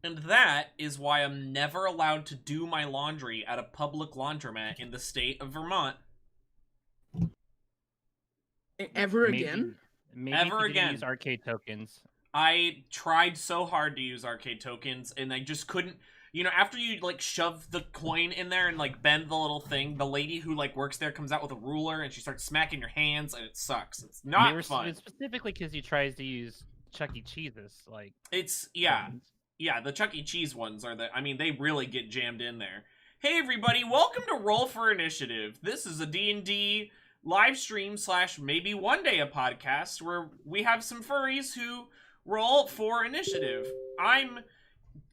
And that is why I'm never allowed to do my laundry at a public laundromat in the state of Vermont. Ever again? Maybe Ever if you didn't again. use arcade tokens. I tried so hard to use arcade tokens, and I just couldn't. You know, after you, like, shove the coin in there and, like, bend the little thing, the lady who, like, works there comes out with a ruler, and she starts smacking your hands, and it sucks. It's not fun. Specifically because he tries to use Chuck E. Cheese's, like... It's, yeah. Yeah, the Chuck E. Cheese ones are the... I mean, they really get jammed in there. Hey, everybody, welcome to Roll for Initiative. This is a D&D live stream / maybe one day a podcast where we have some furries who roll for initiative. I'm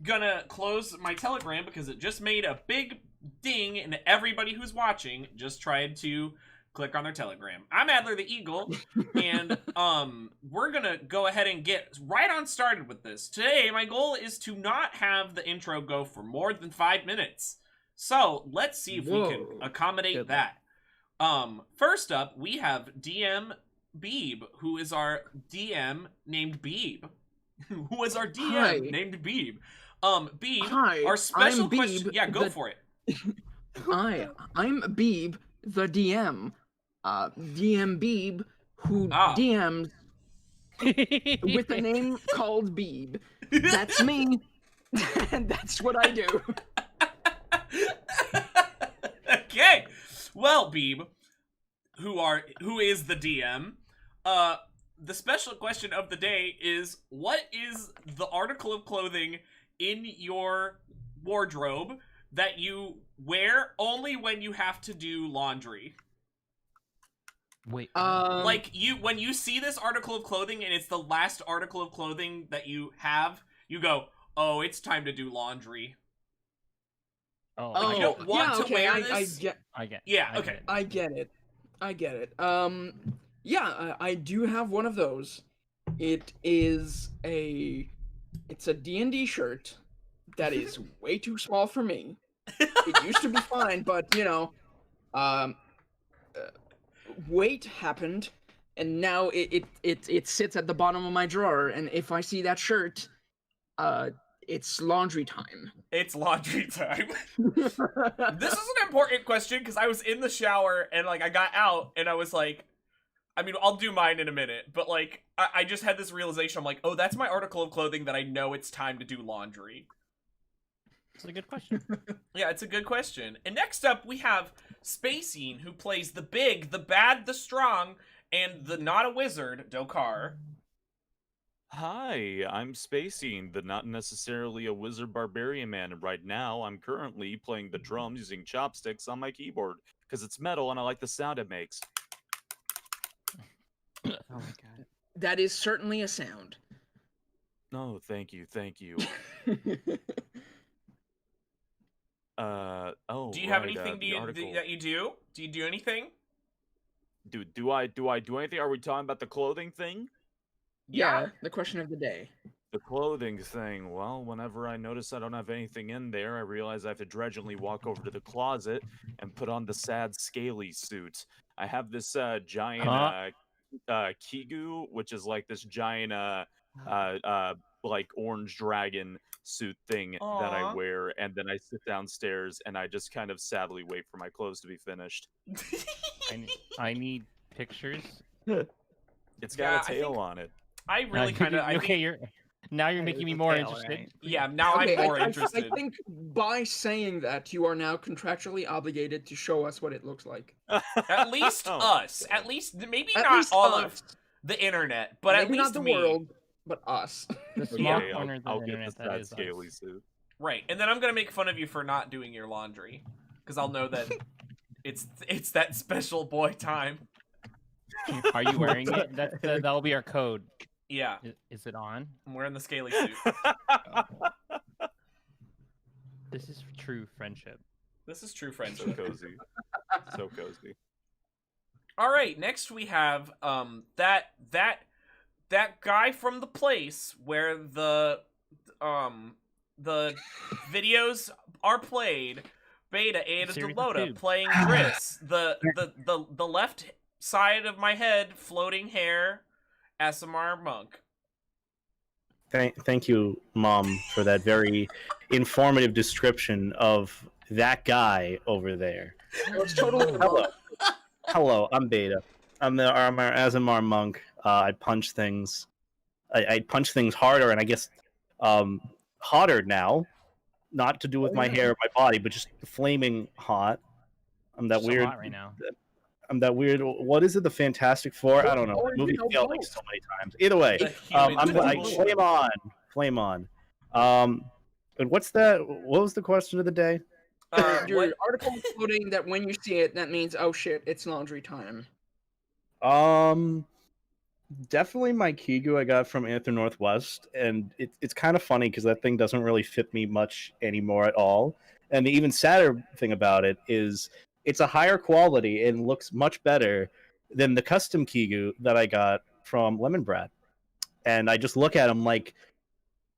gonna close my Telegram because it just made a big ding and everybody who's watching just tried to click on their Telegram. I'm Adler the Eagle, and we're gonna go ahead and get right on started with this. Today, my goal is to not have the intro go for more than 5 minutes. So, let's see if we can accommodate that. First up, we have DM Beeb, who is our DM named Beeb. Who is our DM named Beeb. Beeb, Hi, our special I'm question... Beeb, Yeah, go for it. Hi, I'm Beeb, the DM. DM Beeb, who DMs with a name called Beeb. That's me, and that's what I do. Okay, well, Beeb, who is the DM, the special question of the day is, what is the article of clothing in your wardrobe that you wear only when you have to do laundry? Wait. Like, when you see this article of clothing and it's the last article of clothing that you have, you go, oh, it's time to do laundry. Like, you don't want to wear this. I get it. Yeah, I do have one of those. It's a D&D shirt that is way too small for me. It used to be fine, but, you know, weight happened, and now it sits at the bottom of my drawer, and if I see that shirt, it's laundry time. It's laundry time. This is an important question, because I was in the shower, and, like, I got out, and I was like, I mean, I'll do mine in a minute, but, like, I just had this realization. I'm like, oh, that's my article of clothing that I know it's time to do laundry. It's a good question. Yeah, it's a good question. And next up, we have Spacine, who plays the big, the bad, the strong, and the not a wizard, Dokar. Hi, I'm Spacine, the not necessarily a wizard barbarian man, and right now I'm currently playing the drums using chopsticks on my keyboard, because it's metal and I like the sound it makes. Oh my god. That is certainly a sound. No, thank you. Do you have anything that you do? Do you do anything? Do I do anything? Are we talking about the clothing thing? Yeah, the question of the day. The clothing thing. Well, whenever I notice I don't have anything in there, I realize I have to drudgingly walk over to the closet and put on the sad scaly suit. I have this giant Kigu, which is like this giant like orange dragon suit thing that I wear, and then I sit downstairs and I just kind of sadly wait for my clothes to be finished. I need pictures. It's got a tail on it. I really kind of... You're making me more interested. Right? Yeah, now I'm more interested. I think by saying that, you are now contractually obligated to show us what it looks like. At least us. At least, maybe not all of the internet, but maybe at least not the me. world, but us. The small corner of the I'll get internet, the sad scaly suit. Right, and then I'm gonna make fun of you for not doing your laundry, because I'll know that it's that special boy time. Are you wearing it? That'll be our code. Yeah. Is it on? I'm wearing the scaly suit. This is true friendship. This is true friendship. So cozy. All right, next we have that guy from the place where the videos are played. Beta Ada Delota playing Driss. The left side of my head, floating hair, SMR monk. Thank you, Mom, for that very informative description of that guy over there. It's totally Hello. Hello, I'm Beta. I'm the Azamar monk. I punch things. I punch things harder, and I guess hotter now. Not to do with my hair or my body, but just flaming hot. I'm that So weird. hot right now. I'm that weird. What is it? The Fantastic Four? I don't know. The movie failed like so many times. Either way, I'm like flame on. And what's that? What was the question of the day? Your article including that when you see it, that means oh shit, it's laundry time. Definitely my Kigu I got from Anther Northwest, and it's kind of funny because that thing doesn't really fit me much anymore at all. And the even sadder thing about it is it's a higher quality and looks much better than the custom Kigu that I got from Lemon Brat. And I just look at them like,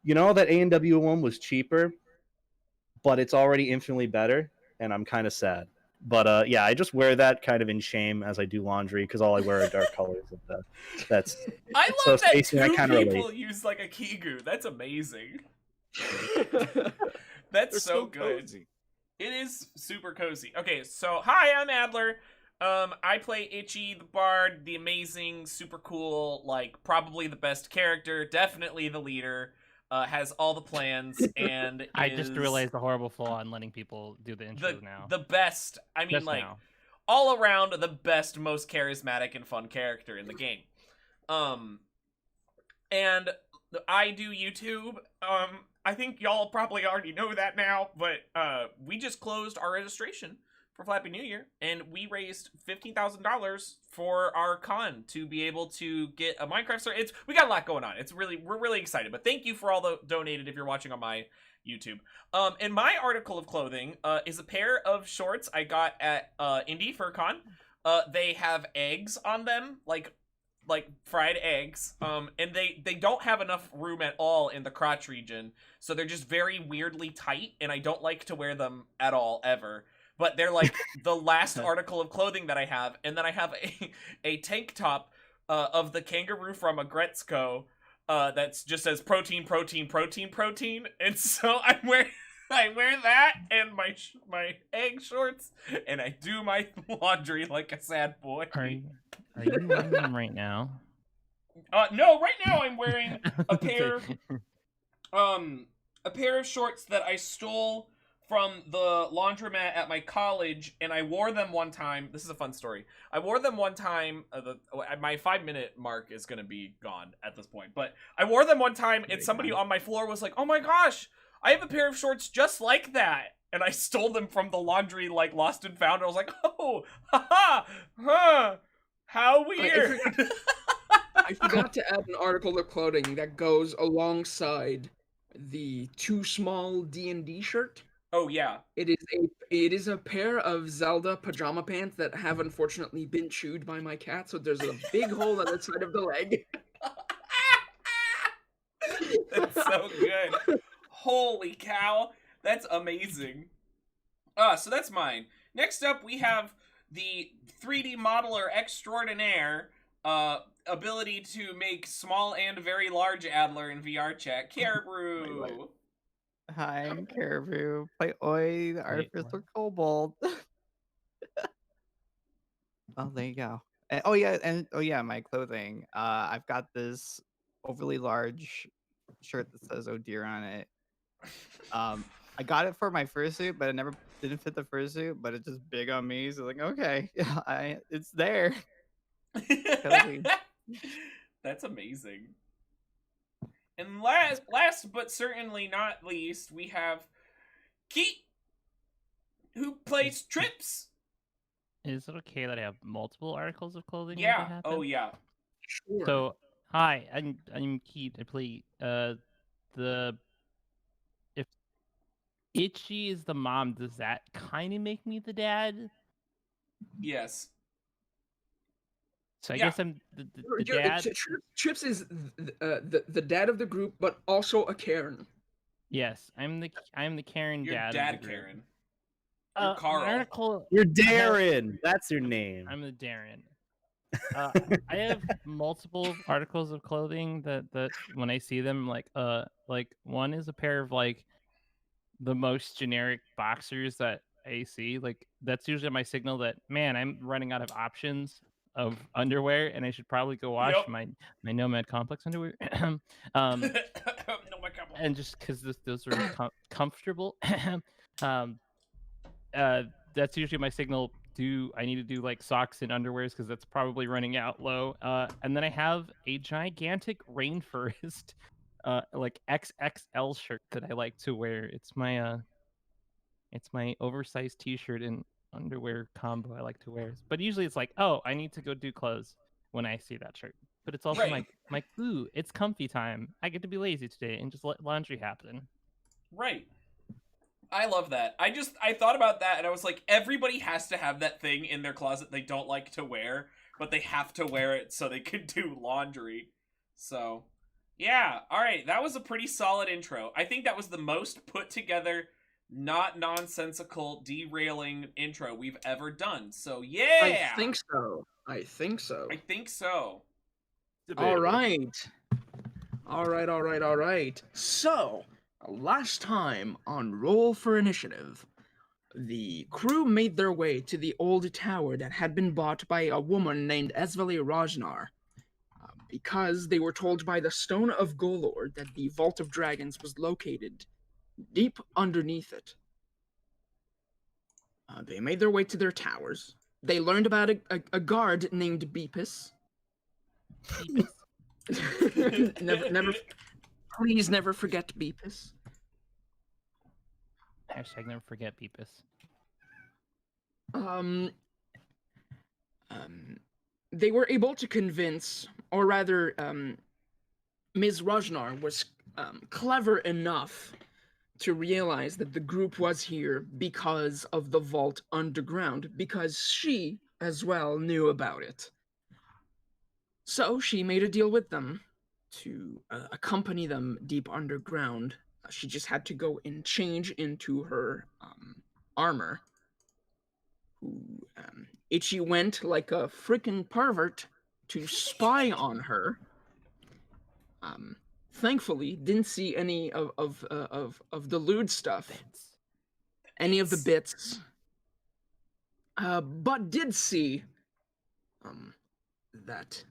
that A&W one was cheaper, but it's already infinitely better, and I'm kind of sad. But yeah, I just wear that kind of in shame as I do laundry because all I wear are dark colors. That's I so love that Stacey, I two kinda people relate. use like a Kigu. That's amazing. That's They're so good. cozy. It is super cozy. Okay, so hi, I'm Adler. I play Itchy the Bard, the amazing, super cool, like probably the best character, definitely the leader. Has all the plans and I just realized the horrible flaw in letting people do the intros now. The best. I mean, Just like now. all around the best, most charismatic and fun character in the game. And I do YouTube. I think y'all probably already know that now, but we just closed our registration for Flappy New Year, and we raised $15,000 for our con to be able to get a Minecraft server. We got a lot going on. We're really excited. But thank you for all the donated if you're watching on my YouTube. And my article of clothing is a pair of shorts I got at Indie FurCon. They have eggs on them, like fried eggs. And they don't have enough room at all in the crotch region, so they're just very weirdly tight, and I don't like to wear them at all ever. But they're like the last article of clothing that I have. And then I have a tank top of the kangaroo from Agretzko that just says protein, protein, protein, protein. And so I wear that and my egg shorts, and I do my laundry like a sad boy. Are you wearing them right now? No, right now I'm wearing a pair of shorts that I stole from the laundromat at my college, and I wore them one time. This is a fun story. I wore them one time. My 5-minute mark is going to be gone at this point. But I wore them one time, and somebody on my floor was like, oh my gosh, I have a pair of shorts just like that. And I stole them from the laundry, like lost and found. And I was like, oh, haha, huh, how weird. I forgot to add an article of clothing that goes alongside the too small D&D shirt. Oh yeah. It is a pair of Zelda pajama pants that have unfortunately been chewed by my cat, so there's a big hole on the side of the leg. That's so good. Holy cow. That's amazing. So that's mine. Next up we have the 3D modeler extraordinaire, ability to make small and very large Adler in VR chat. Caribou. Hi, I'm Caribou. Play Oi, the Artificial Kobold. Oh, there you go. And, oh yeah, my clothing. I've got this overly large shirt that says "Oh dear" on it. I got it for my fursuit, but it never didn't fit the fursuit. But it's just big on me, so like, okay, it's there. That's amazing. And last but certainly not least, we have Keat, who plays Trips. Is it okay that I have multiple articles of clothing? Yeah. Oh yeah. Sure. So hi, I'm Keat. I play if Itchy is the mom, does that kind of make me the dad? Yes. So I guess I'm the dad. Trips is the dad of the group, but also a Karen. Yes, I'm the Karen Your dad. dad of the group. Karen. You're Carl. Article. You're Darren. That's your name. I'm the Darren. I have multiple articles of clothing that when I see them, like one is a pair of like the most generic boxers that I see. Like that's usually my signal that man, I'm running out of options of underwear, and I should probably go wash Yep. my Nomad Complex underwear. No, my couple. And just because those are comfortable. That's usually my signal. I need to do like socks and underwears because that's probably running out low. And then I have a gigantic rainforest, like XXL shirt that I like to wear. It's my oversized T-shirt and underwear combo I like to wear. But usually it's like, oh, I need to go do clothes when I see that shirt. But it's also Right. like, ooh, it's comfy time. I get to be lazy today and just let laundry happen. Right. I love that. I thought about that and I was like, everybody has to have that thing in their closet they don't like to wear, but they have to wear it so they can do laundry. So, yeah. All right. That was a pretty solid intro. I think that was the most put together, not nonsensical, derailing intro we've ever done. So, yeah. I think so. I think so. I think so. All right. All right. So, last time on Roll for Initiative, the crew made their way to the old tower that had been bought by a woman named Esveli Rajnar, because they were told by the Stone of Golor that the Vault of Dragons was located deep underneath it. They made their way to their towers. They learned about a guard named Beepus. never, please never forget Beepus. Hashtag never forget Beepus. They were able to convince, or rather, Ms. Rajnar was clever enough to realize that the group was here because of the vault underground, because she, as well, knew about it. So she made a deal with them to accompany them deep underground. She just had to go and change into her armor. Itchy went like a freaking pervert to spy on her. Thankfully, didn't see any of the lewd stuff, any of the bits, but did see that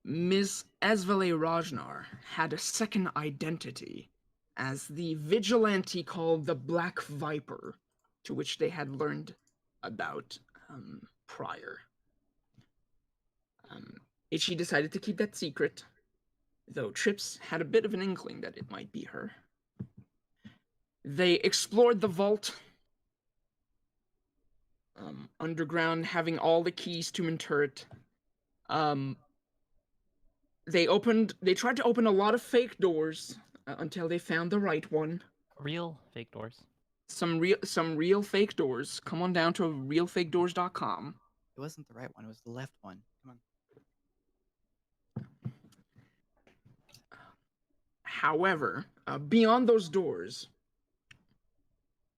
Ms. Esveli Rajnar had a second identity as the vigilante called the Black Viper, to which they had learned about prior. Itchy decided to keep that secret, though Trips had a bit of an inkling that it might be her. They explored the vault underground, having all the keys to enter it. They tried to open a lot of fake doors until they found the right one. Real fake doors. Some real fake doors. Come on down to realfakedoors.com. It wasn't the right one. It was the left one. Come on. However, beyond those doors,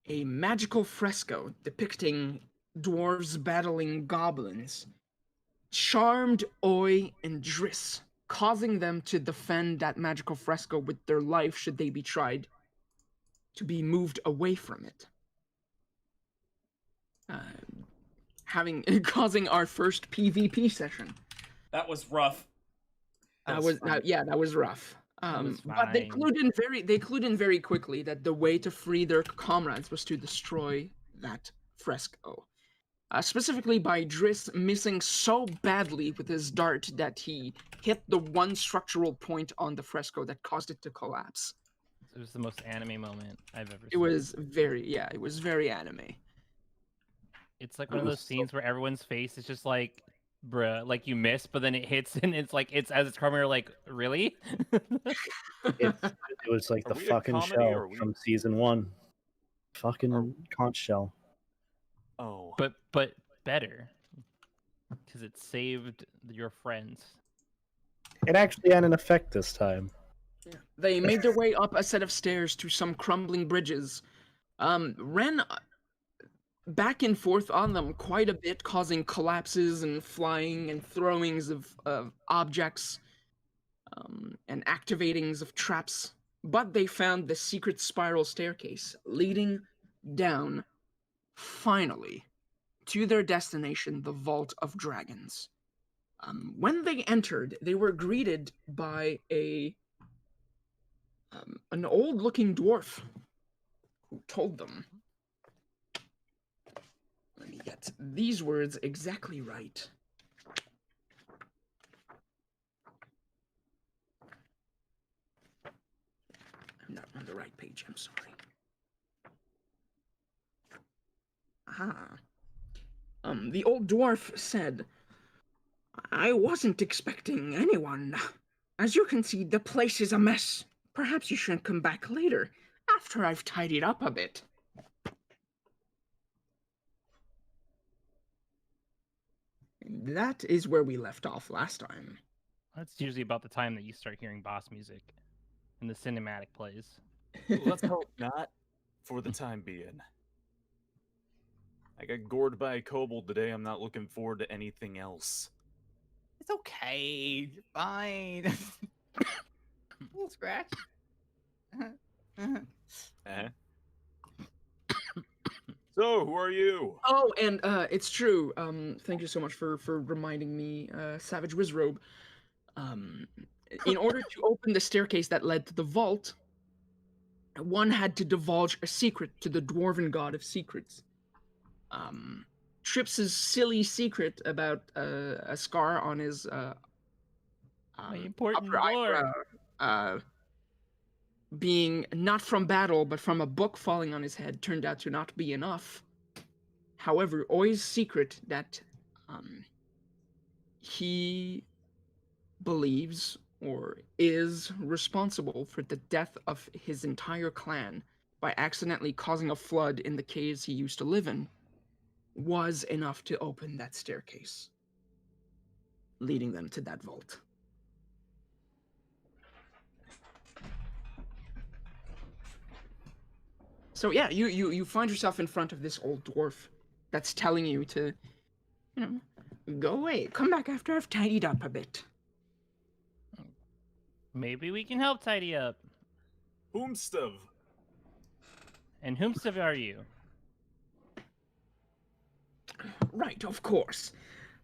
a magical fresco depicting dwarves battling goblins charmed Oi and Driss, causing them to defend that magical fresco with their life should they be tried to be moved away from it. Causing our first PvP session. That was rough. That was rough. But they clued in very quickly that the way to free their comrades was to destroy that fresco. Specifically by Driss missing so badly with his dart that he hit the one structural point on the fresco that caused it to collapse. It was the most anime moment I've ever seen. It was very anime. It's like one of those scenes where everyone's face is just like, bruh, like you miss, but then it hits and it's like, as it's coming, you're like, really? It was like the fucking shell from season 1. Fucking conch shell. Oh. But better. Because it saved your friends. It actually had an effect this time. Yeah. They made their way up a set of stairs to some crumbling bridges. Ren back and forth on them quite a bit, causing collapses and flying and throwings of objects and activatings of traps. But they found the secret spiral staircase leading down, finally, to their destination, the Vault of Dragons. When they entered, they were greeted by an old-looking dwarf who told them. Let me get these words exactly right. I'm not on the right page, I'm sorry. Aha. The old dwarf said, I wasn't expecting anyone. As you can see, the place is a mess. Perhaps you should come back later, after I've tidied up a bit. That is where we left off last time. That's usually about the time that you start hearing boss music and the cinematic plays. Let's hope not, for the time being. I got gored by a kobold today. I'm not looking forward to anything else. It's okay. You're fine. Little scratch. So, who are you? Oh, and it's true. Thank you so much for reminding me, Savage Wizrobe. In order to open the staircase that led to the vault, one had to divulge a secret to the dwarven god of secrets. Trips's silly secret about a scar on his important upper lore. eyebrow being not from battle but from a book falling on his head turned out to not be enough. However, Oi's secret that he believes or is responsible for the death of his entire clan by accidentally causing a flood in the caves he used to live in was enough to open that staircase, leading them to that vault. So yeah, you find yourself in front of this old dwarf that's telling you to, go away. Come back after I've tidied up a bit. Maybe we can help tidy up. Whomstuv. And whomstuv are you? Right, of course.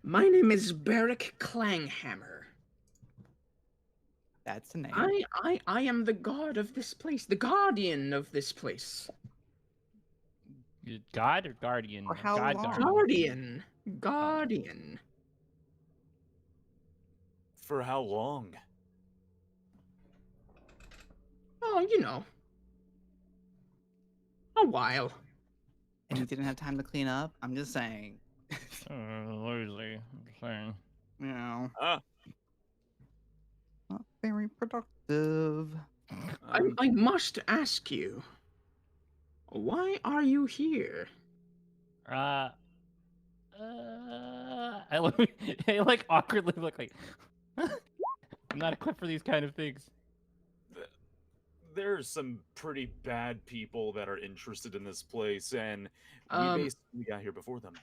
My name is Barrick Clanghammer. That's the name. I am the god of this place, the guardian of this place. God or guardian? For how God long? Guardian. For how long? Oh, a while. And you didn't have time to clean up? I'm just saying. Loosely, I'm just saying. Not very productive. I must ask you, why are you here? I like awkwardly look like I'm not equipped for these kind of things. There's some pretty bad people that are interested in this place, and we basically got here before them.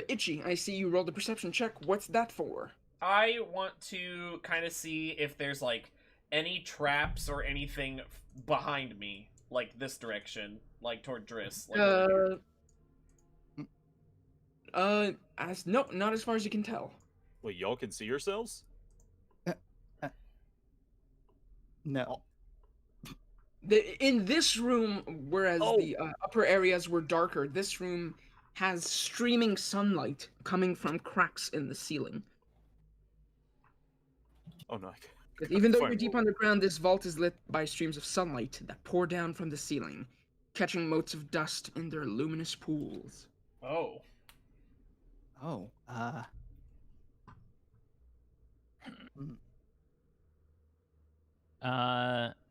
Itchy, I see you rolled a perception check. What's that for? I want to kind of see if there's, like, any traps or anything behind me, like this direction, like toward Driss. No, not as far as you can tell. Wait, y'all can see yourselves? No. In this room, whereas the upper areas were darker, this room has streaming sunlight coming from cracks in the ceiling. Oh no. Even though you're deep underground, this vault is lit by streams of sunlight that pour down from the ceiling, catching motes of dust in their luminous pools. Oh.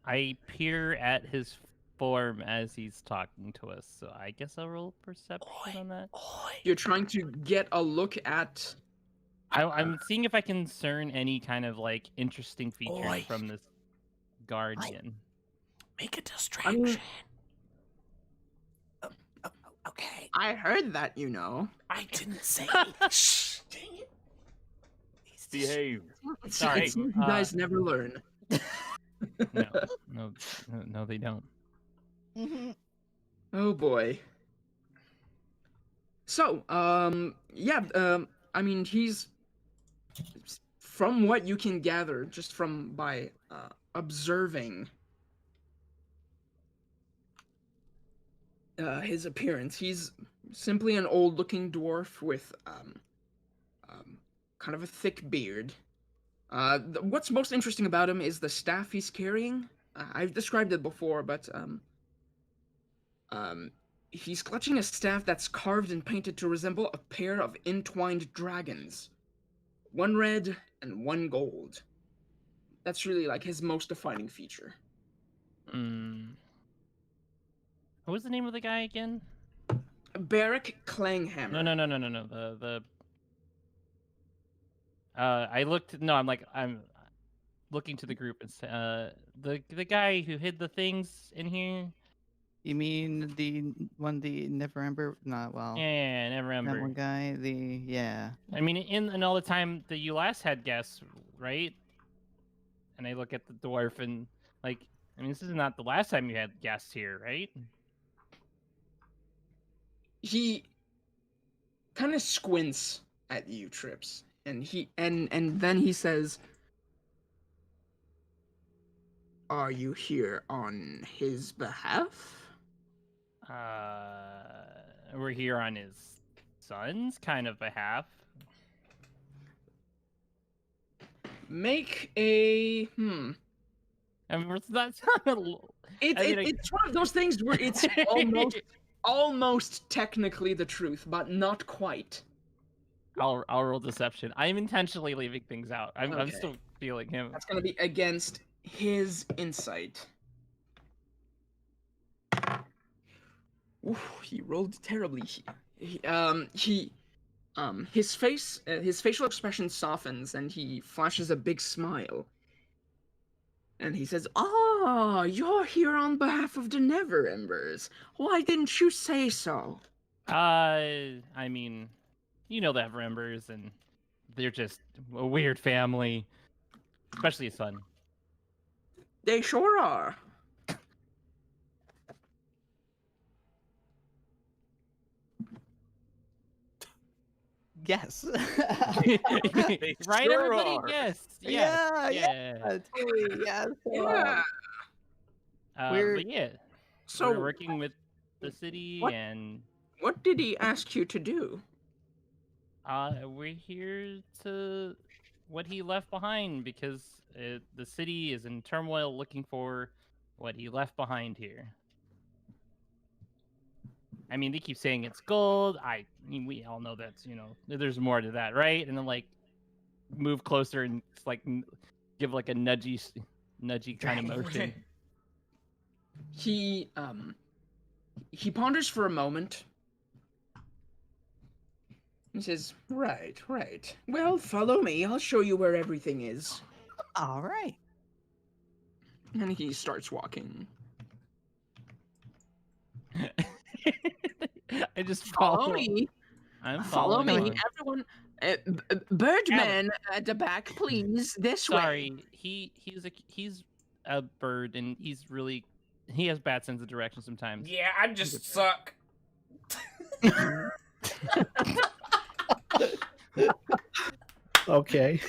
I peer at his form as he's talking to us, so I guess I'll roll perception on that. You're trying to get a look at... I'm seeing if I can discern any kind of, like, interesting features from this guardian. Make a distraction. Okay. I heard that, you know. I didn't say. Shh. Dang it. Behave. Sorry, You guys never learn. No, they don't. Oh boy. So, yeah, I mean, he's, from what you can gather, just from by observing his appearance, he's simply an old-looking dwarf with kind of a thick beard. What's most interesting about him is the staff he's carrying. I've described it before, but he's clutching a staff that's carved and painted to resemble a pair of entwined dragons. One red and one gold. That's really like his most defining feature. What was the name of the guy again? Barrack Clanghammer. No. I looked. No, I'm looking to the group. It's the guy who hid the things in here. You mean the Neverember? Not well. Yeah, never That remember. one guy. I mean, in all the time that you last had guests, right? And I look at the dwarf and like, I mean, this is not the last time you had guests here, right? He kind of squints at you, Trips, and then he says, "Are you here on his behalf?" We're here on his son's kind of behalf. Make a I mean, that's not a little... It's one of those things where it's almost technically the truth, but not quite. I'll roll deception. I'm intentionally leaving things out. I'm Okay. still feeling him. That's gonna be against his insight. Oof, he rolled terribly. His facial expression softens, and he flashes a big smile. And he says, "Ah, you're here on behalf of the Neverembers. Why didn't you say so?" I mean, you know the Everembers, and they're just a weird family, especially his son. They sure are. Yes. Right, sure everybody? are. Yes. Yeah. Totally. Yes. Yeah. But yeah, So, we're working with the city, what- and what did he ask you to do? we're here to what he left behind because the city is in turmoil, looking for what he left behind here. I mean, they keep saying it's gold. I mean, we all know that, there's more to that, right? And then like move closer and just, like give like a nudgy kind of motion. He ponders for a moment. He says, right. Well, follow me. I'll show you where everything is. All right. And he starts walking. I just Follow me. I'm Follow following. me, along. everyone. Birdman at the back, please. This way. Sorry, he's a bird, and he has bad sense of direction sometimes. Yeah, I just suck. Okay.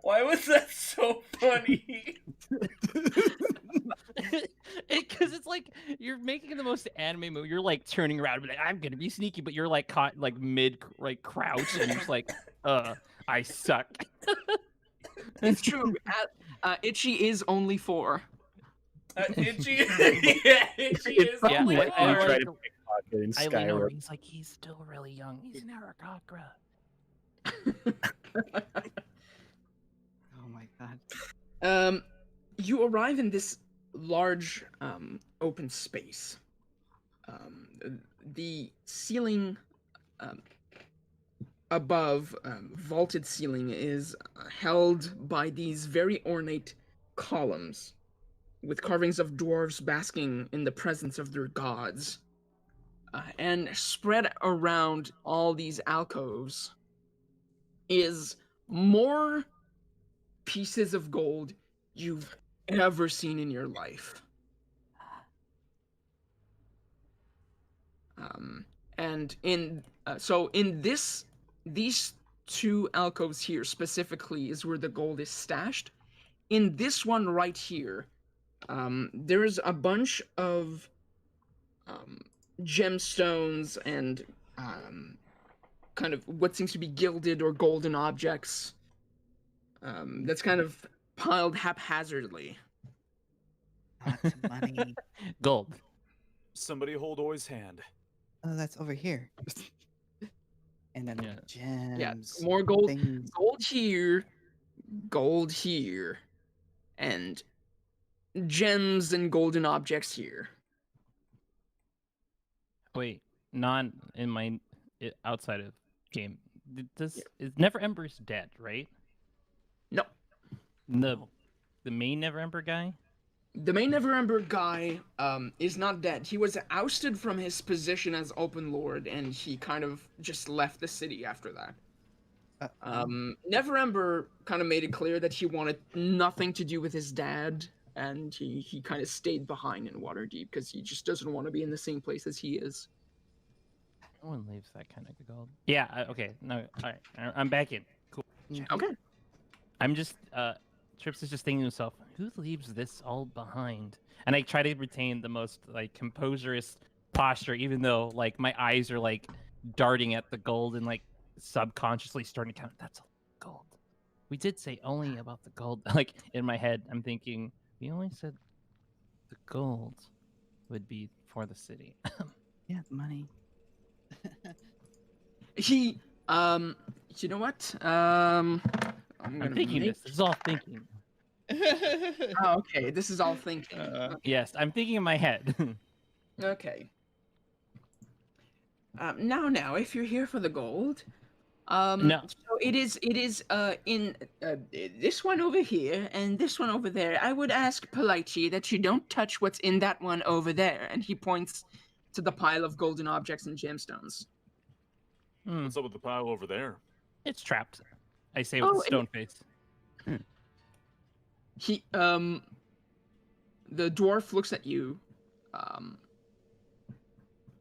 Why was that so funny? Because it's like you're making the most anime move. You're like turning around, and be like, I'm gonna be sneaky, but you're like caught like mid like crouch, and you're just like, I suck. It's true. Itchy is only 4. Itchy, yeah, Itchy is Yeah, only I four. try like- to pickpocket in I lean over. Skyrim. He's like, he's still really young. He's an Arakakra. Oh my god. You arrive in this large open space. The ceiling above, vaulted ceiling is held by these very ornate columns with carvings of dwarves basking in the presence of their gods. And spread around all these alcoves is more pieces of gold you've ever seen in your life. And in these two alcoves here specifically is where the gold is stashed. In this one right here, there's a bunch of gemstones and kind of what seems to be gilded or golden objects. That's kind of piled haphazardly. Lots of money. Gold. Somebody hold Oi's hand. Oh, that's over here. And then Yeah. gems. Yeah, more gold. Things. Gold here, and gems and golden objects here. Wait, not in my outside of game. Is Never Ember's dead, right? No. The main Never Ember guy? The main Neverember guy is not dead. He was ousted from his position as Open Lord, and he kind of just left the city after that. Neverember kind of made it clear that he wanted nothing to do with his dad, and he kind of stayed behind in Waterdeep because he just doesn't want to be in the same place as he is. No one leaves that kind of gold. Yeah, okay. No, all right. I'm back in. Cool. Okay. I'm just, Trips is just thinking to himself, who leaves this all behind? And I try to retain the most, like, composurious posture, even though, like, my eyes are, like, darting at the gold and, like, subconsciously starting to count, that's gold. We did say only about the gold. Like, in my head, I'm thinking, we only said the gold would be for the city. Yeah, money. He, you know what? I'm thinking this. This is all thinking. Oh, okay, this is all thinking. Yes, I'm thinking in my head. Okay. Now, if you're here for the gold, No. so it is in this one over here and this one over there. I would ask politely that you don't touch what's in that one over there. And he points to the pile of golden objects and gemstones. What's up with the pile over there? It's trapped. I say with a stone face. He the dwarf looks at you,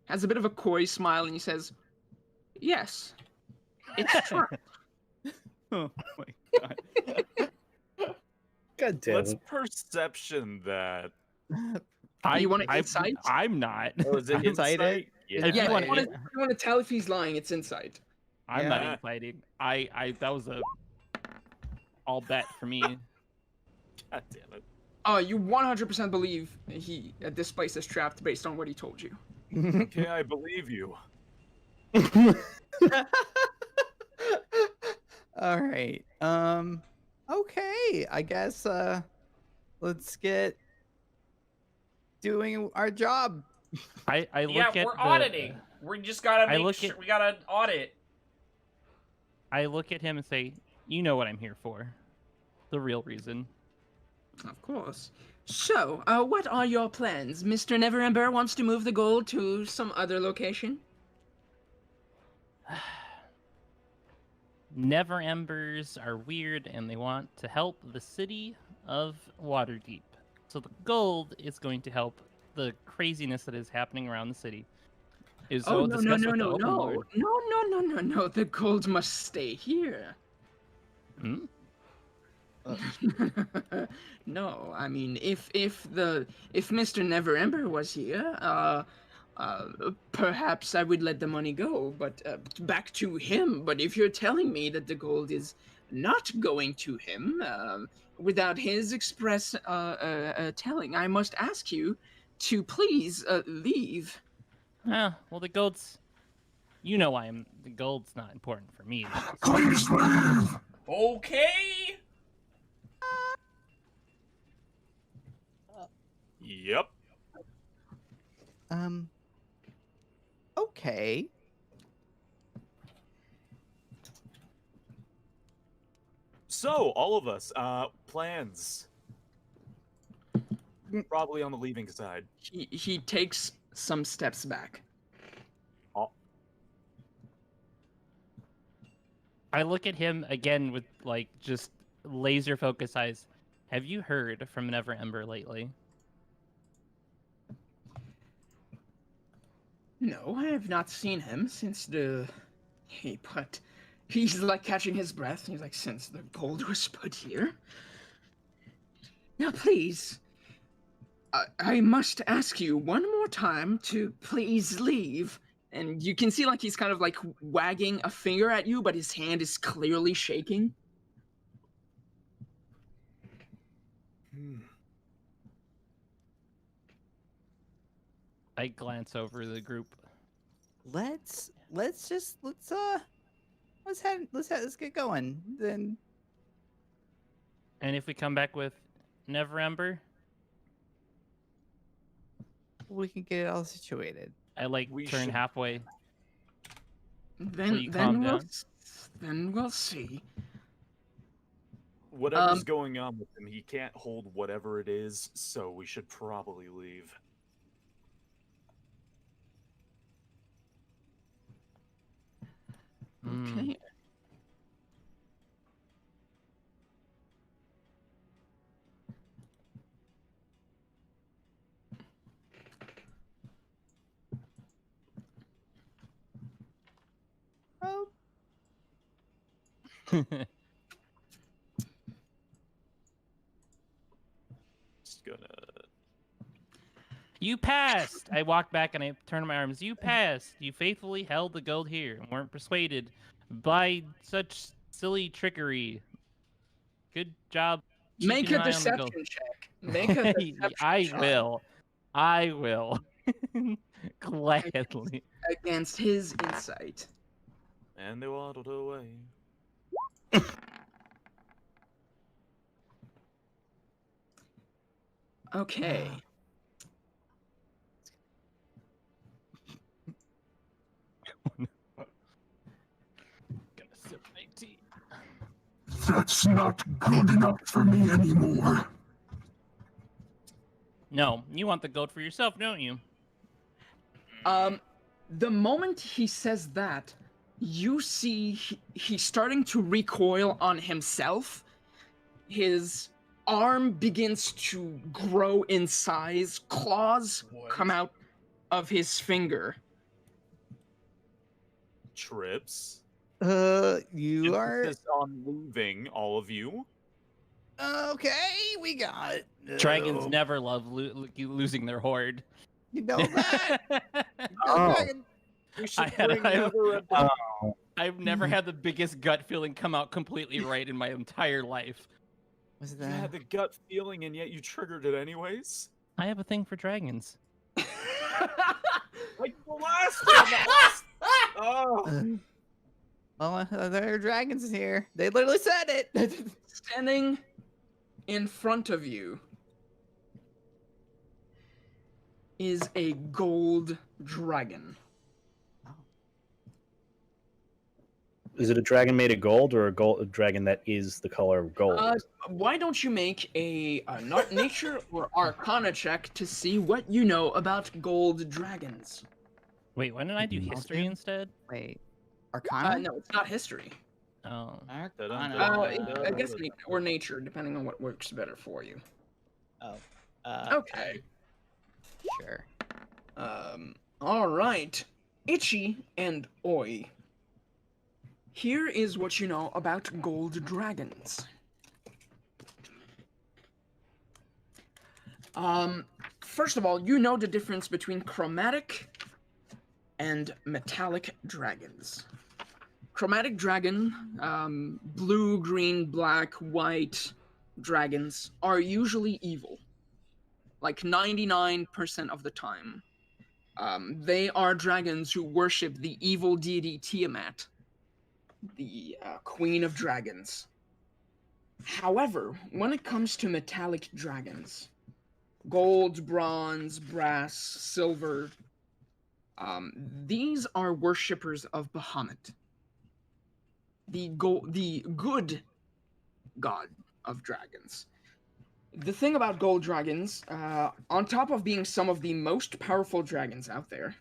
has a bit of a coy smile, and he says, "Yes, it's trapped." Oh my god. God damn Let's it. perception that. You want to insight? I'm not. Oh, is it Insight it? insight? Yeah. If you Yeah, want if you want to tell if he's lying, it's insight. I'm Yeah. not infighting. That was a all bet for me. God damn it. Oh, you 100% believe this place is trapped based on what he told you. Okay, I believe you. All right. Okay. I guess let's get doing our job. I Yeah, look at we're auditing. We just gotta make sure. We gotta audit. I look at him and say, "You know what I'm here for. The real reason." Of course. So, what are your plans? Mr. Neverember wants to move the gold to some other location? Never Embers are weird and they want to help the city of Waterdeep. So the gold is going to help the craziness that is happening around the city. No. The gold must stay here. Hmm? No, I mean, if Mr. Neverember was here, perhaps I would let the money go, but back to him. But if you're telling me that the gold is not going to him, without his express telling, I must ask you to please leave. Well, the gold's... You know why the gold's not important for me. Please leave! Okay. Yep. Okay. So, all of us, plans. Probably on the leaving side. He takes some steps back. Oh. I look at him again with like just laser focus eyes. Have you heard from Never Ember lately? No, I have not seen him since the... But he's like catching his breath. He's like, since the gold was put here. Now, please, I must ask you one more time to please leave. And you can see like he's kind of like wagging a finger at you, but his hand is clearly shaking. I glance over the group. Let's get going. Then And if we come back with Never Ember, we can get it all situated. I like We turn should- halfway. Then you calm we'll down? then we'll see. Whatever's going on with him, he can't hold whatever it is, so we should probably leave. Okay. Oh, Just gonna. You passed! I walked back and I turned my arms. You passed! You faithfully held the gold here and weren't persuaded by such silly trickery. Good job. Make keeping a an eye on the gold. deception check. Make a deception I check will. I will. Gladly. against his insight. And they waddled away. Okay. Gonna sip my tea. That's not good enough for me anymore. No, you want the gold for yourself, don't you? The moment he says that, you see he's starting to recoil on himself. His arm begins to grow in size. Claws come out of his finger. Trips. you are Emphasis on leaving, all of you. okay. We got Dragons never love losing their horde. You know that. Oh. Dragon. We should I had- bring I- Never Ember. Oh, I've never had the biggest gut feeling come out completely right in my entire life. Was You that? had the gut feeling, and yet you triggered it anyways. I have a thing for dragons. Like the last one. The last... Oh. Well, there are dragons here. They literally said it. Standing in front of you is a gold dragon. is it a dragon made of gold or a dragon that is the color of gold? Why don't you make a nature or arcana check to see what you know about gold dragons? Wait, why didn't I do history instead? Wait, Arcana? No, it's not history. Oh. Arcana. I guess or nature, depending on what works better for you. Oh. Okay. Sure. All right. Itchy and Oi. Here is what you know about gold dragons. First of all, you know the difference between chromatic and metallic dragons. Chromatic dragon, blue, green, black, white dragons are usually evil. Like 99% of the time. They are dragons who worship the evil deity Tiamat, the queen of dragons. However, when it comes to metallic dragons, gold, bronze, brass, silver, these are worshippers of Bahamut. The good god of dragons. The thing about gold dragons, on top of being some of the most powerful dragons out there,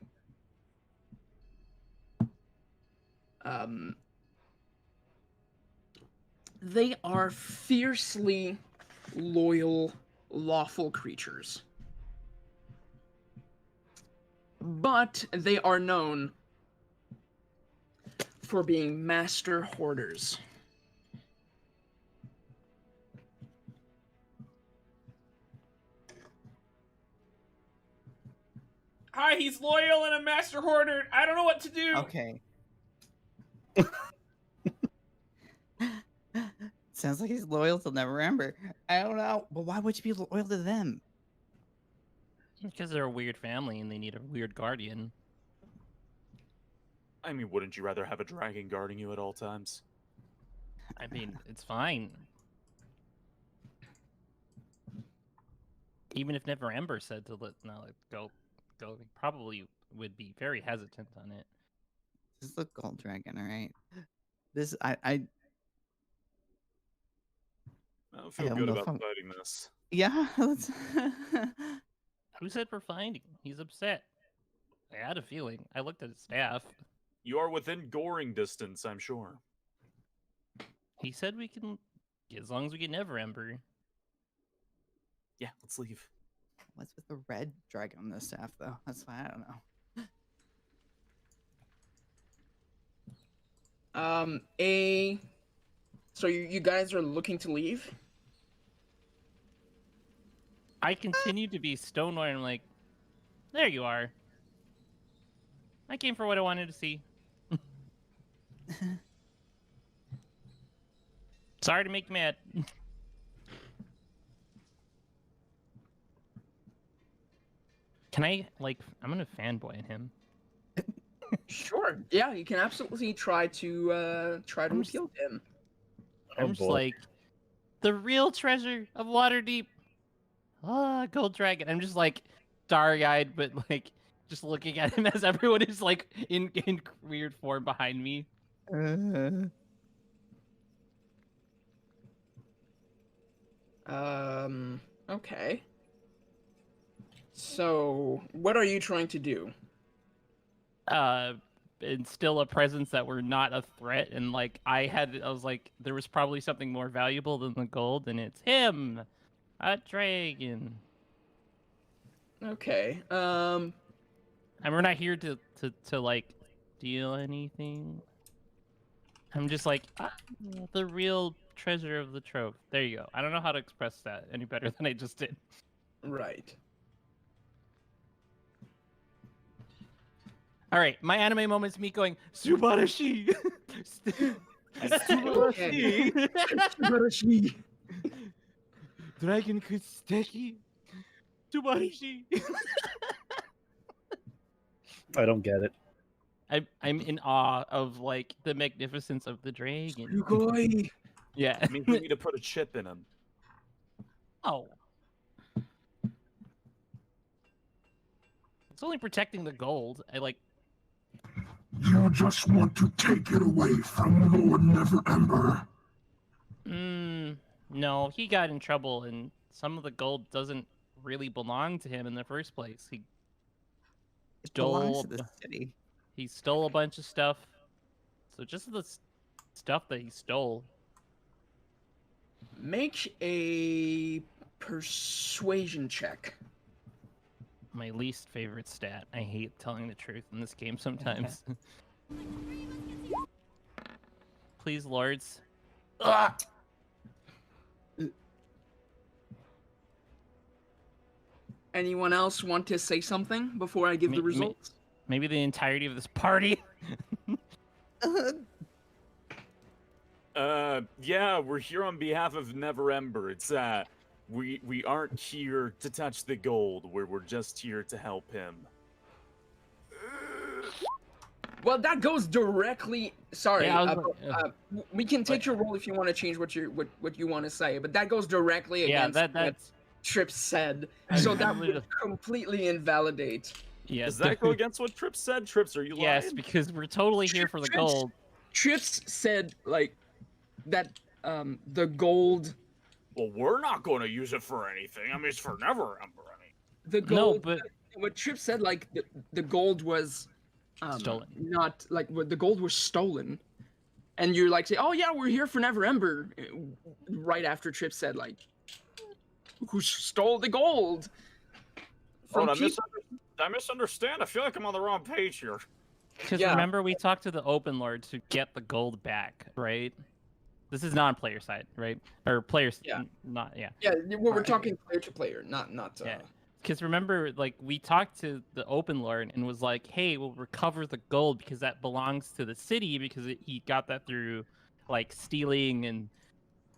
they are fiercely loyal, lawful creatures. But they are known for being master hoarders. Hi, he's loyal and a master hoarder. I don't know what to do. Okay. Sounds like he's loyal to NeverEmber. I don't know, but why would you be loyal to them? Because they're a weird family and they need a weird guardian. I mean, wouldn't you rather have a dragon guarding you at all times? I mean, it's fine. Even if NeverEmber said to let go, we probably would be very hesitant on it. This is the gold dragon, all right? This I I don't feel don't good know about if I'm- fighting this. yeah. Let's Who said we're finding him? He's upset. I had a feeling. I looked at his staff. You are within goring distance, I'm sure. He said we can, as long as we get NeverEmber. Yeah, let's leave. What's with the red dragon on the staff though? That's why I don't know. So you guys are looking to leave? I continue to be stoneware and I'm like, there you are. I came for what I wanted to see. Sorry to make you mad. Can I, like, I'm gonna fanboy in him. Sure. Yeah, you can absolutely try to I'm just- appeal to him. I'm Oh, just boy. like, the real treasure of Waterdeep. Ah, gold dragon. I'm just like, starry-eyed, but like, just looking at him as everyone is like in weird form behind me. Okay. So, what are you trying to do? Instill a presence that we're not a threat, and like I was like, there was probably something more valuable than the gold, and it's him, a dragon. Okay. And we're not here to like steal anything. I'm just like, the real treasure of the trove. There you go. I don't know how to express that any better than I just did. Right. All right, my anime moment is me going, Subarashi! Okay. Subarashi. Dragon Kusteki! Subarashi! I don't get it. I'm in awe of like the magnificence of the dragon. Sugoi. Yeah. I mean, we need to put a chip in him. Oh. It's only protecting the gold. I like. You just want to take it away from Lord NeverEmber. No, he got in trouble, and some of the gold doesn't really belong to him in the first place. He It belongs stole. to the city. He stole a bunch of stuff. So just the stuff that he stole. Make a persuasion check. My least favorite stat. I hate telling the truth in this game sometimes. Please, lords. Ugh! Anyone else want to say something before I give the results? Maybe the entirety of this party? Yeah, we're here on behalf of NeverEmber. It's, we aren't here to touch the gold. We're just here to help him. Well, that goes directly. Sorry, Yeah, I was we can take your role if you want to change what you want to say, but that goes directly Yeah, against that's. what Tripp said. So that Absolutely. would completely invalidate. Yeah, Does that go against what Tripp said? Trips, are you lying? Yes, because we're totally here for the gold. Trips said like that the gold. Well, we're not going to use it for anything. I mean, it's for Never Ember. I mean, The No, gold. but What Trip said, like the gold was Stolen. Not like the gold was stolen, and you're like say, oh yeah, we're here for Never Ember. Right after Trip said like, who stole the gold? oh, I misunderstand. I feel like I'm on the wrong page here. because Yeah. remember we talked to the Open Lord to get the gold back, right? This is non-player side, right? Or players, Yeah. not yeah. Yeah, we're talking player to player, not. Yeah. Because remember, like we talked to the Open Lord and was like, "Hey, we'll recover the gold because that belongs to the city because he got that through, like stealing and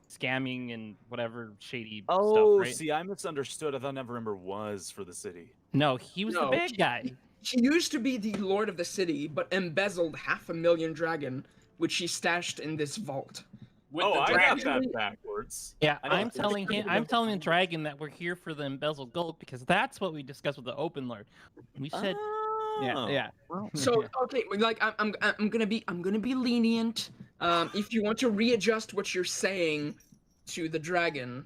scamming and whatever shady Oh, stuff." Right? see, I misunderstood. I thought Never Ember was for the city. No, he was the No, bad guy. He used to be the lord of the city, but embezzled 500,000 dragon, which he stashed in this vault. With Oh, the I got dragon. that backwards. Yeah, I know. I'm telling the dragon that we're here for the embezzled gold because that's what we discussed with the Open Lord. We said, Oh. yeah. So okay, like I'm gonna be lenient. If you want to readjust what you're saying to the dragon,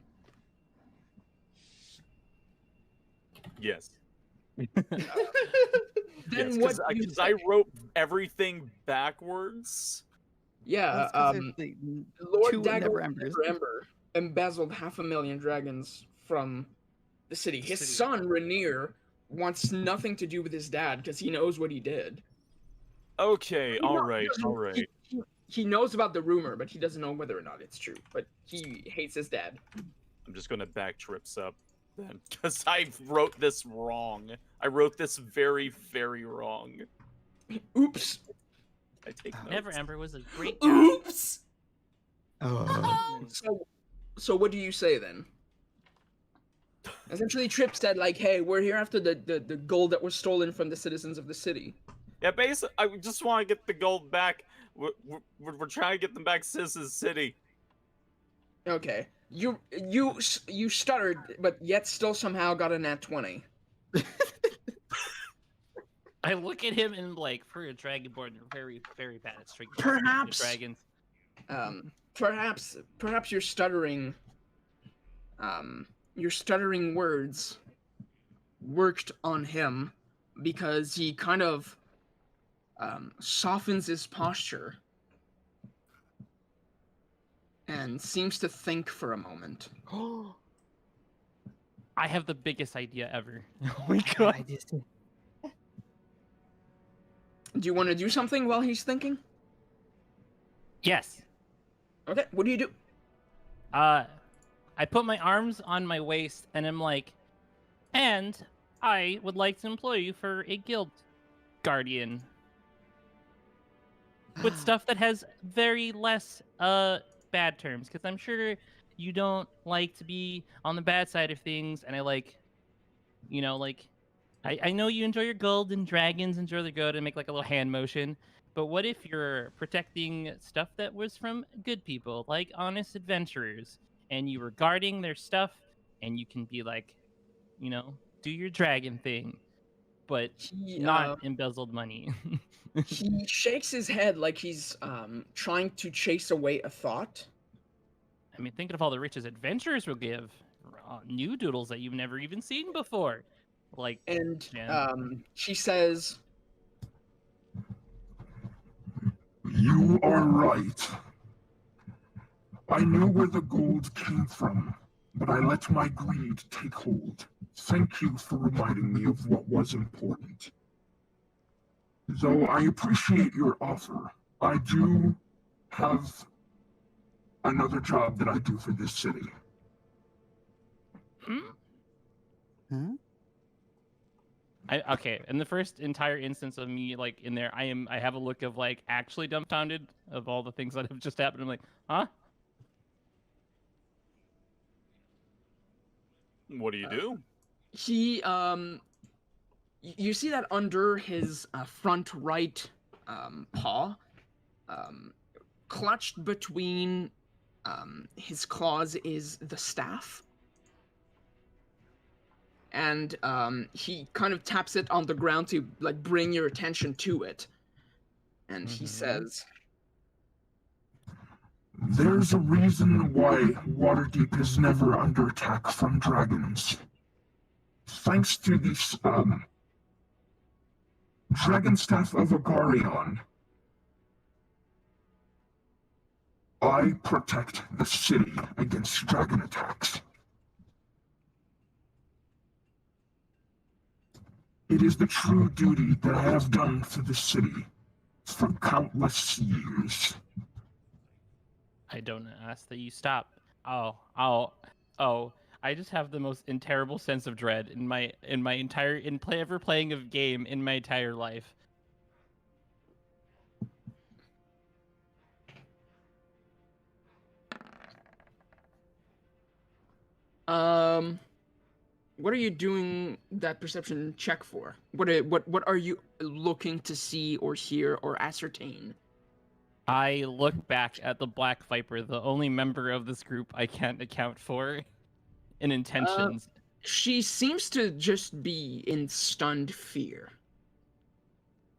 Yes. then Yes, what you because I wrote everything backwards. yeah, That's 'cause it's the Lord two Dagger Never of Embers. Never Ember embezzled 500,000 dragons from the city. His City. son Rainier wants nothing to do with his dad because he knows what he did. Okay, He all know- right, he doesn't- all right. He knows about the rumor, but he doesn't know whether or not it's true. But he hates his dad. I'm just gonna back Trips up then, because I wrote this wrong. I wrote this very, very wrong. Oops. I take notes. Never Ember was a great guy. Oops. Oh. So what do you say then? Essentially, Trip said like, "Hey, we're here after the gold that was stolen from the citizens of the city." Yeah, basically, I just want to get the gold back. We're trying to get them back, Citizens City. Okay, you stuttered, but yet still somehow got a nat 20. I look at him and like, for a dragonborn, you're very, very bad at stringing Perhaps. dragons. Perhaps your stuttering words worked on him because he kind of softens his posture and seems to think for a moment. I have the biggest idea ever. Oh my god. Do you want to do something while he's thinking? Yes. Okay, what do you do? I put my arms on my waist and I'm like, and I would like to employ you for a guild guardian with stuff that has very less bad terms, because I'm sure you don't like to be on the bad side of things, and I like, you know, like I know you enjoy your gold and dragons enjoy their gold and make like a little hand motion, but what if you're protecting stuff that was from good people, like honest adventurers, and you were guarding their stuff, and you can be like, you know, do your dragon thing, but not embezzled money. He shakes his head like he's trying to chase away a thought. I mean, think of all the riches adventurers will give. New doodles that you've never even seen before. Like, And yeah. she says, You are right. I knew where the gold came from, but I let my greed take hold. Thank you for reminding me of what was important. Though I appreciate your offer, I do have another job that I do for this city. Huh? Okay, in the first entire instance of me, like, in there, I have a look of, like, actually dumbfounded of all the things that have just happened. I'm like, huh? What do you do? he you see that under his front right paw, clutched between his claws is the staff. And he kind of taps it on the ground to like bring your attention to it. And he says, There's a reason why Waterdeep is never under attack from dragons. Thanks to this, Dragon Staff of Agarion, I protect the city against dragon attacks. It is the true duty that I have done for the city for countless years. I don't ask that you stop. Oh, I just have the most terrible sense of dread in my entire ever playing a game in my entire life. What are you doing that perception check for? What are you looking to see or hear or ascertain? I look back at the Black Viper, the only member of this group I can't account for in intentions. She seems to just be in stunned fear.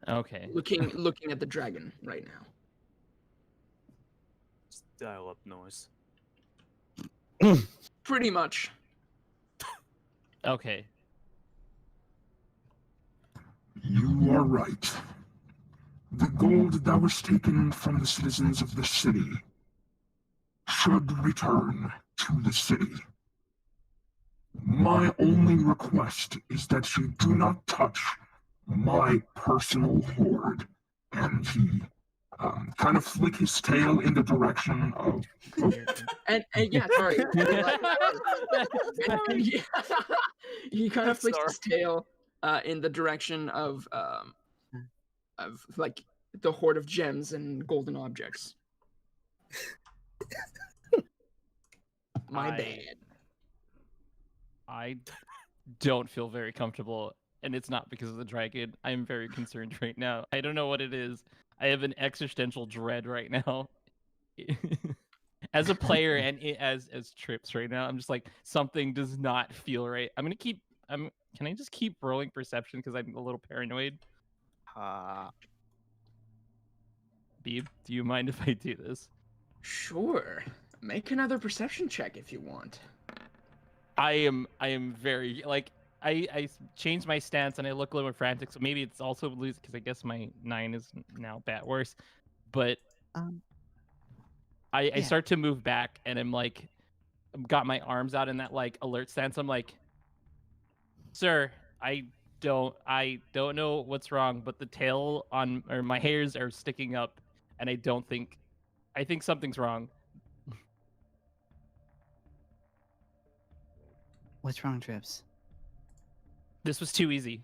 Okay. Looking at the dragon right now. Just dial up noise. Pretty much. Okay. You are right. The gold that was taken from the citizens of the city should return to the city. My only request is that you do not touch my personal hoard. And he kind of flick his tail in the direction of... And yeah, sorry. He kind of flicks his tail in the direction of like the hoard of gems and golden objects. My bad. I don't feel very comfortable, and it's not because of the dragon. I'm very concerned right now. I don't know what it is. I have an existential dread right now. As a player and as Trips right now, I'm just like, something does not feel right. I'm gonna keep. Can I just keep rolling perception because I'm a little paranoid? Beeb, do you mind if I do this? Sure. Make another perception check if you want. I am very like I changed my stance and I look a little frantic. So maybe it's also lose because I guess my 9 is now worse. But I start to move back and I'm like, got my arms out in that like alert stance. I'm like, sir, I don't know what's wrong, but the tail on or my hairs are sticking up, and I think something's wrong. What's wrong, Trips? This was too easy.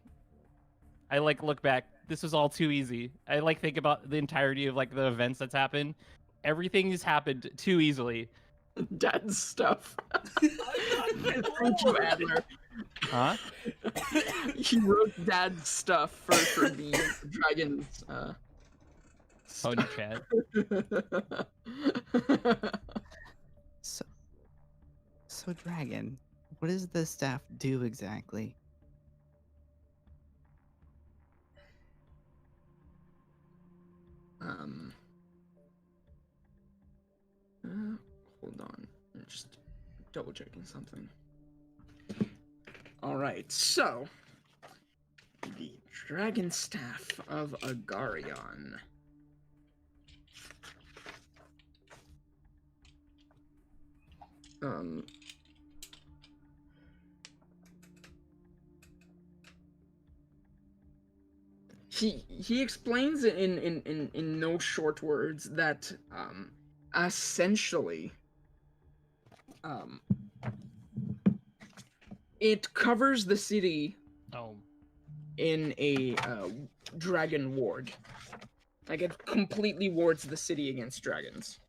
I like look back. This was all too easy. I like think about the entirety of like the events that's happened. Everything has happened too easily. Dad's stuff. Thank you, Adler. Huh? He wrote Dad's stuff for the dragons. Pony chat. So dragon, what does the staff do exactly? Hold on. I'm just double checking something. All right, so the Dragon Staff of Agarion. He explains in no short words that essentially it covers the city in a dragon ward. Like it completely wards the city against dragons.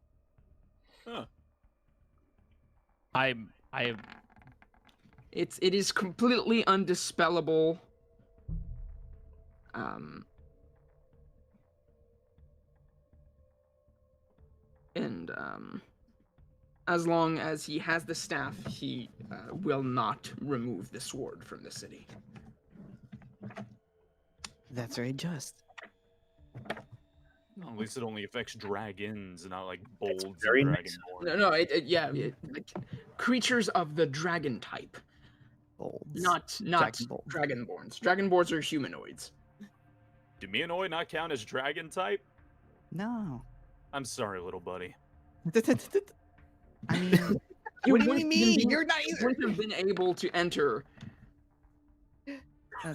Huh. It is completely undispellable. And as long as he has the staff, he will not remove the sword from the city. That's very just. Well, at least it only affects dragons and not like bolds and very nice. dragonborn. No, like, creatures of the dragon type, Bolds. not Dragonborn. dragonborns. Dragonborns are humanoids. Do Mianoi not count as dragon type? No. I'm sorry, little buddy. I mean, what do you mean? You're not You either. wouldn't have been able to enter.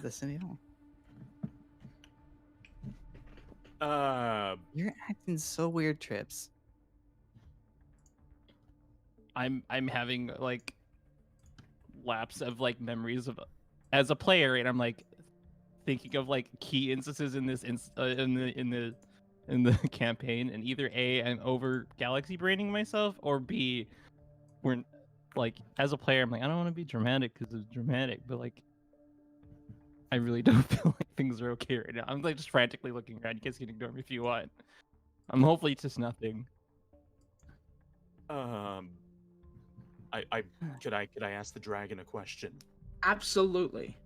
The city hall. Uh, You're acting so weird, Trips. I'm having like lapse of like memories of as a player, and I'm like thinking of like key instances in this in the campaign, and either A, I'm over galaxy braining myself, or B, we're like as a player, I'm like I don't want to be dramatic because it's dramatic, but like I really don't feel like things are okay right now. I'm like just frantically looking around. You guys can ignore me if you want. I'm hopefully it's just nothing. Could I ask the dragon a question? Absolutely.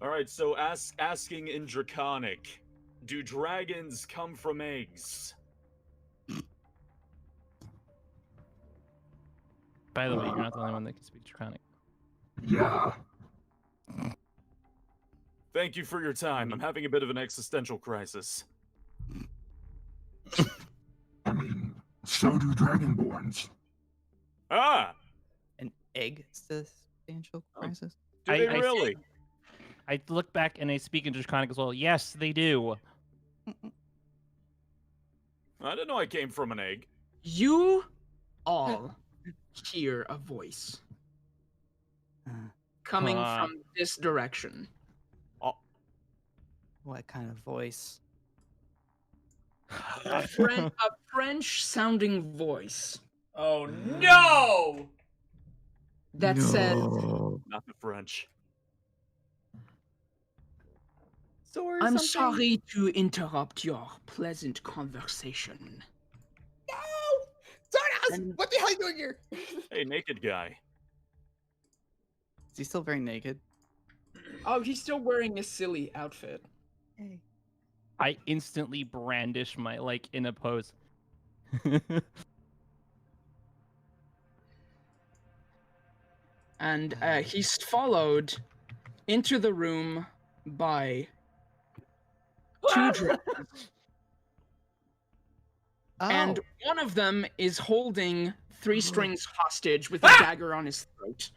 All right, so asking in Draconic, do dragons come from eggs? By the way, you're not the only one that can speak Draconic. Yeah. Thank you for your time. I'm having a bit of an existential crisis. I mean, so do dragonborns. Ah! An existential crisis? Do I- they I- really? I look back and I speak in Draconic as well. Yes, they do. I didn't know I came from an egg. You all hear a voice coming from this direction. What kind of voice? A French-sounding voice Oh no! that says, Not the French. Or "I'm something? sorry to interrupt your pleasant conversation." No! Zardoz! And- What the hell are you doing here? Hey, naked guy. Is he still very naked? Oh, he's still wearing a silly outfit. Hey. I instantly brandish my like in a pose. And he's followed into the room by two dragons. Oh. And one of them is holding Three Strings hostage with a dagger on his throat.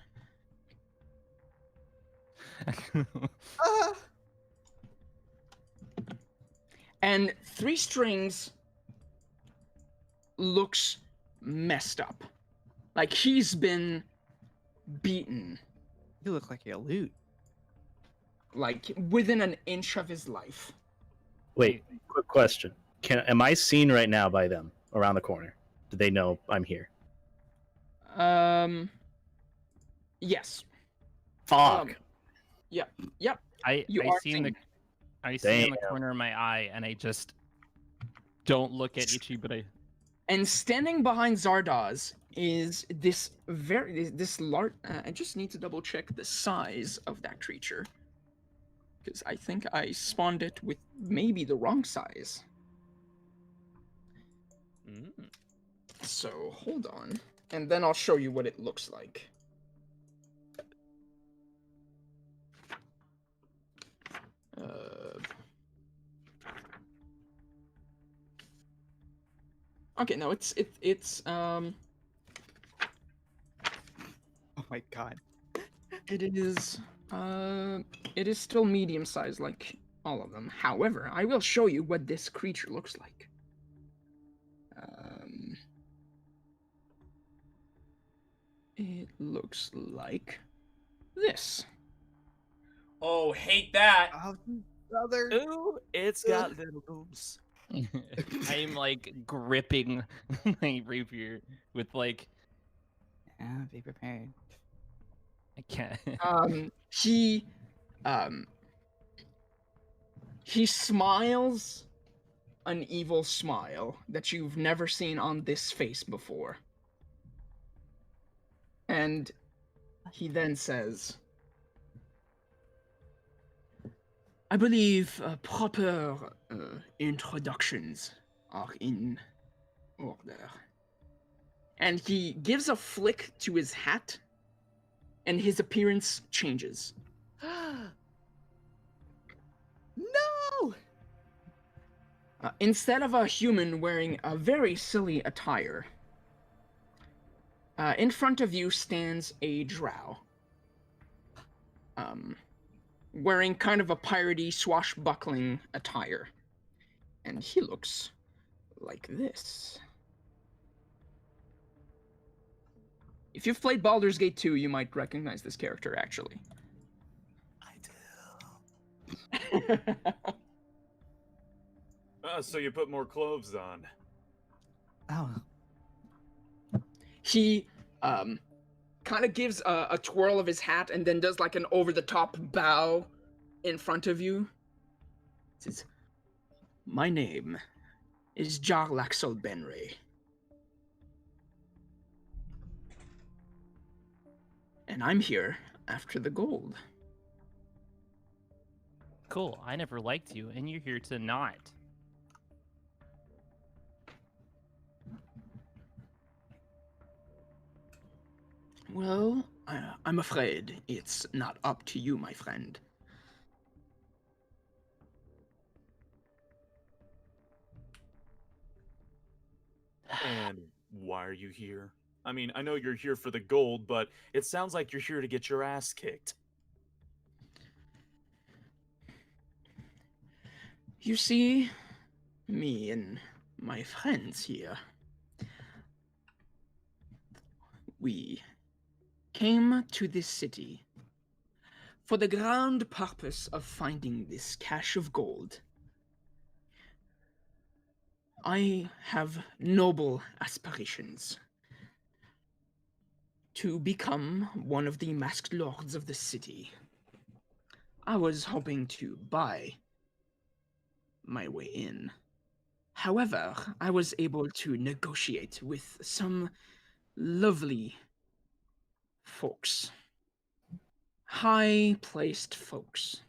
Ah! And Three Strings looks messed up. Like he's been beaten, You look like a loot. like within an inch of his life. Wait, quick question. Am I seen right now by them around the corner? Do they know I'm here? Yes. Fuck. Yep. I You I are see in the seen. I see in the Damn. corner of my eye, and I just don't look at Ichi, but I And standing behind Zardoz is this large. I just need to double check the size of that creature, because I think I spawned it with maybe the wrong size. So hold on, and then I'll show you what it looks like. Okay, no, it's Oh my god. it is still medium sized like all of them. However, I will show you what this creature looks like. It looks like this. Oh, hate that. Oh, brother. Ooh, it's got little boobs. I'm like gripping my rapier with like Yeah, be prepared. I can't. He smiles an evil smile that you've never seen on this face before. And he then says, I believe proper introductions are in order. And he gives a flick to his hat, and his appearance changes. No! Instead of a human wearing a very silly attire, in front of you stands a drow. Wearing kind of a piratey, swashbuckling attire. And he looks like this. If you've played Baldur's Gate 2, you might recognize this character, actually. I do. So you put more clothes on. Oh. He kind of gives a twirl of his hat and then does like an over-the-top bow in front of you. Says, "My name is Jarlaxle Benray. And I'm here after the gold." Cool. I never liked you, and you're here to not. Well, I'm afraid it's not up to you, my friend. And why are you here? I mean, I know you're here for the gold, but it sounds like you're here to get your ass kicked. You see, me and my friends here, we came to this city for the grand purpose of finding this cache of gold. I have noble aspirations to become one of the masked lords of the city. I was hoping to buy my way in. However, I was able to negotiate with some lovely folks. High-placed folks.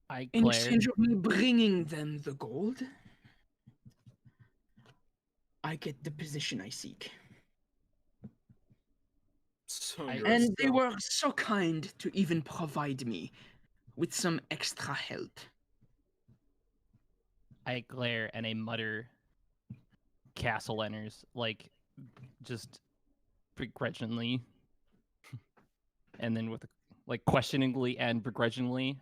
I In glared. exchange of me bringing them the gold, I get the position I seek. So I- you're And they still- were so kind to even provide me with some extra help. I glare and I mutter castle enters, like, just begrudgingly. And then with, like, questioningly and begrudgingly.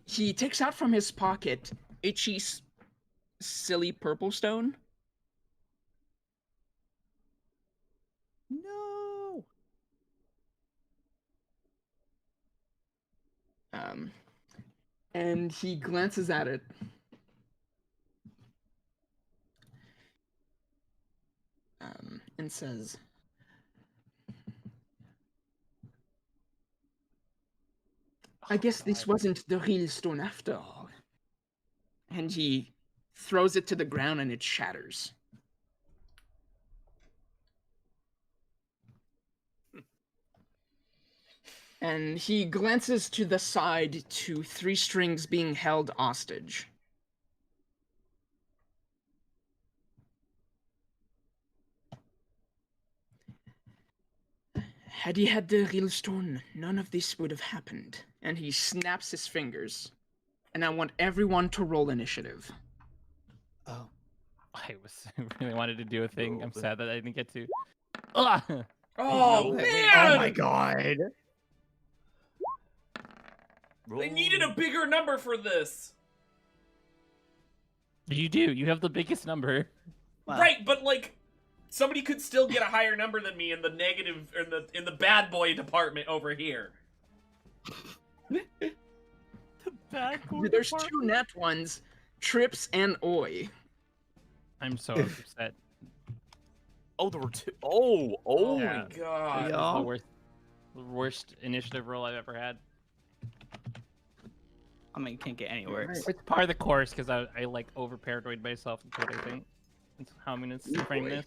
He takes out from his pocket a silly purple stone. No. And he glances at it. And says, "I guess this wasn't the real stone after all." And he throws it to the ground and it shatters. And he glances to the side to 3 strings being held hostage. Had he had the real stone, none of this would have happened. And he snaps his fingers. And I want everyone to roll initiative. Oh. I really wanted to do a thing. I'm Rolled it. sad that I didn't get to. Ugh! Oh, Wait, man! oh my god. They needed a bigger number for this. You do. You have the biggest number. Wow. Right, but like somebody could still get a higher number than me in the negative or in the bad boy department over here. The bad There's 2 nat ones, Trips and Oi. I'm so upset. Oh, there were 2. Oh, oh. Yeah. My God. Yeah. This is the worst initiative roll I've ever had. I mean, can't get any worse. It's part of the course because I like over paranoid myself. That's what I think. That's how I'm gonna frame boy. this.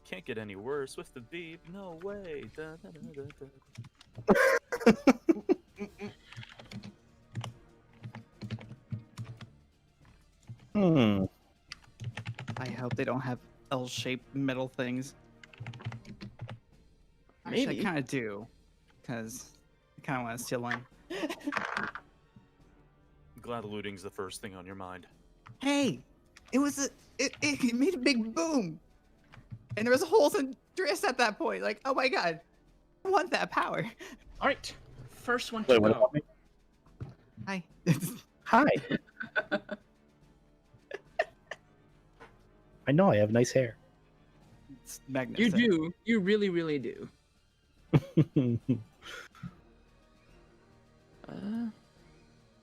Can't get any worse with the beep. No way. Da, da, da, da, Hmm. I hope they don't have L-shaped metal things. Actually, Maybe. I kind of do, because I kind of want to steal one. I'm glad looting's the first thing on your mind. Hey, it made a big boom, and there was holes in dress at that point. Like, oh my god, I want that power. All right, first one to Wait, what go. about me? Hi. Hi. I know I have nice hair. It's You magnificent. do. You really, really do.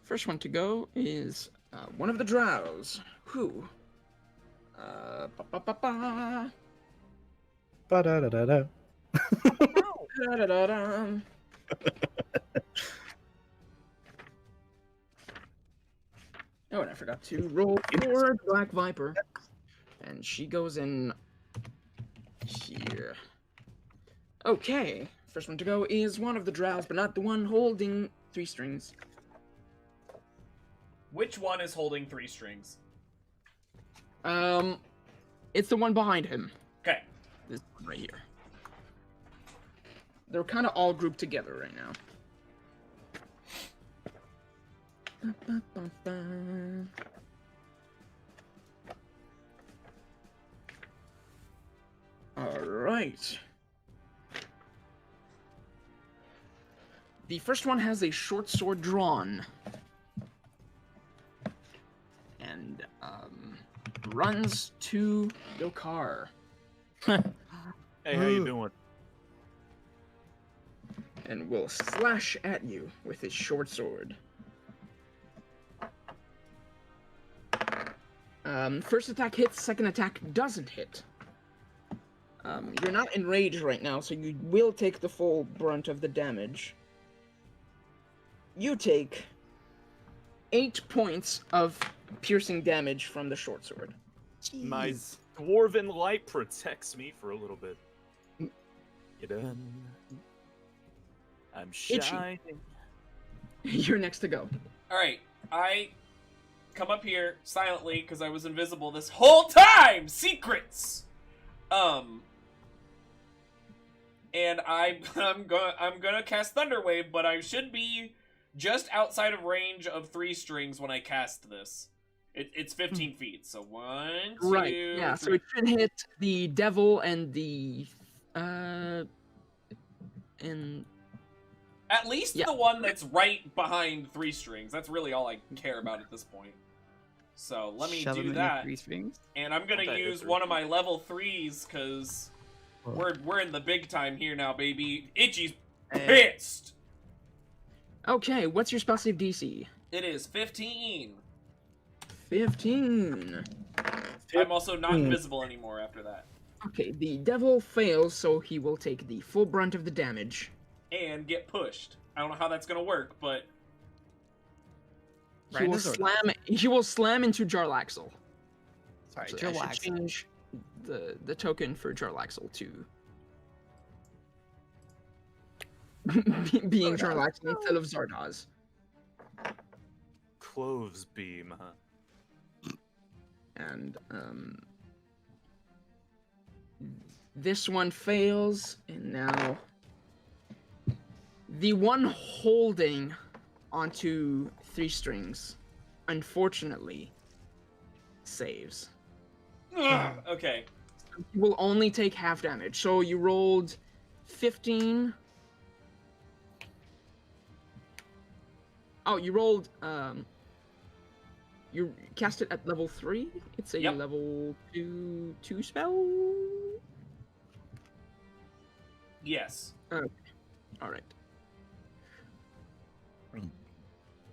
First one to go is one of the drows. Who? Ba-ba-ba-ba. Ba-da-da-da-da. Da-da-da-da. Oh, and I forgot to roll for Black Viper. And she goes in here. Okay. First one to go is one of the drows, but not the one holding 3 strings. Which one is holding 3 strings? It's the one behind him. Okay. This one right here. They're kind of all grouped together right now. All right. The first one has a short sword drawn. And, runs to your car. Hey, how you doing? And will slash at you with his short sword. First attack hits, second attack doesn't hit. You're not enraged right now, so you will take the full brunt of the damage. You take 8 points of piercing damage from the short sword. My Jeez. dwarven light protects me for a little bit. You done? I'm Itchy. shining. You're next to go. Alright, I come up here silently because I was invisible this whole time! Secrets! And I'm gonna cast Thunderwave, but I should be just outside of range of 3 strings when I cast this. It's 15 feet, so 1, 2, Right, yeah, so it should hit the devil and the, and... At least Yeah. the one that's right behind 3 strings. That's really all I care about at this point. So let me Shove 'em do in your that. 3 strings. And I'm gonna Okay, use Adler. one of my level 3s, because we're in the big time here now, baby. Itchy's pissed! Okay, what's your spell save DC? It is 15. 15. I'm also not invisible anymore after that. Okay, the devil fails, so he will take the full brunt of the damage. And get pushed. I don't know how that's gonna work, but He will slam into Jarlaxle. Sorry, So I should Jarlaxle. change the token for Jarlaxle to being Jarlaxle instead of Zardoz. Cloves beam, huh? And this one fails, and now the one holding onto 3 strings, unfortunately, saves. okay. You will only take half damage. So you rolled 15. Oh, you rolled you cast it at level 3? It's a Yep. level 2 spell? Yes. Alright.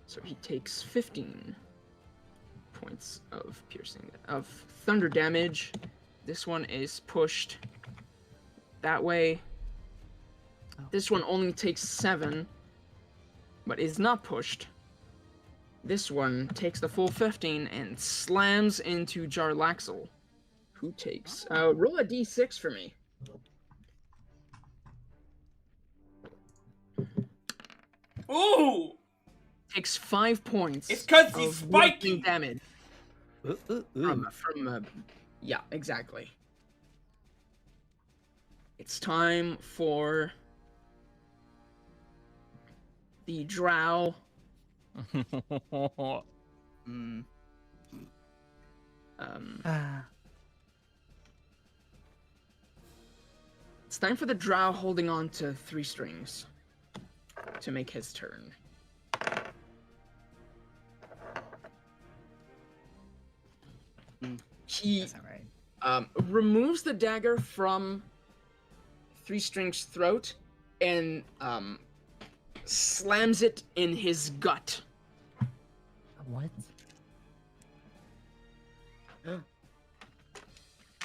So he takes 15 points of piercing, of thunder damage. This one is pushed that way. This one only takes 7, but is not pushed. This one takes the full 15 and slams into Jarlaxle, who takes. Roll a d6 for me. Ooh! Takes 5 points. It's because he's of bludgeoning spiky! damage Ooh. from yeah, exactly. It's time for the drow. Mm. It's time for the drow holding on to 3 strings to make his turn. He That's not right. removes the dagger from 3 Strings' throat and slams it in his gut. What?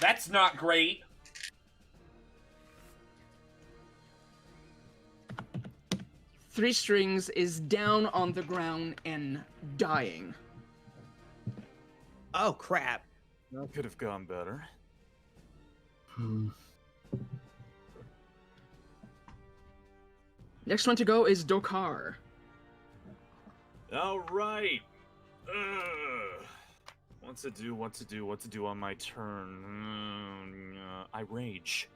That's not great. Three Strings is down on the ground and dying. Oh crap! That could have gone better. Next one to go is Dokar. All right. What to do on my turn? I rage.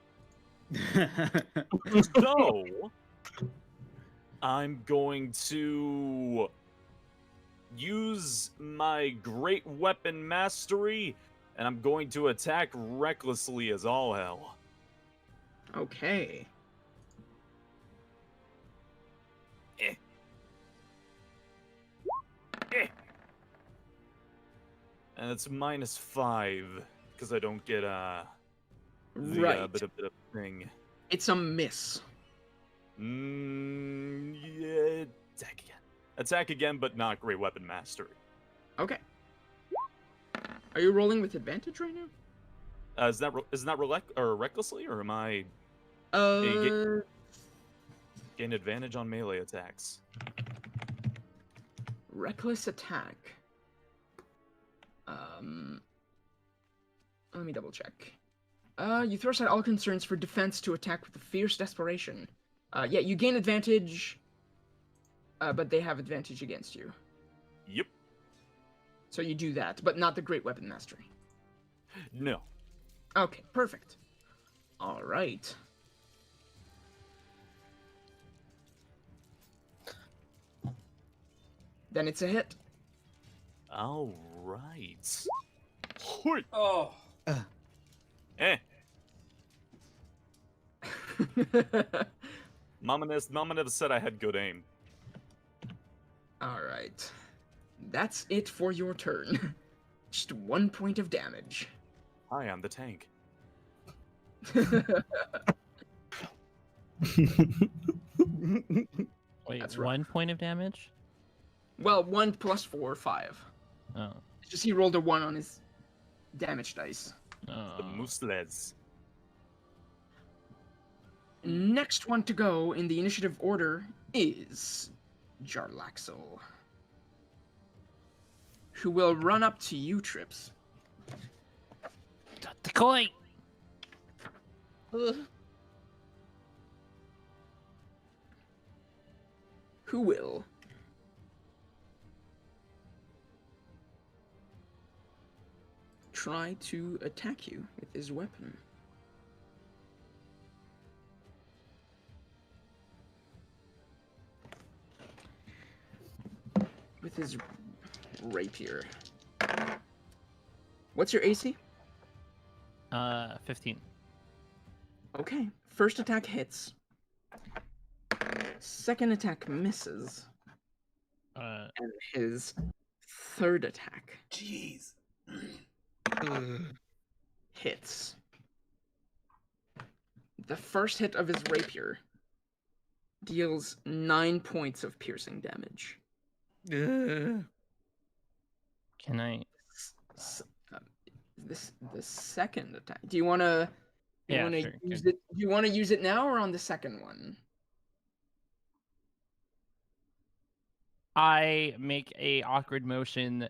So, I'm going to use my great weapon mastery, and I'm going to attack recklessly as all hell. Okay. And it's -5 because I don't get Right. bit of thing. It's a miss. Yeah, attack again. Attack again, but not great weapon mastery. Okay. Are you rolling with advantage right now? Is that recklessly, or am I gain advantage on melee attacks? Reckless attack. Let me double check. You throw aside all concerns for defense to attack with a fierce desperation. Yeah, you gain advantage, but they have advantage against you. Yep. So you do that, but not the great weapon mastery. No. Okay, perfect. All right. Then it's a hit. All right. Hoi. Oh. Eh. Mama never said I had good aim. All right. That's it for your turn. Just 1 point of damage. Hi, I'm the tank. Wait, That's rough. 1 point of damage? Well, 1 plus 4, 5. Oh. It's just he rolled a 1 on his damage dice. The Moosles. Next one to go in the initiative order is Jarlaxle, who will run up to you, Trips. The coin! Who will try to attack you with his weapon. With his rapier. What's your AC? 15. Okay. First attack hits. Second attack misses. And his third attack Jeez. hits. The first hit of his rapier deals 9 points of piercing damage. Can I? The second attack. Do you want to? Yeah, wanna sure, use good. it? Do you want to use it now or on the second one? I make a awkward motion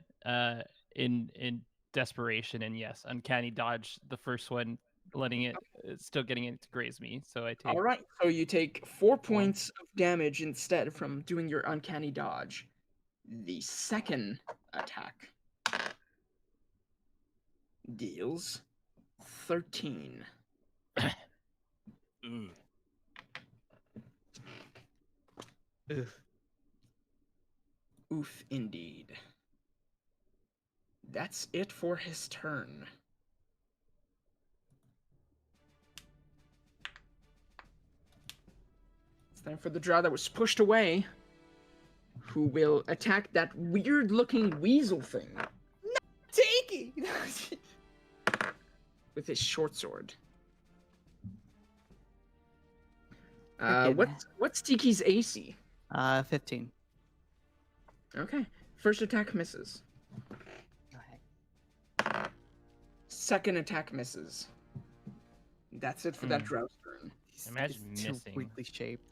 in desperation, and yes, uncanny dodge the first one, letting it still getting it to graze me. So I take. All right, so you take 4 points of damage instead from doing your uncanny dodge. The second attack deals 13. Oof, indeed. That's it for his turn. It's time for the drow that was pushed away, who will attack that weird-looking weasel thing. Taking. With his short sword. Freaking- What's Tiki's AC? 15. Okay. First attack misses. Second attack misses. That's it for that drow's turn. Imagine It's too missing. weirdly shaped.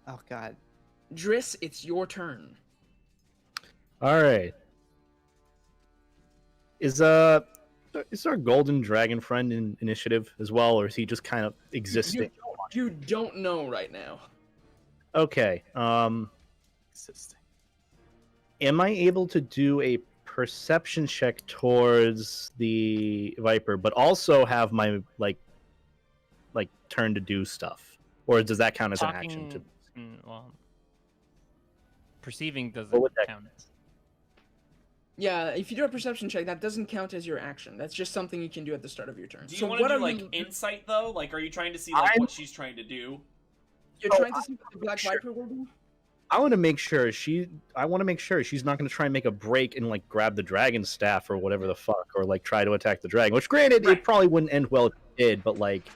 Oh god. Driss, it's your turn. All right. Is our golden dragon friend in initiative as well, or is he just kind of existing? You don't know right now. Okay. Existing. Am I able to do a perception check towards the viper, but also have my like turn to do stuff, or does that count as an action? Well, perceiving What doesn't would that count. Yeah, if you do a perception check, that doesn't count as your action. That's just something you can do at the start of your turn. Do you So want to what do are like you? insight though? Like, are you trying to see like what she's trying to do? You're Oh, trying to see what the Black sure. Viper will do? I want to make sure she's not going to try and make a break and like grab the dragon staff or whatever the fuck, or like try to attack the dragon. Which, granted, Right. it probably wouldn't end well if it did. But like,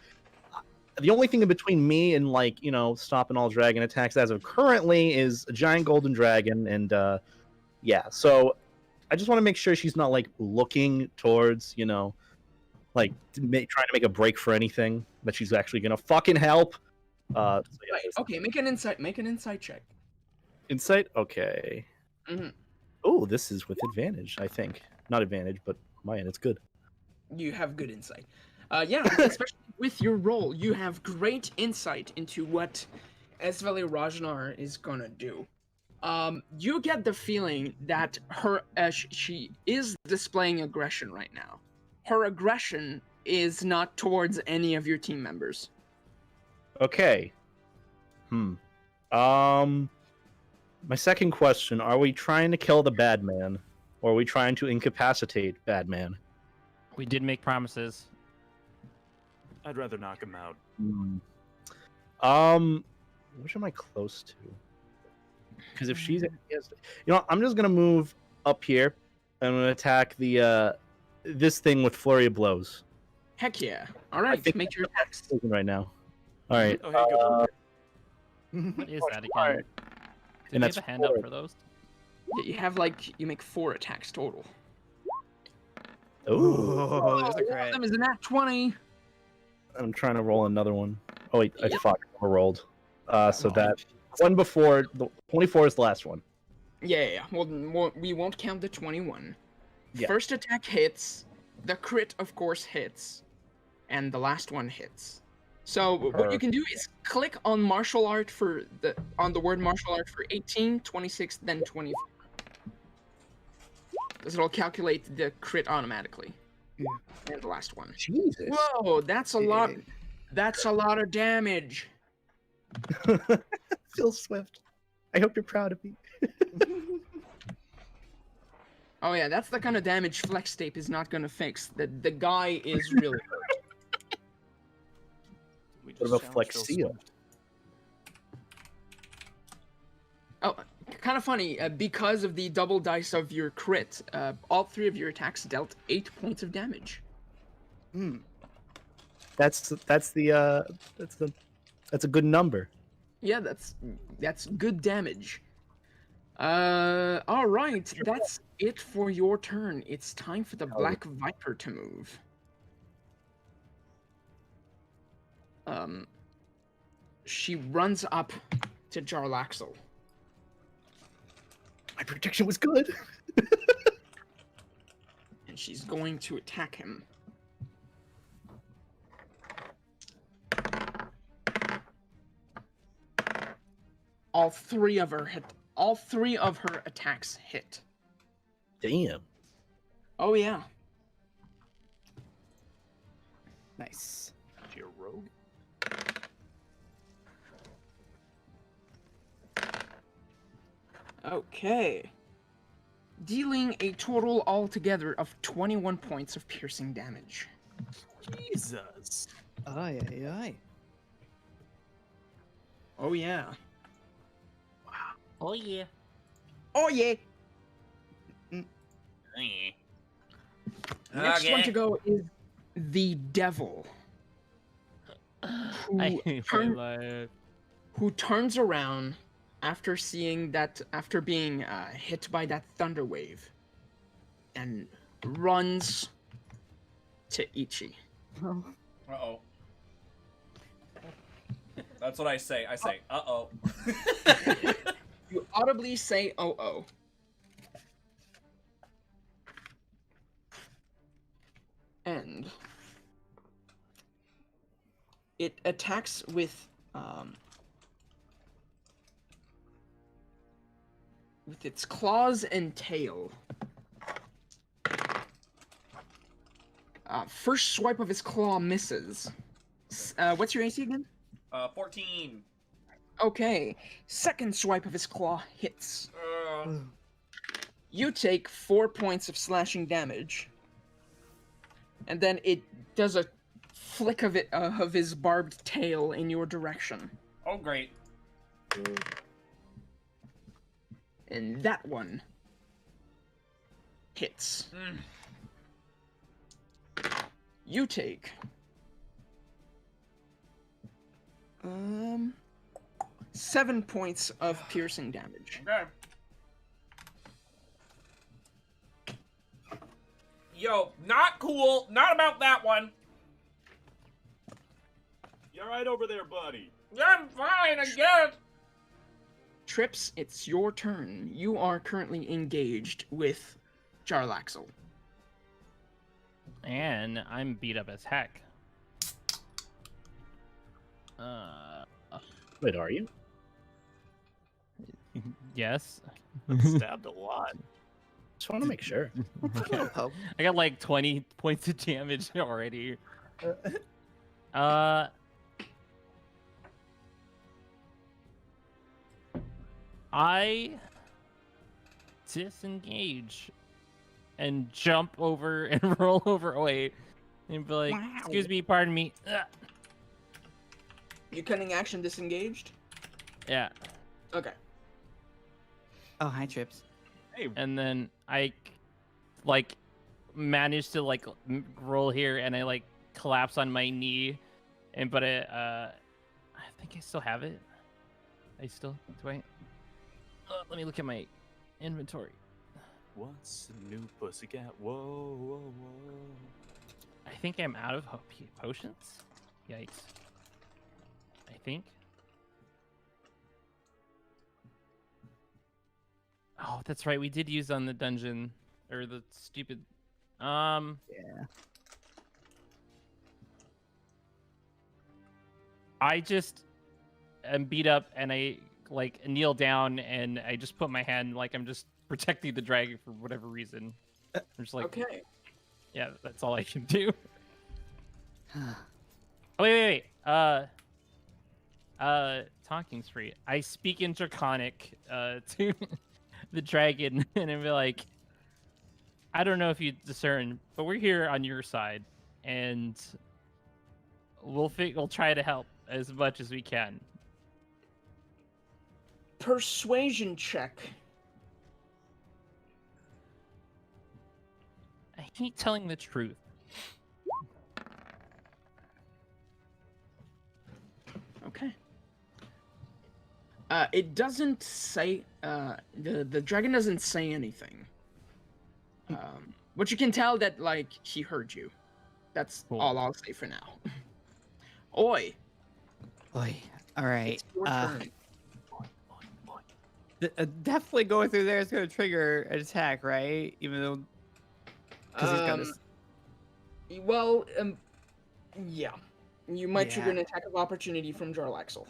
the only thing in between me and like stopping all dragon attacks as of currently is a giant golden dragon, and yeah. So I just want to make sure she's not like looking towards like trying to make a break for anything. That she's actually going to fucking help. So yeah, Right. Okay. Make an insight check. Insight? Okay. Mhm. Oh, this is with advantage, I think. Not advantage, but my end, it's good. You have good insight. Yeah, especially with your role, you have great insight into what Esveli Rajnar is gonna do. You get the feeling that she is displaying aggression right now. Her aggression is not towards any of your team members. Okay. My second question, are we trying to kill the bad man? Or are we trying to incapacitate bad man? We did make promises. I'd rather knock him out. Which am I close to? Because if she's I'm just gonna move up here. I'm gonna attack the this thing with flurry of blows. Heck yeah. Alright, think make your attacks. Right now. Alright. Oh, hey, good one. What is that Alright. again? Did And we that's have a handout 4. for those? Yeah, you make 4 attacks total. Ooh. Oh, there's a One of crit. them is a nat 20. I'm trying to roll another one. Oh wait, I rolled. So that one before the 24 is the last one. Yeah. Well, we won't count the 21. Yeah. First attack hits. The crit, of course, hits. And the last one hits. So what you can do is click on martial art on the word martial art for 18, 26, then 24. Because it'll calculate the crit automatically. And the last one. Jesus. Whoa, that's a lot. That's a lot of damage. Phil Swift. I hope you're proud of me. Oh yeah, that's the kind of damage flex tape is not gonna fix. The guy is really hurt. We What about challenged Flex Phil Seal? Swift. Oh, kind of funny. Because of the double dice of your crit, all 3 of your attacks dealt 8 points of damage. That's a good number. Yeah, that's good damage. All right, that's it for your turn. It's time for the Black Viper to move. She runs up to Jarlaxle. My prediction was good. and she's going to attack him. All three of her attacks hit. Damn. Oh yeah. Nice. You're a rogue. Okay. Dealing a total altogether of 21 points of piercing damage. Jesus. Aye, aye, aye. Oh yeah. Oh yeah. Oh yeah. Eh. Next one to go is the devil. I hate my life. Who turns around after being hit by that thunder wave, and runs to Ichi. Uh-oh. That's what I say. I say, uh-oh. You audibly say, oh. And it attacks with its claws and tail. First swipe of his claw misses. What's your AC again? 14. Okay. Second swipe of his claw hits. You take 4 points of slashing damage. And then it does a flick of his barbed tail in your direction. Oh, great. And that one hits. You take 7 points of piercing damage. Okay. Yo, not cool. Not about that one. You're right over there, buddy. I'm fine, I guess. Trips, it's your turn. You are currently engaged with Jarlaxle. And I'm beat up as heck. Wait, are you? Yes. Stabbed a lot. Just want to make sure. I got like 20 points of damage already. I disengage and jump over and roll over away and be like, excuse me, pardon me. Ugh. You cunning action disengaged? Yeah. Okay. Oh, hi, Trips. Hey, And then I like manage to like roll here and I like collapse on my knee but I think I still have it. Do I? Let me look at my inventory. what's a new pussycat? Whoa, whoa, whoa. I think I'm out of potions. Yikes. I think. Oh, that's right. We did use on the dungeon or the stupid. Yeah. I just am beat up and I like kneel down and I just put my hand like I'm just protecting the dragon for whatever reason. I'm just like, Okay. yeah, that's all I can do. Oh, wait. Talking's free. I speak in Draconic to the dragon and I'd be like, I don't know if you discern, but we're here on your side and we'll try to help as much as we can. Persuasion check. I hate telling the truth. Okay. It doesn't say, the dragon doesn't say anything. But you can tell that, like, he heard you. That's Cool. all I'll say for now. Oi. Oi. All right. It's your turn. Definitely going through there is going to trigger an attack, right? Even though. Because he's got his. Well, yeah. You might trigger Yeah. an attack of opportunity from Jarlaxle.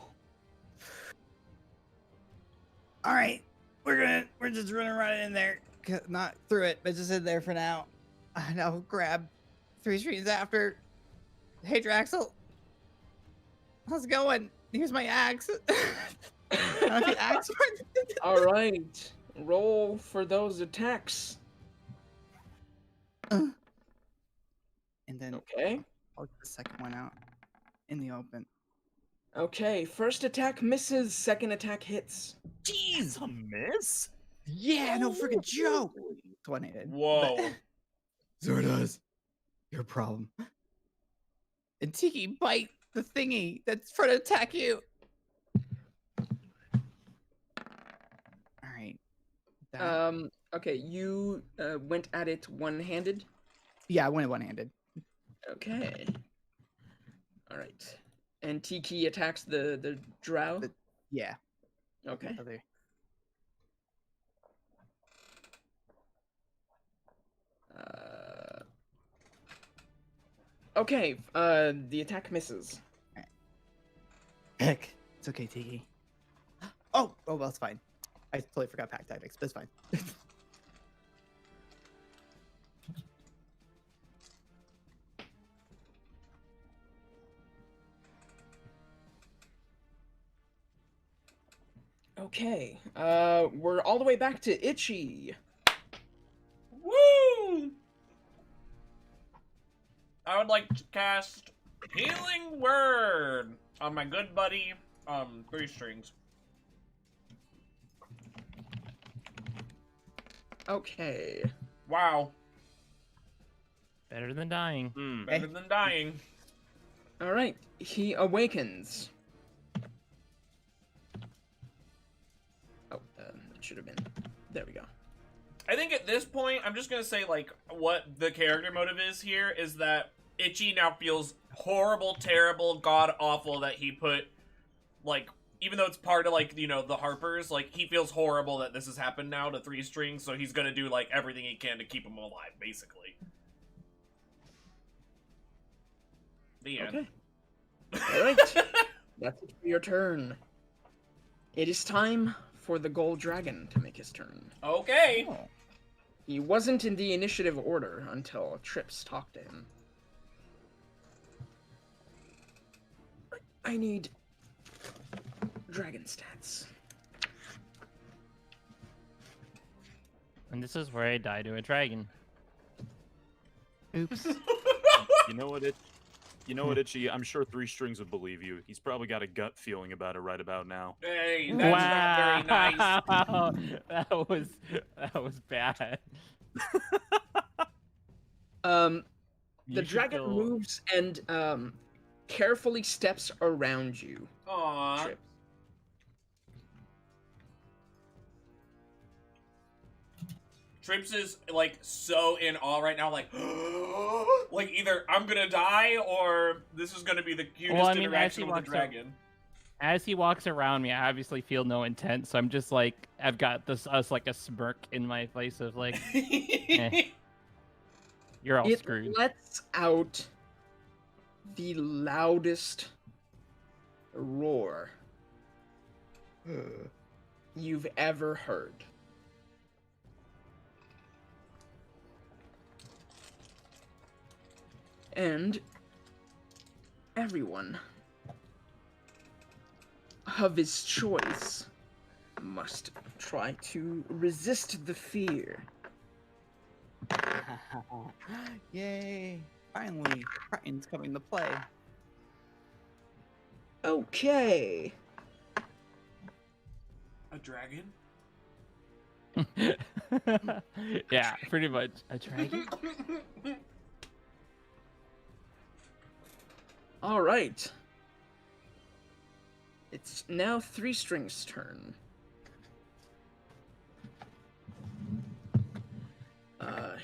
All right, we're just running right in there. Not through it, but just in there for now. And I'll grab 3 streams after. Hey, Draxel. How's it going? Here's my axe. Axe. All right, roll for those attacks. And then Okay. I'll get the second one out in the open. Okay, first attack misses, second attack hits. Jeez, a miss? Yeah, no freaking joke. It's one-handed. Whoa. Zordas, your problem. And Tiki, bite the thingy that's trying to attack you. All right. Okay, you went at it one-handed. Yeah, I went one-handed. Okay. All right. And Tiki attacks the drow. Yeah. Okay. Other. Okay. The attack misses. Heck, it's okay, Tiki. Oh, well, it's fine. I totally forgot pack tactics, but it's fine. Okay. We're all the way back to Itchy. Woo! I would like to cast Healing Word on my good buddy, 3 strings. Okay. Wow. Better than dying. Better than dying. All right. He awakens. Oh, it should have been. There we go. I think at this point, I'm just gonna say, like, what the character motive is here is that Itchy now feels horrible, terrible, god-awful that he put, like, even though it's part of, like, you know, the Harpers, like, he feels horrible that this has happened now to 3 strings, so he's gonna do, like, everything he can to keep him alive, basically. The end. Okay. All right. That's it for your turn. It is time for the gold dragon to make his turn. Okay. Oh. He wasn't in the initiative order until Trips talked to him. I need dragon stats. And this is where I die to a dragon. Oops. You know what, Itchy? I'm sure 3 strings would believe you. He's probably got a gut feeling about it right about now. Hey, that's not very nice. Wow. That was bad. The You should dragon go- moves and carefully steps around you. Aww. Trips. Trips is, like, so in awe right now, like, like, either I'm gonna die, or this is gonna be the cutest interaction with the dragon. As he walks around me, I obviously feel no intent, so I'm just like, I've got this, like a smirk in my face of like, you're all It screwed. lets out the loudest roar you've ever heard. And everyone of his choice must try to resist the fear. Yay! Finally, Crichton's coming to play. Okay. A dragon? Yeah, pretty much. A dragon? All right. It's now 3 strings' turn.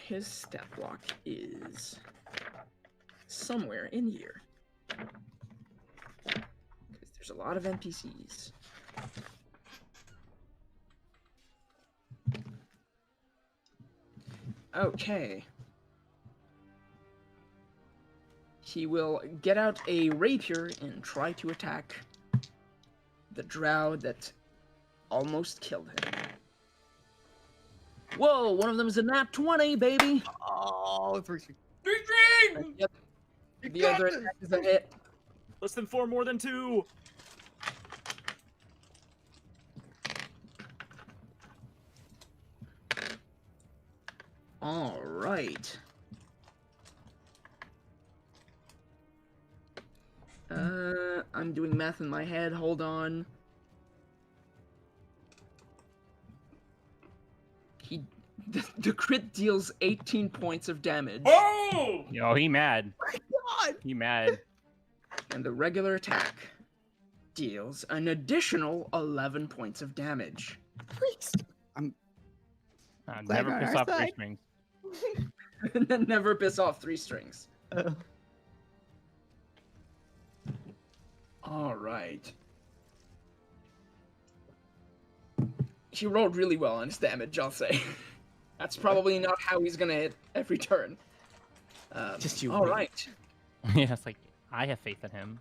His stat block is somewhere in here. Because there's a lot of NPCs. Okay. he will get out a rapier and try to attack the drow that almost killed him. Whoa, one of them is a nat 20, baby! Oh, three. Yep. The other attack is a hit. Less than 4, more than 2. Alright. I'm doing math in my head, hold on. The crit deals 18 points of damage. Oh! Yo, he mad. God! He mad. And the regular attack deals an additional 11 points of damage. Never on piss our off three side. strings. And then never piss off 3 strings. Alright. He rolled really well on his damage, I'll say. That's probably not how he's gonna hit every turn. Just you Alright. Yeah, it's like, I have faith in him.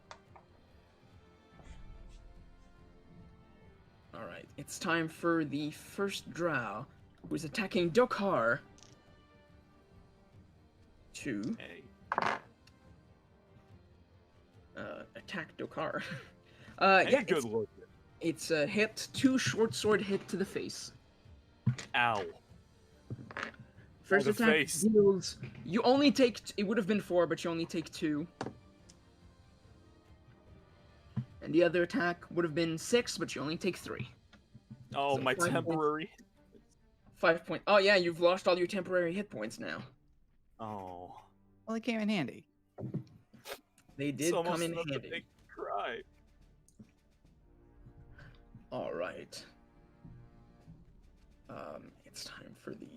Alright, it's time for the first drow, who's attacking Dokar. To attack Dokar. Yeah, Good look. it's a hit, 2 short sword hit to the face. Ow. First the attack face. deals. You only take. It would have been 4, but you only take 2. And the other attack would have been 6, but you only take 3. Oh, So my 5 temporary. 5 point. Oh yeah, you've lost all your temporary hit points now. Oh. Well, it came in handy. They It's did almost come in enough to handy. make me cry. All right. It's time for the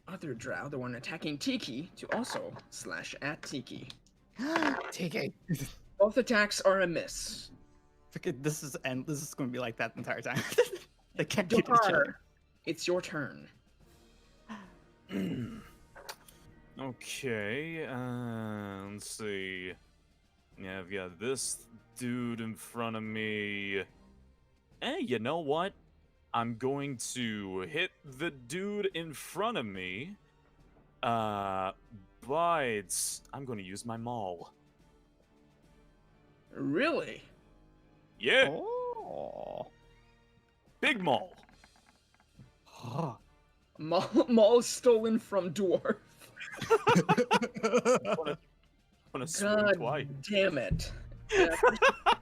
other drow, the one attacking Tiki, to also slash at Tiki. TK. Both attacks are a miss. This is going to be like that the entire time. They can't keep each Dokar, other. it's your turn. Okay, let's see. Yeah, I've got this dude in front of me. Hey, you know what? I'm going to hit the dude in front of me. But I'm going to use my maul. Really? Yeah, Oh. big maul. Maul stolen from dwarf. I'm gonna swing God twice. damn it.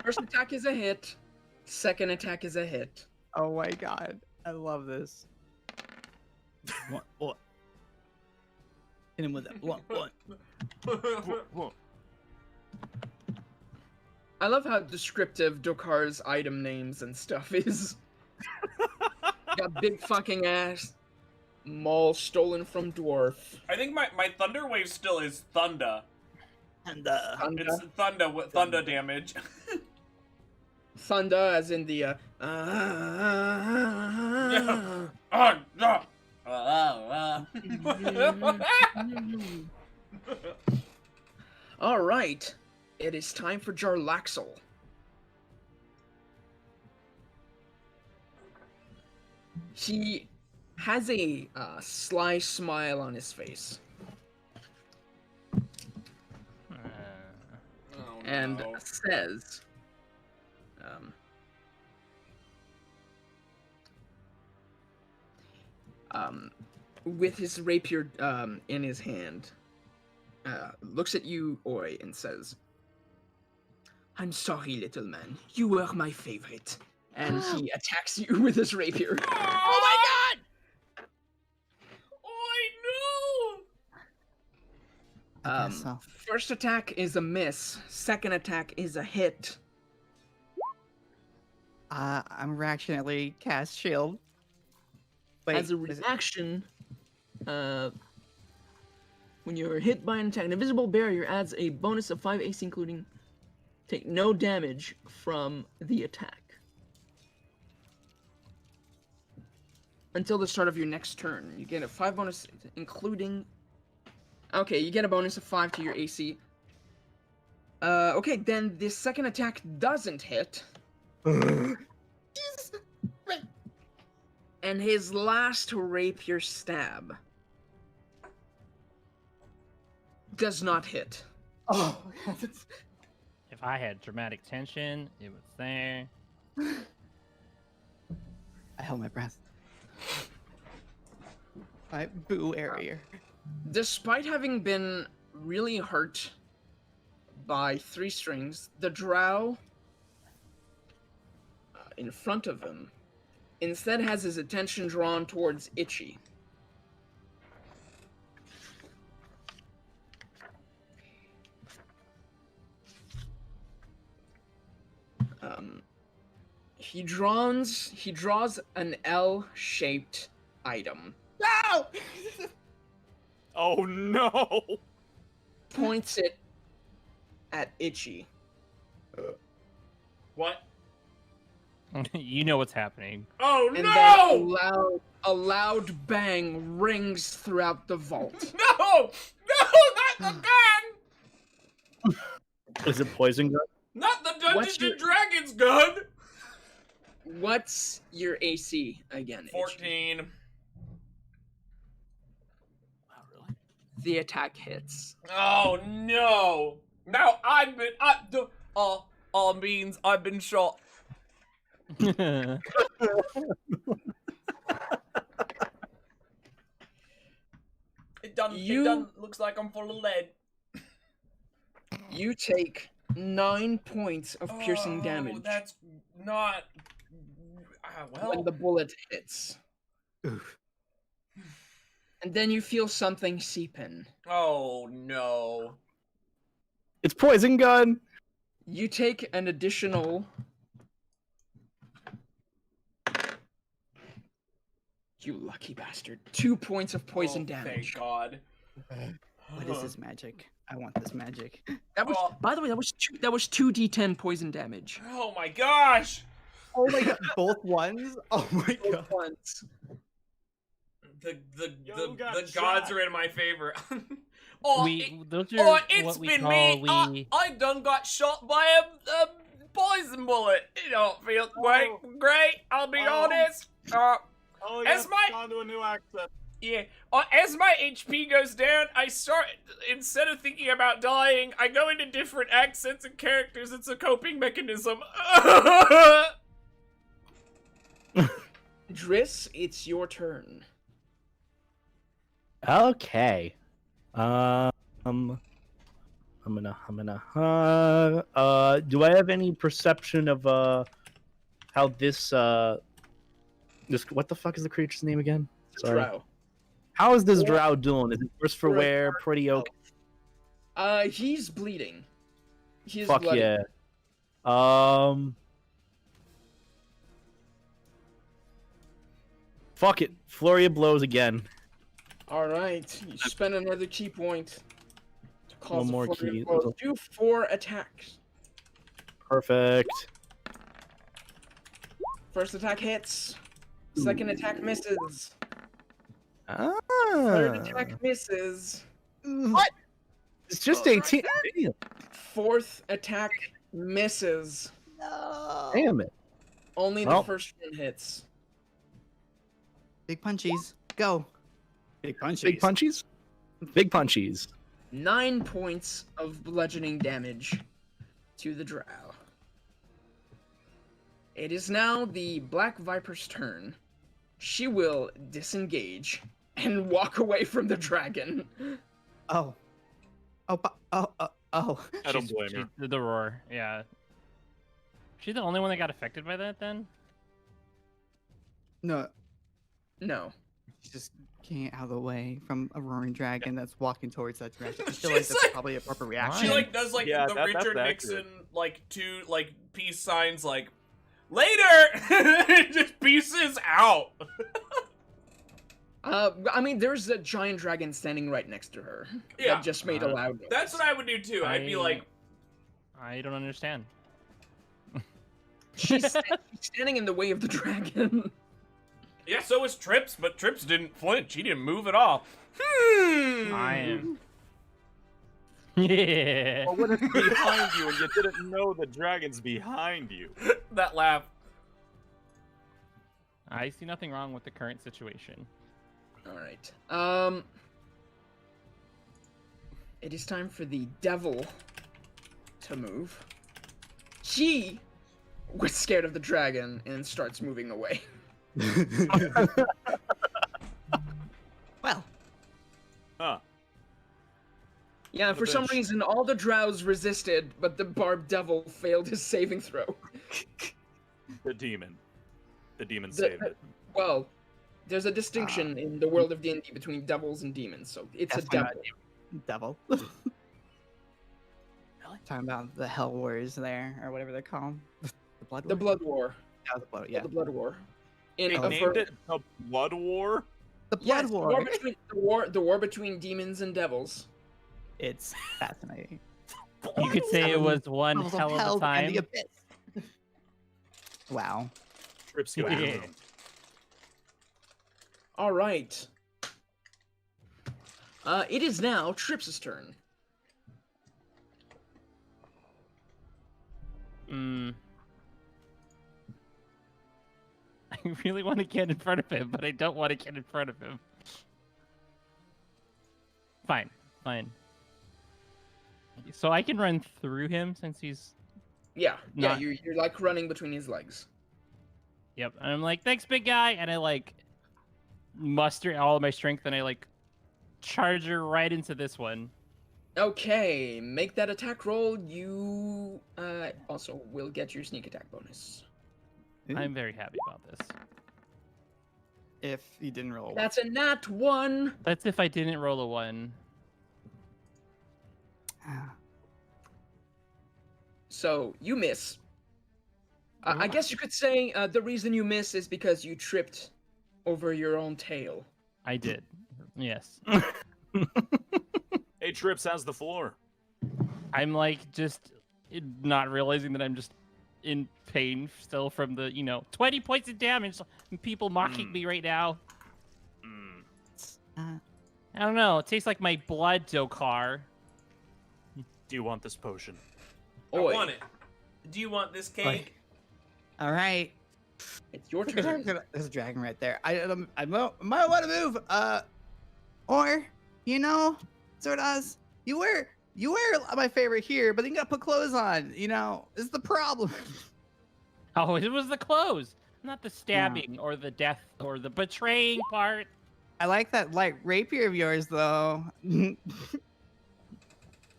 First attack is a hit. Second attack is a hit. Oh my god. I love this. What? Hit him with that. What? I love how descriptive Dokar's item names and stuff is. Got big fucking ass. Maul stolen from dwarf. I think my thunder wave still is thunder. And It's thunder with thunder damage. Thunder as in the All right. It is time for Jarlaxle. He has a sly smile on his face and says, with his rapier in his hand, looks at you, Oi, and says, "I'm sorry, little man. You were my favorite." And he attacks you with his rapier. Oh my god! Oh I guess so. First attack is a miss. Second attack is a hit. I'm reactionally cast shield. Wait, As a reaction, when you're hit by an attack, an invisible barrier adds a bonus of 5 AC, including take no damage from the attack until the start of your next turn. You get a 5 bonus, including. Okay, you get a bonus of 5 to your AC Okay, then the second attack doesn't hit. And his last rapier stab does not hit. Oh, If I had dramatic tension, it was there. I held my breath. My boo area. Despite having been really hurt by 3 strings, the drow in front of him instead has his attention drawn towards Itchy. He draws an L-shaped item. No! Oh no! Points it at Itchy. What? You know what's happening. Oh And no! then a loud bang rings throughout the vault. No! No! Not the gun! Is it poison gun? Not the Dungeons What's your- and Dragons gun! What's your AC again? Itchy? 14. Wow, really? The attack hits. Oh no! Now all means I've been shot. It done looks like I'm full of lead. You take 9 points of piercing damage That's not when the bullet hits. Oof. And then you feel something seep in. Oh no. It's poison gun. You take an additional... You lucky bastard. 2 points of poison damage. Thank God. What is this magic? I want this magic. That was, by the way, that was 2d10 poison damage. Oh my gosh! Oh my god, both ones? Oh my god. Both ones. The Yo, got gods shot. are in my favor. Those are it's what we been call me. I done got shot by a poison bullet. It don't feel great. I'll be honest. Oh, As yes, my- on to a new accent. Yeah. As my HP goes down, I start, instead of thinking about dying, I go into different accents and characters. It's a coping mechanism. Driss, it's your turn. Okay. I'm gonna do I have any perception of how this what the fuck is the creature's name again? Sorry. Drow. How is this drow doing? Is it worse for wear? Pretty okay? He's bleeding. He's Fuck bloody. yeah. Fuck it. Flurry of blows again. Alright, you spend another key point to cause One a more flurry key. of blows. Do 4 attacks. Perfect. First attack hits. Second attack misses. Ah. Third attack misses. What? It's just 18. Damn. Fourth attack misses. No. Damn it. Only Well. the first one hits. Big punchies. Go. Big punchies. Big punchies? Big punchies. 9 points of bludgeoning damage to the drow. It is now the Black Viper's turn. She will disengage and walk away from the dragon. Oh. Oh. Oh. I don't blame her. The roar, yeah. She the only one that got affected by that then? No. No. She's just getting out of the way from a roaring dragon that's walking towards that direction. I feel She's like that's like- probably a proper She reaction. like does like Yeah, the that's Richard accurate. Nixon like two like peace signs like later. Just pieces out. I mean, there's a giant dragon standing right next to her. Yeah. That just made a loud noise. That's what I would do too. I'd be like, I don't understand. She's standing in the way of the dragon. yeah, so was Trips, but Trips didn't flinch. He didn't move at all. I am. Yeah. Or what if it's behind you and you didn't know the dragon's behind you? That laugh. I see nothing wrong with the current situation. All right. It is time for the devil to move. She was scared of the dragon and starts moving away. Well, Huh. Yeah, The for some bitch. reason, all the drows resisted, but the barbed devil failed his saving throw. The demon. The demon The- saved it. Well, there's a distinction in the world of D&D between devils and demons, so it's a Definitely devil. not devil. Talking about the Hell Wars there, or whatever they're called. The Blood The War? Blood War. Yeah, the Blood, yeah. The Blood War. They In named Named it the Blood War? The Blood Yes, War. the war between demons and devils. It's fascinating. You could say it was one Levels hell of hell a and the time. abyss. Wow. Trips go Yeah. down. All right. It is now Trips' turn. I really want to get in front of him, but I don't want to get in front of him. Fine. So I can run through him since he's... Yeah, Not- you're like running between his legs. Yep. And I'm like, thanks, big guy. And I like muster all of my strength and I like charge her right into this one. Okay, make that attack roll. You also will get your sneak attack bonus. I'm very happy about this. If you didn't roll. That's a nat 1. That's if I didn't roll a 1. So you miss. I guess you could say the reason you miss is because you tripped over your own tail. I did. Yes. Hey, Trips has the floor. I'm like just not realizing that I'm just in pain still from the, 20 points of damage and people mocking me right now. I don't know. It tastes like my blood, Dokar. Do you want this potion? I want it. Do you want this cake? All right. It's your turn. There's a dragon right there. I might want to move. Or Zordas, you wear my favorite here, but then you gotta put clothes on. This is the problem. Oh, it was the clothes, not the stabbing or the death or the betraying part. I like that light rapier of yours, though. I'm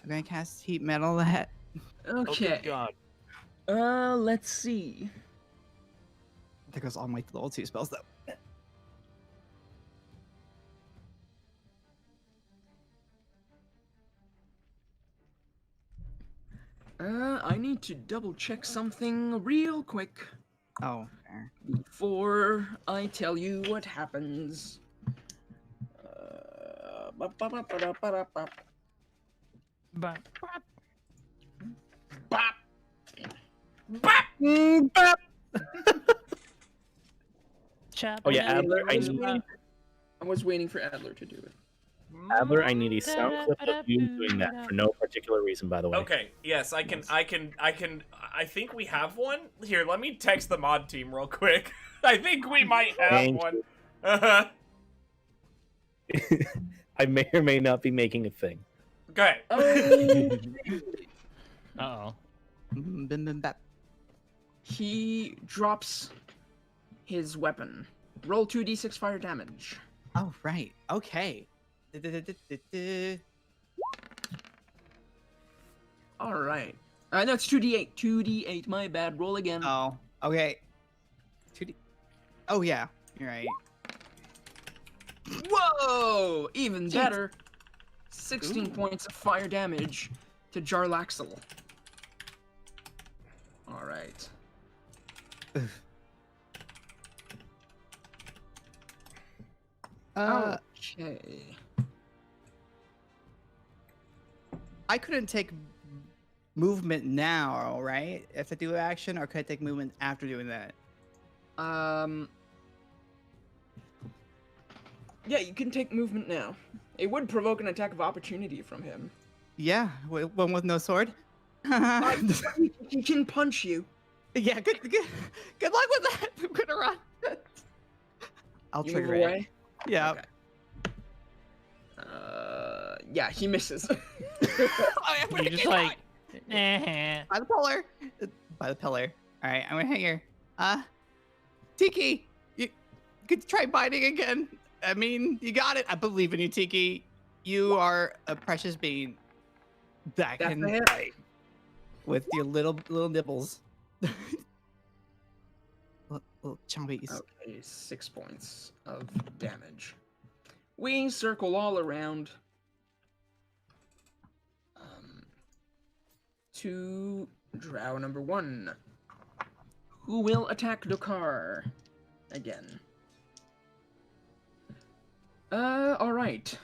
gonna cast heat metal. That. Oh, Okay. good God. Let's see. There goes all my level 2 spells, though. I need to double check something real quick Oh, fair. before I tell you what happens. Bop. But Bop. Oh yeah, Adler, I was waiting for Adler to do it. Adler, I need a sound clip of you doing that for no particular reason, by the way. Okay, yes, I think we have one. Here, let me text the mod team real quick. I think we might have Thank one. I may or may not be making a thing. Okay. Uh-oh. Bim, bim, bap. He drops his weapon. Roll 2d6 fire damage. Oh, right. Okay. All right. No, it's 2d8. 2d8. My bad. Roll again. Oh, okay. 2D. Oh, yeah. You're right. Whoa! Even Jeez. better. 16 points of fire damage to Jarlaxle. All right. Okay. I couldn't take movement now, right? If I do action, or could I take movement after doing that? Yeah, you can take movement now. It would provoke an attack of opportunity from him. Yeah, one with no sword. He can punch you. Yeah, good luck with that. I'm gonna run. I'll You trigger move it. away. Yeah. Okay. Yeah, he misses. You just like, eh. By the pillar. By the pillar. All right, I'm gonna hang here. Tiki, you could try biting again. I mean, you got it. I believe in you, Tiki. You are a precious being that That's can a hit. bite with your little nibbles. little chumbies. Okay, 6 points of damage. We circle all around. To drow number 1, who will attack Dokar again. All right.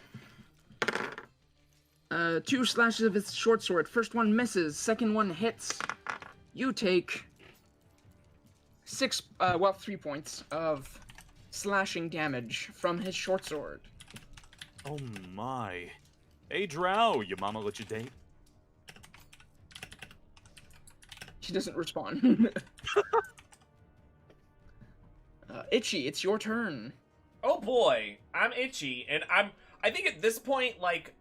2 slashes of his short sword. First one misses. Second one hits. You take 3 points of slashing damage from his short sword. Oh my. Hey, Drow, your mama let you date? She doesn't respond. Itchy, it's your turn. Oh boy, I'm itchy, and I think at this point, like,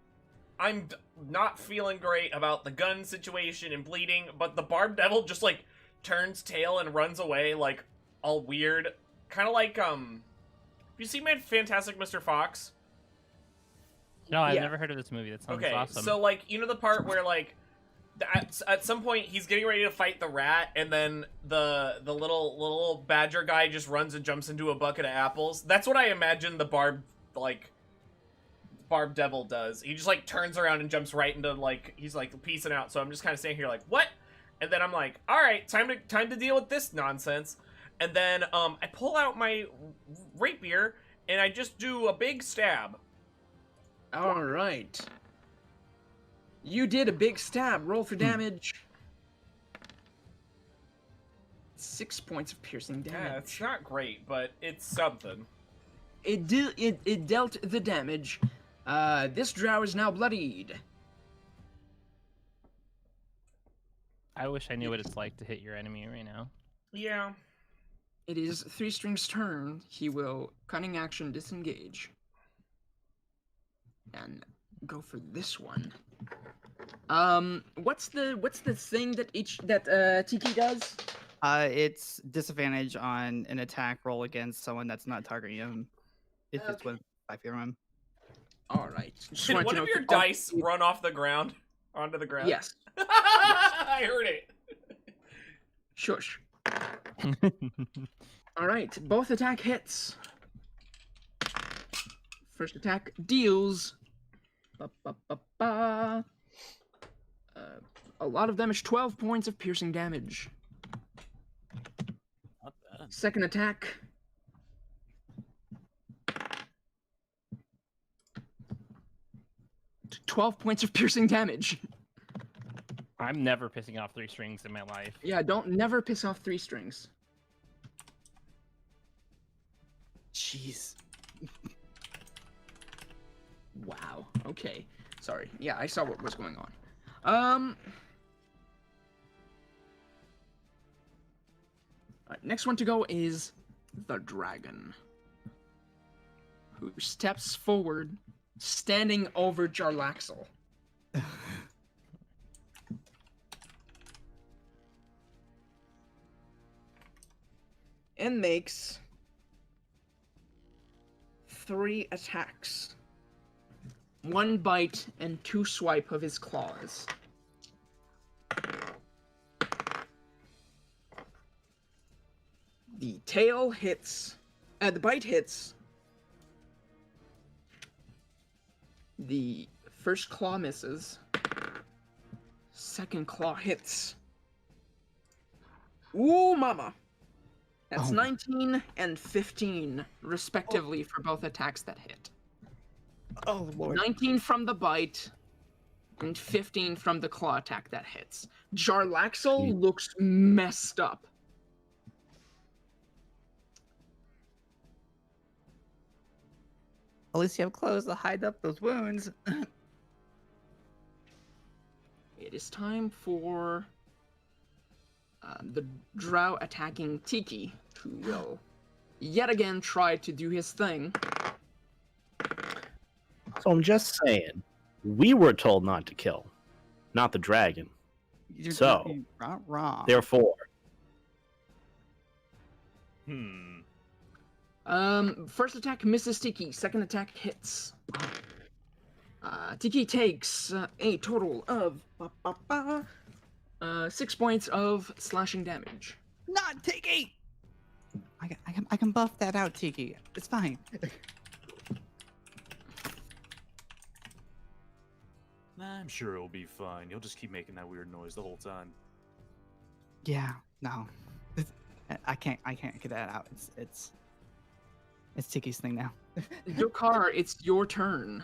I'm not feeling great about the gun situation and bleeding, but the Barb Devil just, like, turns tail and runs away, like, all weird. Kind of like, you see my Fantastic Mr. Fox? No, I've Yeah. never heard of this movie. That sounds Okay, awesome. so, like, you know the part where, like, at some point he's getting ready to fight the rat, and then the little badger guy just runs and jumps into a bucket of apples? That's what I imagine the Barb Devil does. He just, like, turns around and jumps right into, like, he's, like, peacing out. So I'm just kind of standing here like, what? And then I'm like, all right, time to deal with this nonsense. And then I pull out my rapier and I just do a big stab. All right. You did a big stab. Roll for damage. 6 points of piercing damage. Yeah, it's not great, but it's something. It dealt the damage. This drow is now bloodied. I wish I knew what it's like to hit your enemy right now. Yeah. It is 3 String's turn. He will cunning action disengage. And go for this one. What's the thing that Tiki does? It's disadvantage on an attack roll against someone that's not targeting him. If it's with 5 feet around. All right. Did one of your dice run off the ground onto the ground? Yes. I heard it. Shush. All right. Both attack hits. First attack deals. A lot of damage. 12 points of piercing damage. Not bad. Second attack. T 12 points of piercing damage. I'm never pissing off 3 strings in my life. Yeah, don't never piss off 3 strings. Jeez. Wow. Okay. Sorry. Yeah, I saw what was going on. Alright, next one to go is the dragon, who steps forward, standing over Jarlaxle. And makes 3 attacks. 1 bite and 2 swipe of his claws. The tail hits. The bite hits. The first claw misses. Second claw hits. Ooh, mama! That's 19 and 15, respectively, for both attacks that hit. Oh, Lord. 19 from the bite, and 15 from the claw attack that hits. Jarlaxle looks messed up. At least you have clothes to hide up those wounds. it is time for the drow attacking Tiki, who will yet again try to do his thing. So I'm just saying, we were told not to kill, not the dragon. You're So, not wrong. Therefore, first attack misses Tiki. Second attack hits. Tiki takes a total of 6 points of slashing damage. Not Tiki. I can buff that out, Tiki. It's fine. I'm sure it'll be fine. You'll just keep making that weird noise the whole time. Yeah, no. I can't get that out. It's Tiki's thing now. Dokar, it's your turn.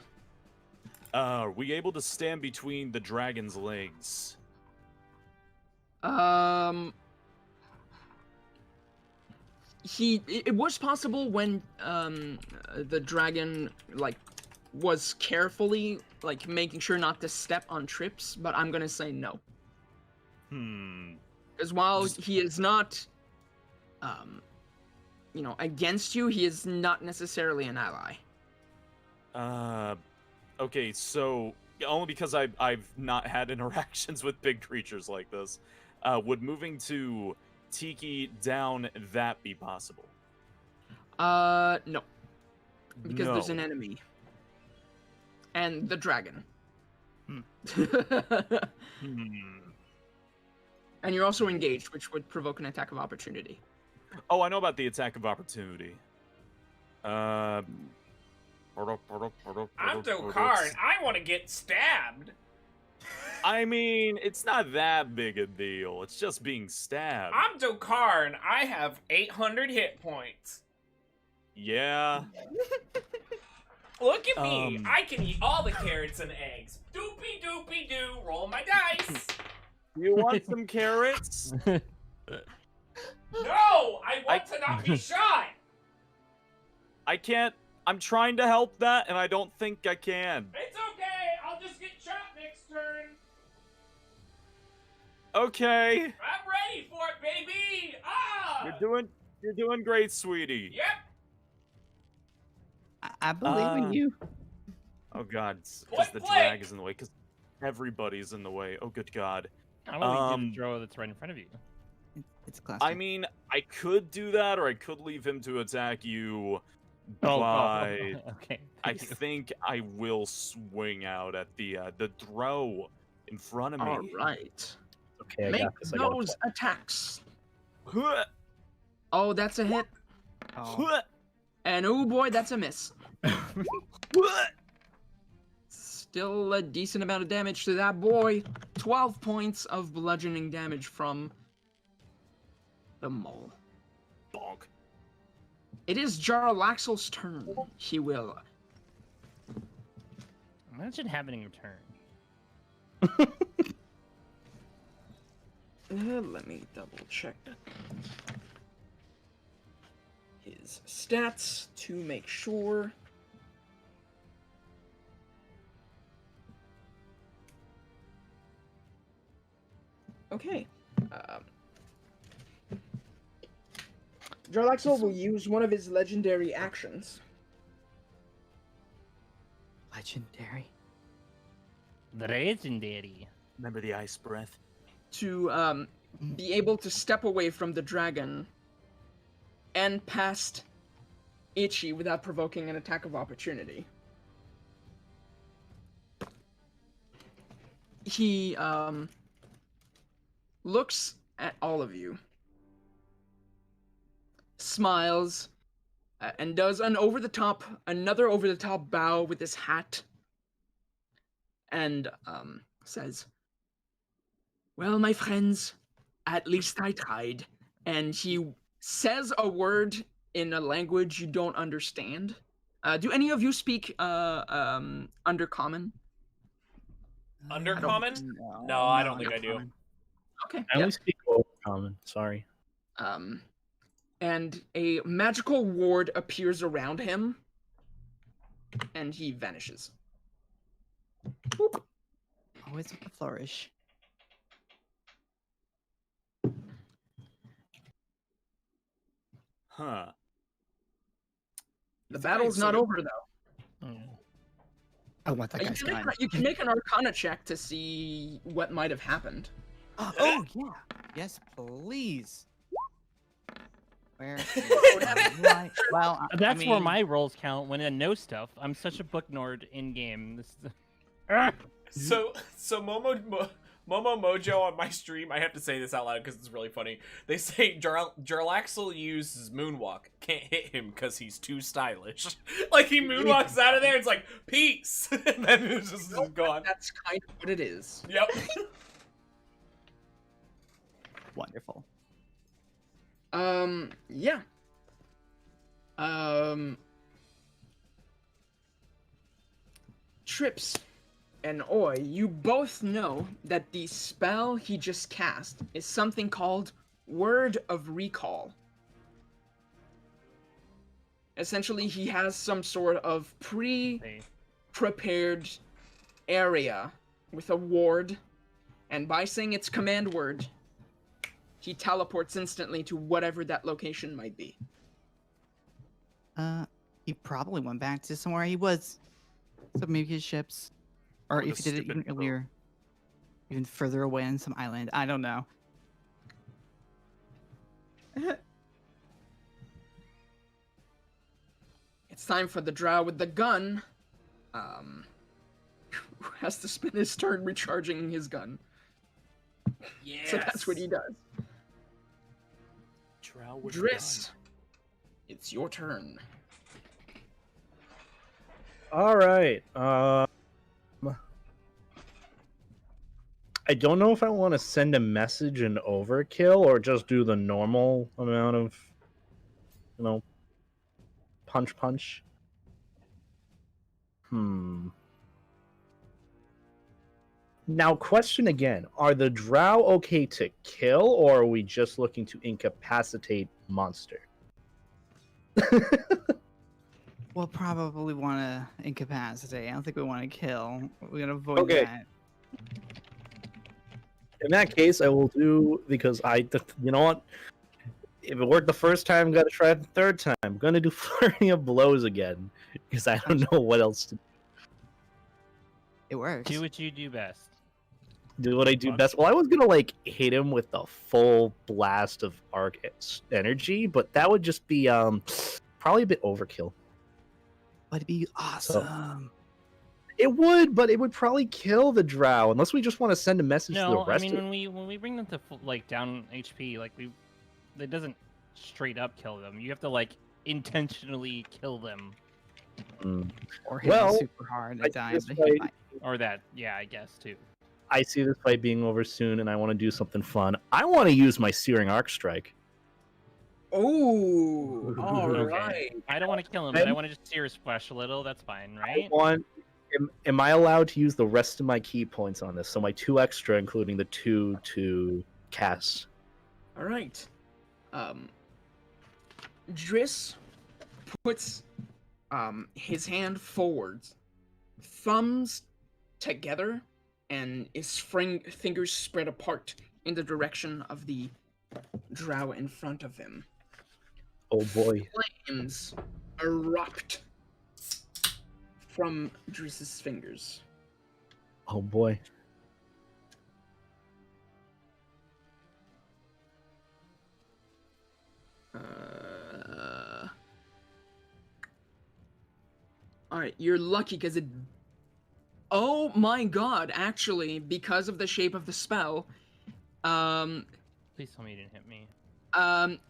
Are we able to stand between the dragon's legs? It was possible when the dragon was carefully making sure not to step on trips, but I'm gonna say no. Because while he is not against you, he is not necessarily an ally. Okay, so only because I've not had interactions with big creatures like this, would moving to Tiki down that be possible? No. Because No. there's an enemy. And the dragon. And you're also engaged, which would provoke an attack of opportunity. Oh, I know about the attack of opportunity. I'm Dokar, and I want to get stabbed. I mean, it's not that big a deal. It's just being stabbed. I'm Dokar, and I have 800 hit points. Yeah. Look at me. I can eat all the carrots and eggs. Doopy doopy doo. Roll my dice. You want some carrots? No, I want to not be shot. I can't. I'm trying to help that, and I don't think I can. It's okay. I'll just get shot next turn. Okay. I'm ready for it, baby. Ah. You're doing great, sweetie. Yep. I believe in you. Oh God, because the drag is in the way. Because everybody's in the way. Oh good God. How about we do the throw that's right in front of you? It's classic. I mean, I could do that, or I could leave him to attack you. Oh, But okay. I think I will swing out at the throw in front of me. All right. okay, I Make got this. those attacks. Oh, that's a hit. Oh. And oh boy, that's a miss. Still a decent amount of damage to that boy. 12 points of bludgeoning damage from the mole. Bonk. It is Jarlaxle's turn. He will. Imagine having your turn. Let me double check his stats to make sure. Okay. Jarlaxle will use one of his legendary actions. Legendary. Legendary. Remember the ice breath? To be able to step away from the dragon and past Itchy without provoking an attack of opportunity. He looks at all of you, smiles, and does another over-the-top bow with his hat, and says, "Well, my friends, at least I tried." And he says a word in a language you don't understand. Do any of you speak Undercommon? Undercommon? No, I don't think I do. Okay. I only speak Old Common. Sorry. And a magical ward appears around him, and he vanishes. Boop. Always with the flourish. Huh. The battle's not over though. I want that guy's gun. You can make an Arcana check to see what might have happened. Oh yeah. Yes, please. Where? Well, That's where my rolls count when I know stuff. I'm such a book nerd in game. This is... So Momo Mojo on my stream, I have to say this out loud because it's really funny. They say Jarlaxle uses moonwalk. Can't hit him because he's too stylish. Like he moonwalks out of there, it's like peace, and then it's just gone. That's kind of what it is. Yep. Wonderful. Yeah. Trips and Oi, you both know that the spell he just cast is something called Word of Recall. Essentially, he has some sort of pre-prepared area with a ward, and by saying its command word, he teleports instantly to whatever that location might be. He probably went back to somewhere he was. So maybe his ships. Or if he did it even earlier. Even further away on some island. I don't know. It's time for the drow with the gun. Who has to spend his turn recharging his gun. Yes. So that's what he does. Driss, it's your turn. All right. I don't know if I want to send a message in overkill or just do the normal amount of, punch. Now, question again. Are the drow okay to kill, or are we just looking to incapacitate monster? We'll probably want to incapacitate. I don't think we want to kill. We're going to avoid that. In that case, I will do, because you know what? If it worked the first time, I'm going to try it the third time. I'm going to do Flurry of Blows again, because I don't know what else to do. It works. Do what you do best. Do what I do best. Well, I was going to, hit him with a full blast of arc energy, but that would just be, probably a bit overkill. But it'd be awesome. It would, but it would probably kill the drow unless we just want to send a message to the rest. I mean, when we bring them to down HP, it doesn't straight up kill them. You have to intentionally kill them. Or hit them super hard and die. Or that, yeah, I guess too. I see this fight being over soon, and I want to do something fun. I want to use my Searing Arc Strike. Oh, all okay. right. I don't want to kill him, but I want to just Sear Splash a little. That's fine, right? Am I allowed to use the rest of my key points on this? So my 2 extra, including the 2 to cast. All right. Driss puts his hand forwards, thumbs together, and his fingers spread apart in the direction of the drow in front of him. Oh boy. Flames erupt from Driss's fingers. Oh boy. Alright, you're lucky because it... Oh my god, actually, because of the shape of the spell, Please tell me you didn't hit me.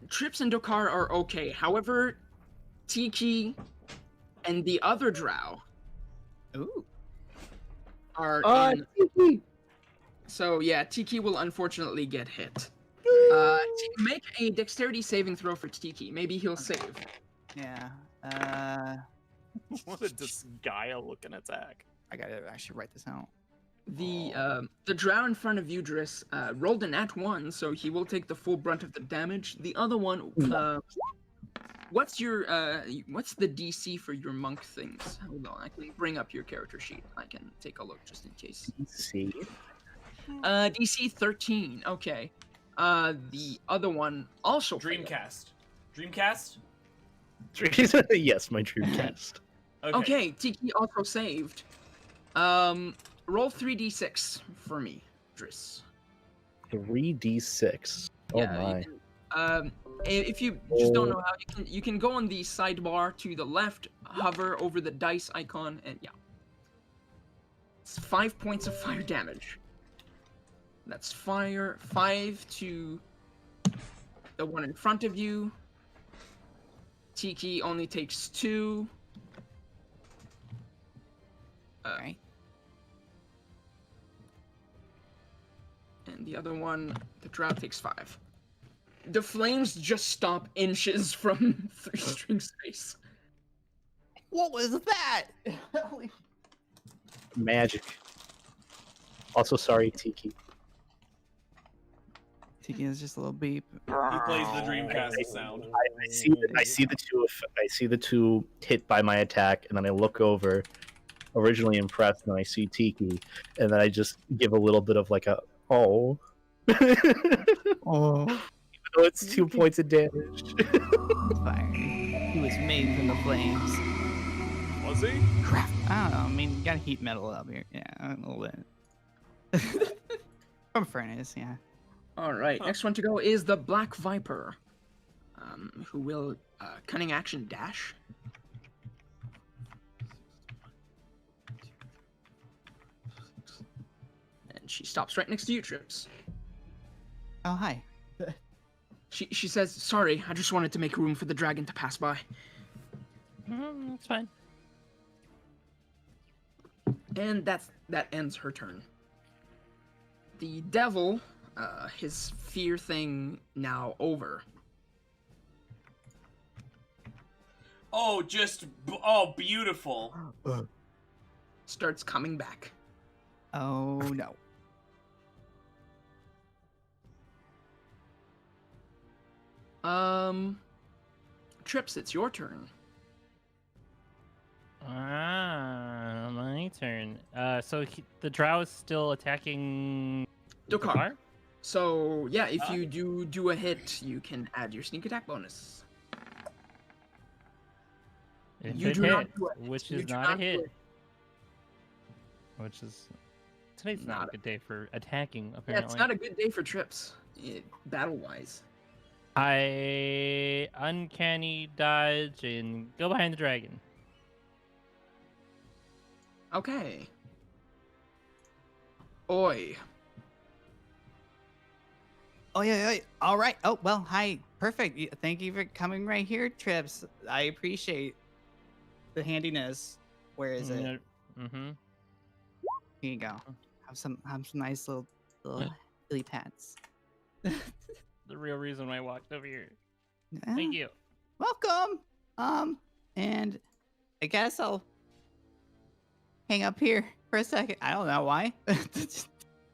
Trips and Dokar are okay. However, Tiki and the other drow are in... Tiki. So yeah, Tiki will unfortunately get hit. Make a dexterity saving throw for Tiki. Maybe he'll save. Yeah. What a Disgaea looking attack. I gotta actually write this out. The drow in front of you, Driss, rolled an @1, so he will take the full brunt of the damage. The other one, what's the DC for your monk things? Hold on, I can bring up your character sheet. I can take a look just in case. DC. DC 13. Okay. The other one also Dreamcast. Dreamcast? Yes, my Dreamcast. Okay, Tiki also saved. Roll 3d6 for me, Driss. 3d6. Oh Yeah, my. you can, if you just don't know how, you can go on the sidebar to the left, hover over the dice icon, and yeah. It's 5 points of fire damage. That's fire. 5 to the one in front of you. Tiki only takes 2. Okay. And the other one, the drow takes 5. The flames just stop inches from 3-string's face. What was that? Magic. Also, sorry, Tiki. Tiki is just a little beep. He plays the Dreamcast sound. I see the two hit by my attack, and then I look over, originally impressed, and I see Tiki, and then I just give a little bit of like a oh. Oh. Even though it's 2 points of damage. Fire. He was made from the flames. Was he? Crap. I don't know. I mean, you gotta heat metal up here. Yeah, a little bit. From furnace, yeah. Alright, next one to go is the Black Viper, who will cunning action dash. And she stops right next to you, Trips. Oh, hi. She says, sorry, I just wanted to make room for the dragon to pass by. That's fine. And that ends her turn. The devil, his fear thing now over. Oh, beautiful. Starts coming back. Oh, no. Trips, it's your turn. My turn. So the drow is still attacking Dokar. So yeah, if you do a hit, you can add your sneak attack bonus. If You it do not hits, do it. which You is do not a not do hit. it. Which is today's not Not a good day for attacking. Yeah, Apparently, it's not a good day for Trips, battle wise. I uncanny dodge and go behind the dragon. Okay. Oi. Oh, yeah. All right. Oh, well, hi. Perfect. Thank you for coming right here, Trips. I appreciate the handiness. Where is it? Mm-hmm. Here you go. Have some nice little lily pads. The real reason why I walked over here. Yeah. Thank you. Welcome. And I guess I'll hang up here for a second. I don't know why.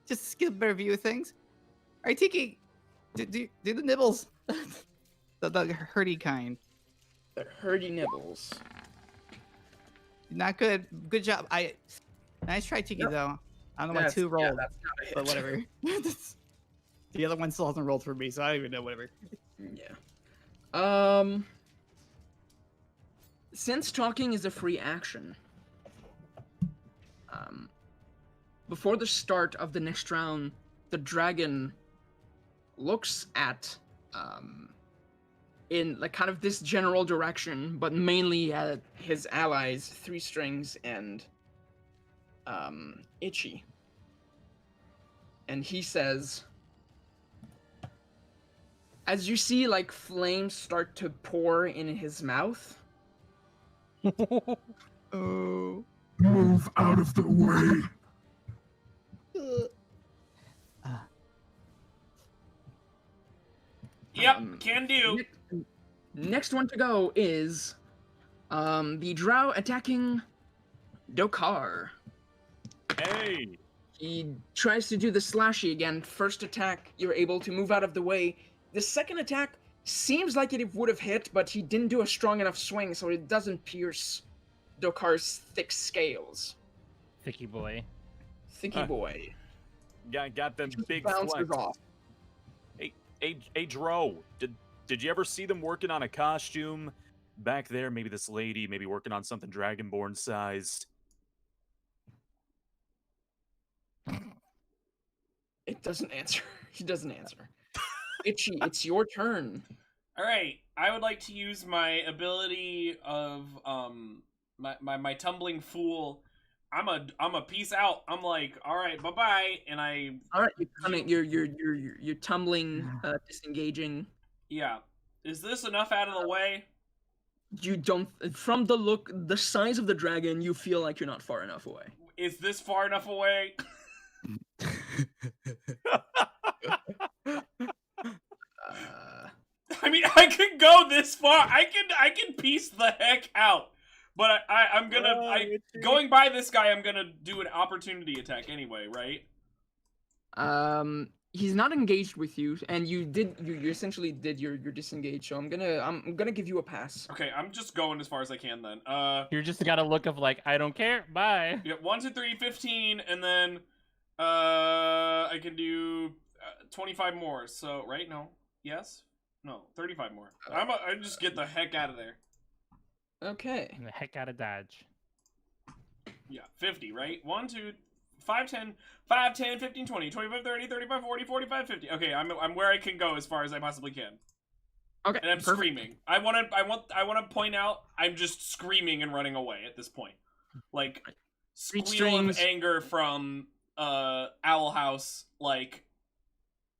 Just get a better view of things. All right, Tiki, do the nibbles. the hurdy kind. The herdy nibbles. Not good. Good job. Nice try, Tiki, though. I don't know why 2 rolled, that's not a hit. but whatever. The other one still hasn't rolled for me, so I don't even know. Whatever. Yeah. Since talking is a free action, before the start of the next round, the dragon looks at, in like kind of this general direction, but mainly at his allies, 3 Strings and Itchy. And he says, as you see like flames start to pour in his mouth. Oh. Move out of the way. Yep, can do. Next one to go is the drow attacking Dokar. Hey! He tries to do the slashy again. First attack, you're able to move out of the way. The second attack seems like it would have hit, but he didn't do a strong enough swing, so it doesn't pierce Dokar's thick scales. Thicky boy. Thicky boy. Got them Just big bounces flex. off. Hey, Dro, did Did you ever see them working on a costume back there? Maybe this lady, maybe working on something Dragonborn sized. It doesn't answer. He doesn't answer. Itchy, it's your turn. All right, I would like to use my ability of my tumbling fool. I'm a peace out. I'm like, all right, bye bye, and I. All right, you're tumbling, disengaging. Yeah, is this enough out of the way? You don't. From the look, the size of the dragon, you feel like you're not far enough away. Is this far enough away? I mean, I can go this far. I can piece the heck out. But I'm gonna going by this guy. I'm gonna do an opportunity attack anyway, right? He's not engaged with you, and you essentially did your disengage. So I'm gonna give you a pass. Okay, I'm just going as far as I can then. You're just got a look of like, I don't care. Bye. Yeah, 1, 2, 3, 15, and then I can do 25 more. So right? No. Yes. No. 35 more. I just get the heck out of there. Okay. And the heck out of Dodge. Yeah, 50, right? 1, 2, 5, 10, 5, 10, 15, 20, 25, 30, 35, 40, 45, 50. Okay, I'm where I can go as far as I possibly can. Okay. And I'm perfect. screaming. I want to point out I'm just screaming and running away at this point. Like squeal of anger from Owl House, like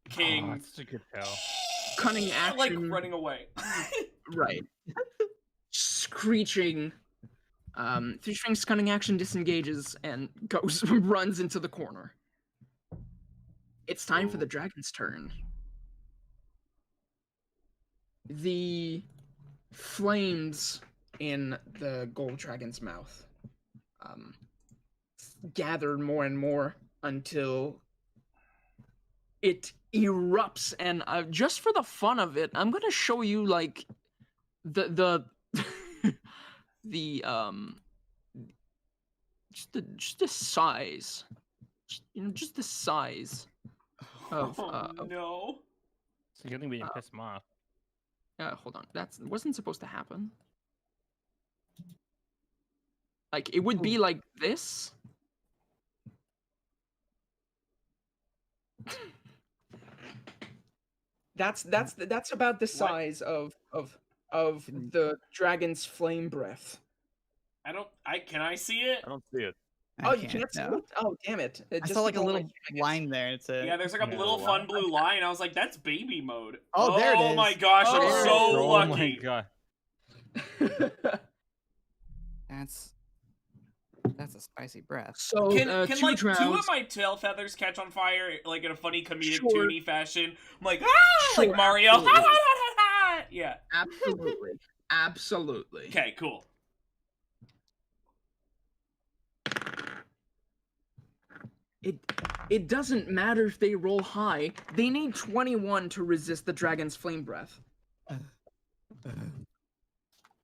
King. Oh, that's a good tell. Cunning action. Like running away. Right. Screeching. Three Strings cunning action disengages and goes runs into the corner. It's time for the dragon's turn. The flames in the gold dragon's mouth gather more and more until it erupts, and just for the fun of it, I'm gonna show you like the just the size, just the size of no. So you think we can piss him off? Hold on, that wasn't supposed to happen. Like it would be like this. That's about the size of the dragon's flame breath. Can I see it? I don't see it. Oh, you can't see it? Oh, damn it. I saw like a little line there. Yeah, there's like a little fun blue line. I was like, that's baby mode. Oh, there it is. Oh my gosh, I'm so lucky. Oh my god. That's a spicy breath. So can like rounds. 2 of my tail feathers catch on fire like in a funny comedic Sure. toony fashion? I'm like, Sure, like Mario. absolutely. Yeah. Absolutely. Absolutely. Okay, cool. It doesn't matter if they roll high. They need 21 to resist the dragon's flame breath.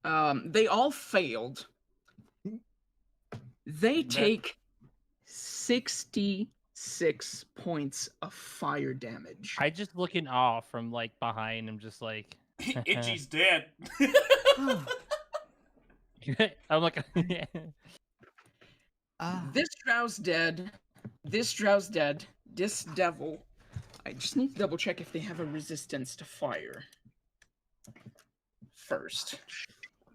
They all failed. They take 66 points of fire damage. I just look in awe from like behind. I'm just like, Itchy's dead. I'm like, This drow's dead. This drow's dead. This devil. I just need to double check if they have a resistance to fire. First.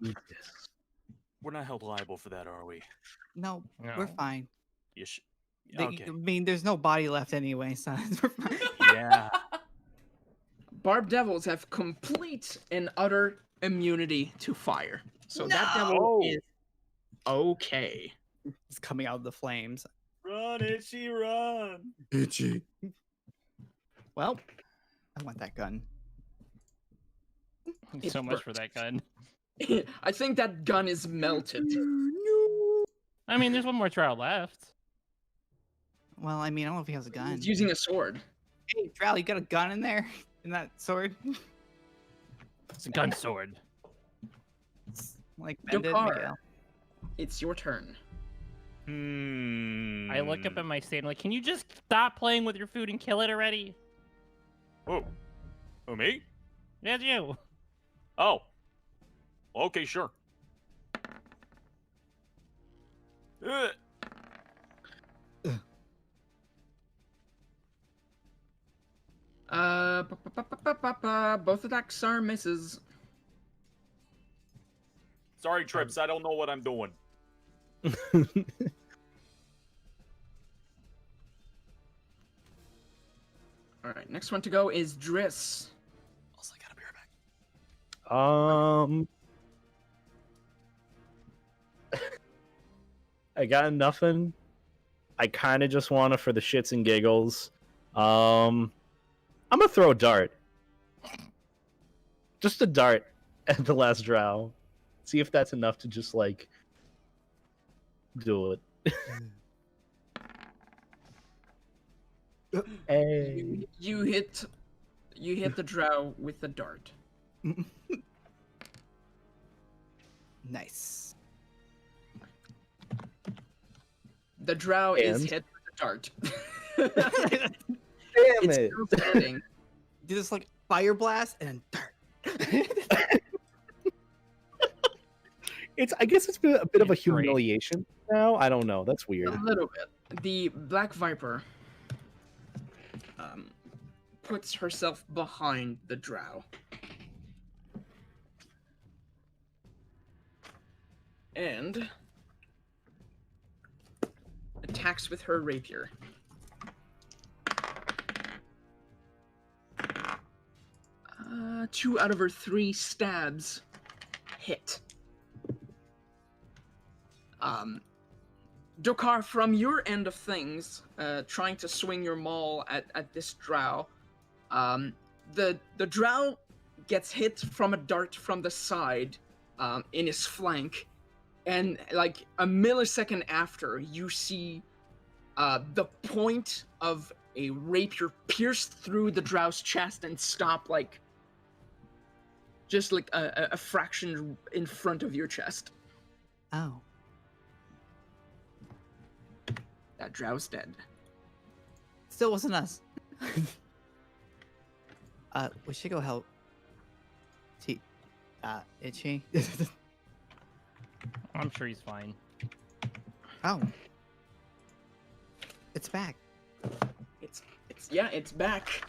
We're not held liable for that, are we? No, No. we're fine. Okay. I mean, there's no body left anyway, so we're fine. Yeah. Barb devils have complete and utter immunity to fire. So that devil is okay. It's coming out of the flames. Run, Itchy, run. Itchy. Well, I want that gun. so much for that gun. I think that gun is melted. I mean, there's one more trial left. Well, I mean, I don't know if he has a gun. He's using a sword. Hey, Drow, you got a gun in there? In that sword? It's a gun sword. It's like bended, Dokar, Miguel. it's your turn. I look up at my stand like, can you just stop playing with your food and kill it already? Oh, me? That's you. Oh. Okay, sure. Both attacks are misses. Sorry, Trips. I don't know what I'm doing. All right, next one to go is Driss. Also, I gotta be right back. I got nothing. I kind of just want to, for the shits and giggles. I'm gonna throw a dart. Just a dart at the last drow. See if that's enough to just like do it. Hey. You hit the drow with the dart. Nice. The drow is And? hit with the dart. Damn It's it! still standing. Do this like fire blast and then dart. I guess it's been a bit of a It's great. humiliation now. I don't know. That's weird. A little bit. The Black Viper puts herself behind the drow. And attacks with her rapier. 2 out of her 3 stabs hit. Dokar, from your end of things, trying to swing your maul at this drow, the drow gets hit from a dart from the side in his flank, and like a millisecond after, you see the point of a rapier pierce through the drow's chest and stop like just like a fraction in front of your chest. Oh. That drow's dead. Still wasn't us. We should go help. Itchy. I'm sure he's fine. Oh. It's back. It's back.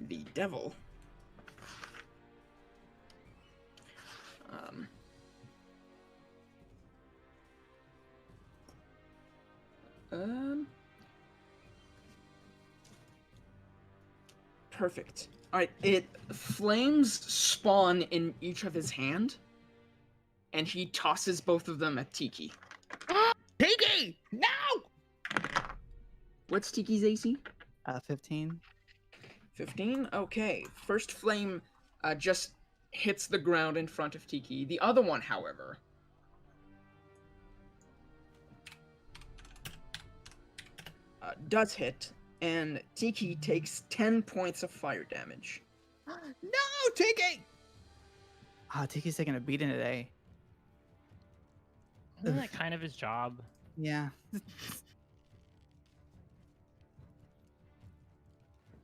The devil. Perfect. Alright, flames spawn in each of his hand, and he tosses both of them at Tiki. Tiki! No! What's Tiki's AC? 15. 15? Okay. First flame just hits the ground in front of Tiki. The other one, however, does hit, and Tiki takes 10 points of fire damage. No, Tiki! Tiki's taking a beating today. Isn't that kind of his job? Yeah.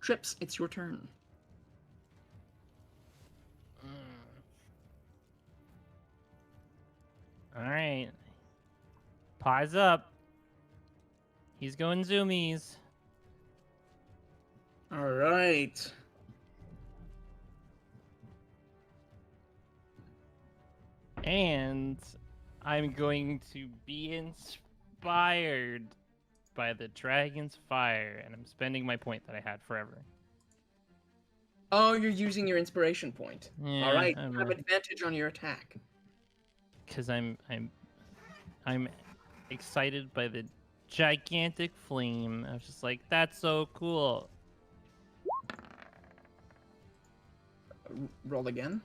Trips, it's your turn. Alright. Pies up. He's going zoomies. Alright. And I'm going to be inspired by the dragon's fire, and I'm spending my point that I had forever. Oh, you're using your inspiration point. Yeah, Alright, you have advantage on your attack. Because I'm excited by the gigantic flame. I was just like, that's so cool. Roll again.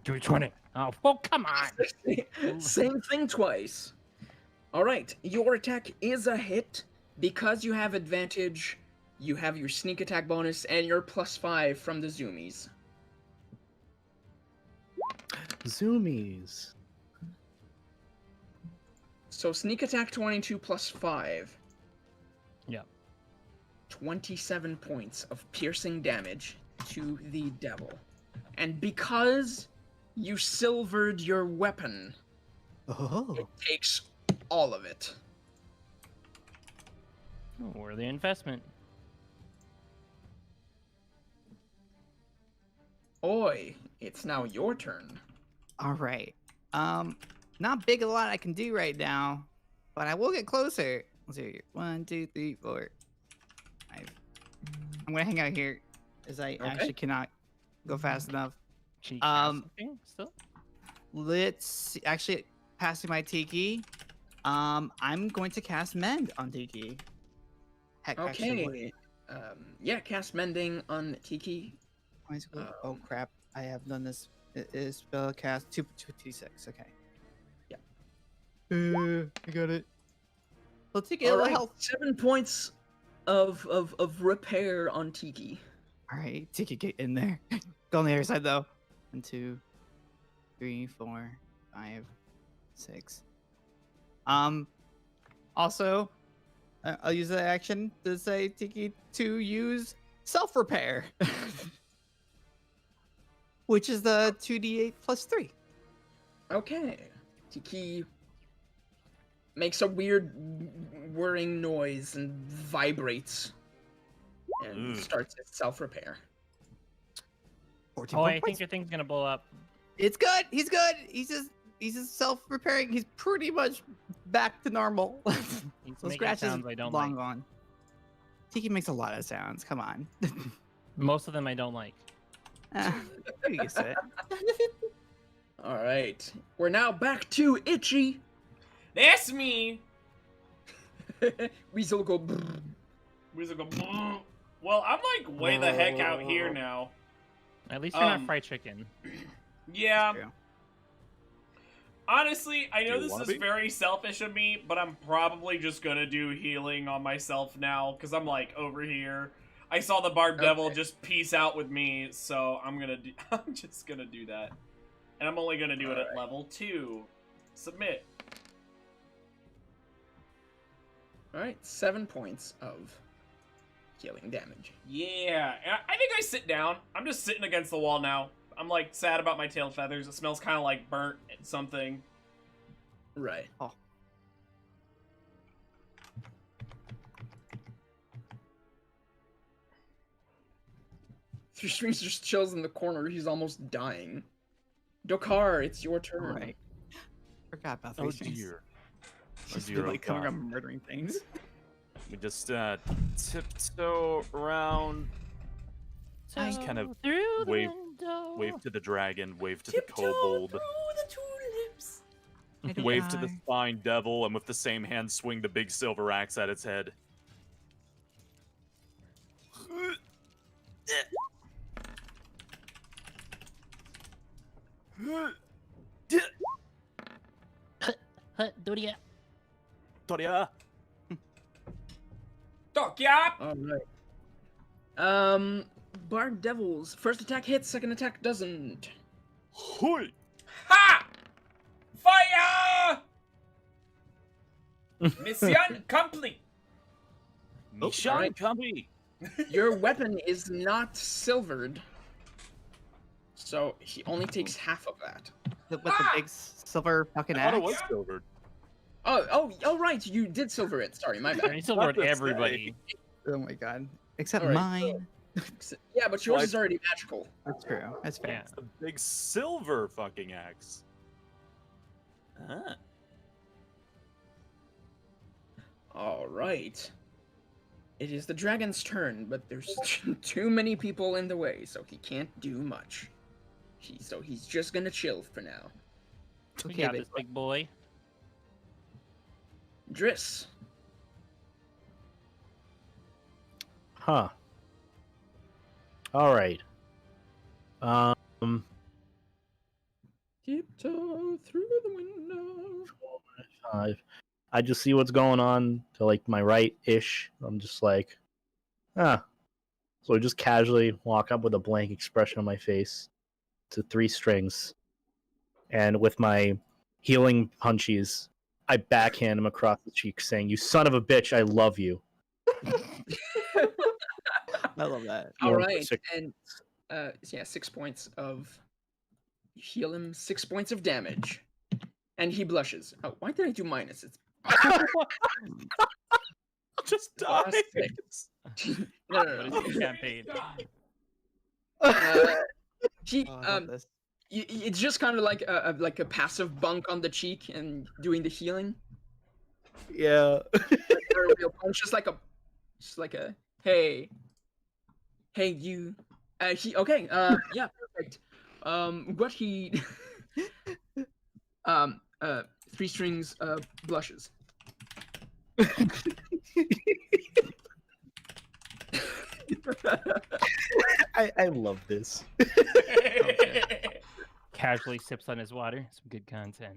Do we 20? Oh, come on! Same thing twice. Alright, your attack is a hit. Because you have advantage, you have your sneak attack bonus and your +5 from the zoomies. Zoomies. So sneak attack 22 +5. Yep. 27 points of piercing damage to the devil. And because you silvered your weapon, it takes all of it. Worthy investment. Oi, it's now your turn. All right. Not big a lot I can do right now, but I will get closer. Let's see here. 1, 2, 3, 4, 5. I'm gonna hang out here, as I actually cannot go fast enough. Can you cast something still? Let's see. Actually, passing my Tiki. I'm going to cast Mend on Tiki. Heck, actually, yeah, cast Mending on Tiki. oh crap! I have done this. It is spell cast 2d6. Okay. Yeah. I got it. Let's take a All little right, health. 7 points of repair on Tiki. All right, Tiki, get in there. Go on the other side though. 1, 2, 3, 4, 5, 6. Also, I'll use that action to say Tiki to use self repair, which is the 2d8 plus 3. Okay. Tiki makes a weird whirring noise and vibrates and starts its self-repair. Oh, I think your thing's gonna blow up. It's good. He's good. He's just self-repairing. He's pretty much back to normal. Those scratches sounds I don't long like. gone. Tiki makes a lot of sounds. Come on. Most of them I don't like. You get it. All right. We're now back to Itchy. That's me. Weasel go. Brrr. Weasel go. "Brr." Well, I'm like way the heck out here now. At least you're not fried chicken. Yeah. True. Honestly, I know Do you this wanna is be? very selfish of me, but I'm probably just gonna do healing on myself now, because I'm like over here. I saw the Barb Devil just peace out with me, so I'm just gonna do that. And I'm only gonna do it at level 2. Submit. All right, 7 points of healing damage. Yeah, I think I sit down. I'm just sitting against the wall now. I'm like sad about my tail feathers. It smells kind of like burnt something. Right. Oh. Three Strings just chills in the corner. He's almost dying. Dokar, it's your turn. All right. Forgot about Oh those things. dear. Oh Just dear, been, oh like coming God. around murdering things. We just tiptoe around, just kind of through the wave window. wave to the dragon, wave to the Tiptoe kobold, through the tulips. I don't wave to the die. fine devil, and with the same hand swing the big silver axe at its head. Doria. Toria! Dokyap! All right. Barb Devils. First attack hits, second attack doesn't. Hui! Ha! Fire! Mission complete. Mission alright. complete! Your weapon is not silvered, so he only takes half of that. With the big silver fucking I thought axe. it was silvered. Oh, right. You did silver it. Sorry, my bad. He silvered Not to everybody. Oh my god. Except All right, mine. Yeah, but yours is already magical. That's true. That's fair. Yeah. It's a big silver fucking axe. Ah. All right. It is the dragon's turn, but there's too many people in the way, so he can't do much. So he's just gonna chill for now. We Okay, got but- this big boy. Driss. Huh. All right. Tiptoe through the window. 5. I just see what's going on to like my right-ish. I'm just like, So I just casually walk up with a blank expression on my face to 3 strings, and with my healing punchies, I backhand him across the cheek, saying, "You son of a bitch, I love you." I love that. All More right, sick- and yeah, 6 points of you heal him 6 points of damage, and he blushes. Oh, why did I do minus? It's Just Plus die. 6. No, What is the campaign? He Oh, I love this. it's just kind of like a passive bunk on the cheek and doing the healing. Yeah. Or a real punch, just like a hey you. He okay. Yeah, perfect. What he 3 strings blushes. I love this. Casually sips on his water. Some good content.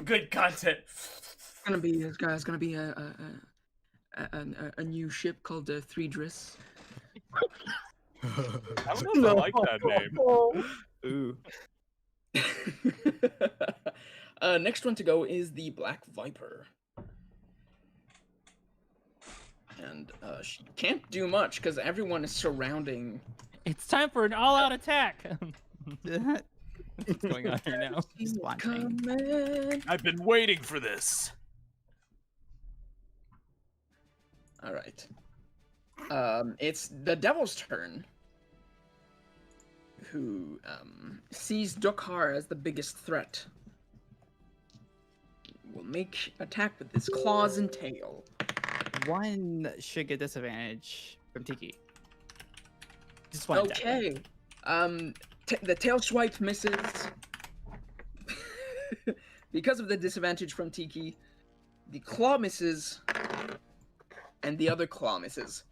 Good content. It's gonna be a new ship called the Three Driss. I don't know if I like that name. Ooh. Next one to go is the Black Viper. And she can't do much because everyone is surrounding. It's time for an all-out attack. What's going on here now? He's watching. Coming. I've been waiting for this. All right. It's the Devil's turn. Who sees Dukhar as the biggest threat. Will make attack with his claws and tail. One should get disadvantage from Tiki. Just one. Okay. The tail swipe misses. Because of the disadvantage from Tiki, the claw misses, and the other claw misses.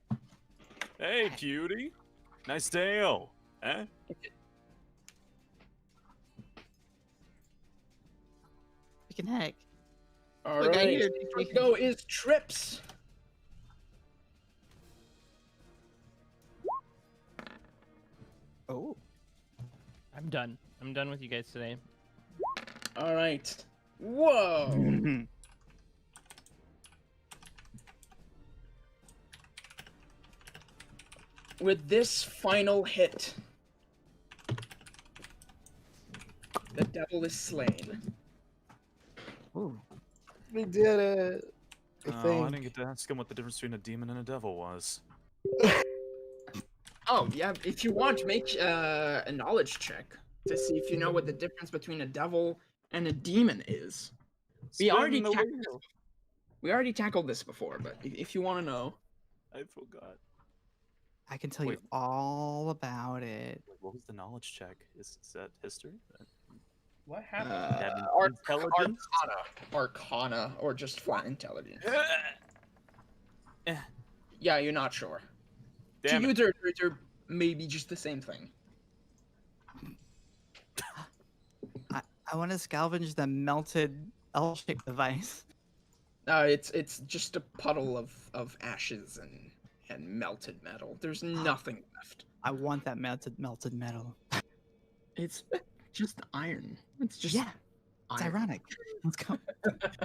Hey, cutie. Nice tail. Eh? Freaking heck. All Look, I right. hear First go is Trips. Oh. I'm done. I'm done with you guys today. All right. Whoa. With this final hit, the devil is slain. Ooh. We did it. Oh, I didn't get to ask him what the difference between a demon and a devil was. Oh, yeah, if you want, make a knowledge check to see if you know what the difference between a devil and a demon is. We already tackled this before, but if you want to know. I forgot. I can tell Wait. you all about it. Wait, what was the knowledge check? Is that history? What happened? That means Arcana. intelligence? Arcana, or just flat intelligence. Eh. Yeah, you're not sure. Damn To you, it. they're maybe just the same thing. I want to scavenge the melted L-shaped device. It's just a puddle of ashes and melted metal. There's nothing left. I want that melted metal. It's just iron. It's just Yeah, it's iron. ironic. Let's go.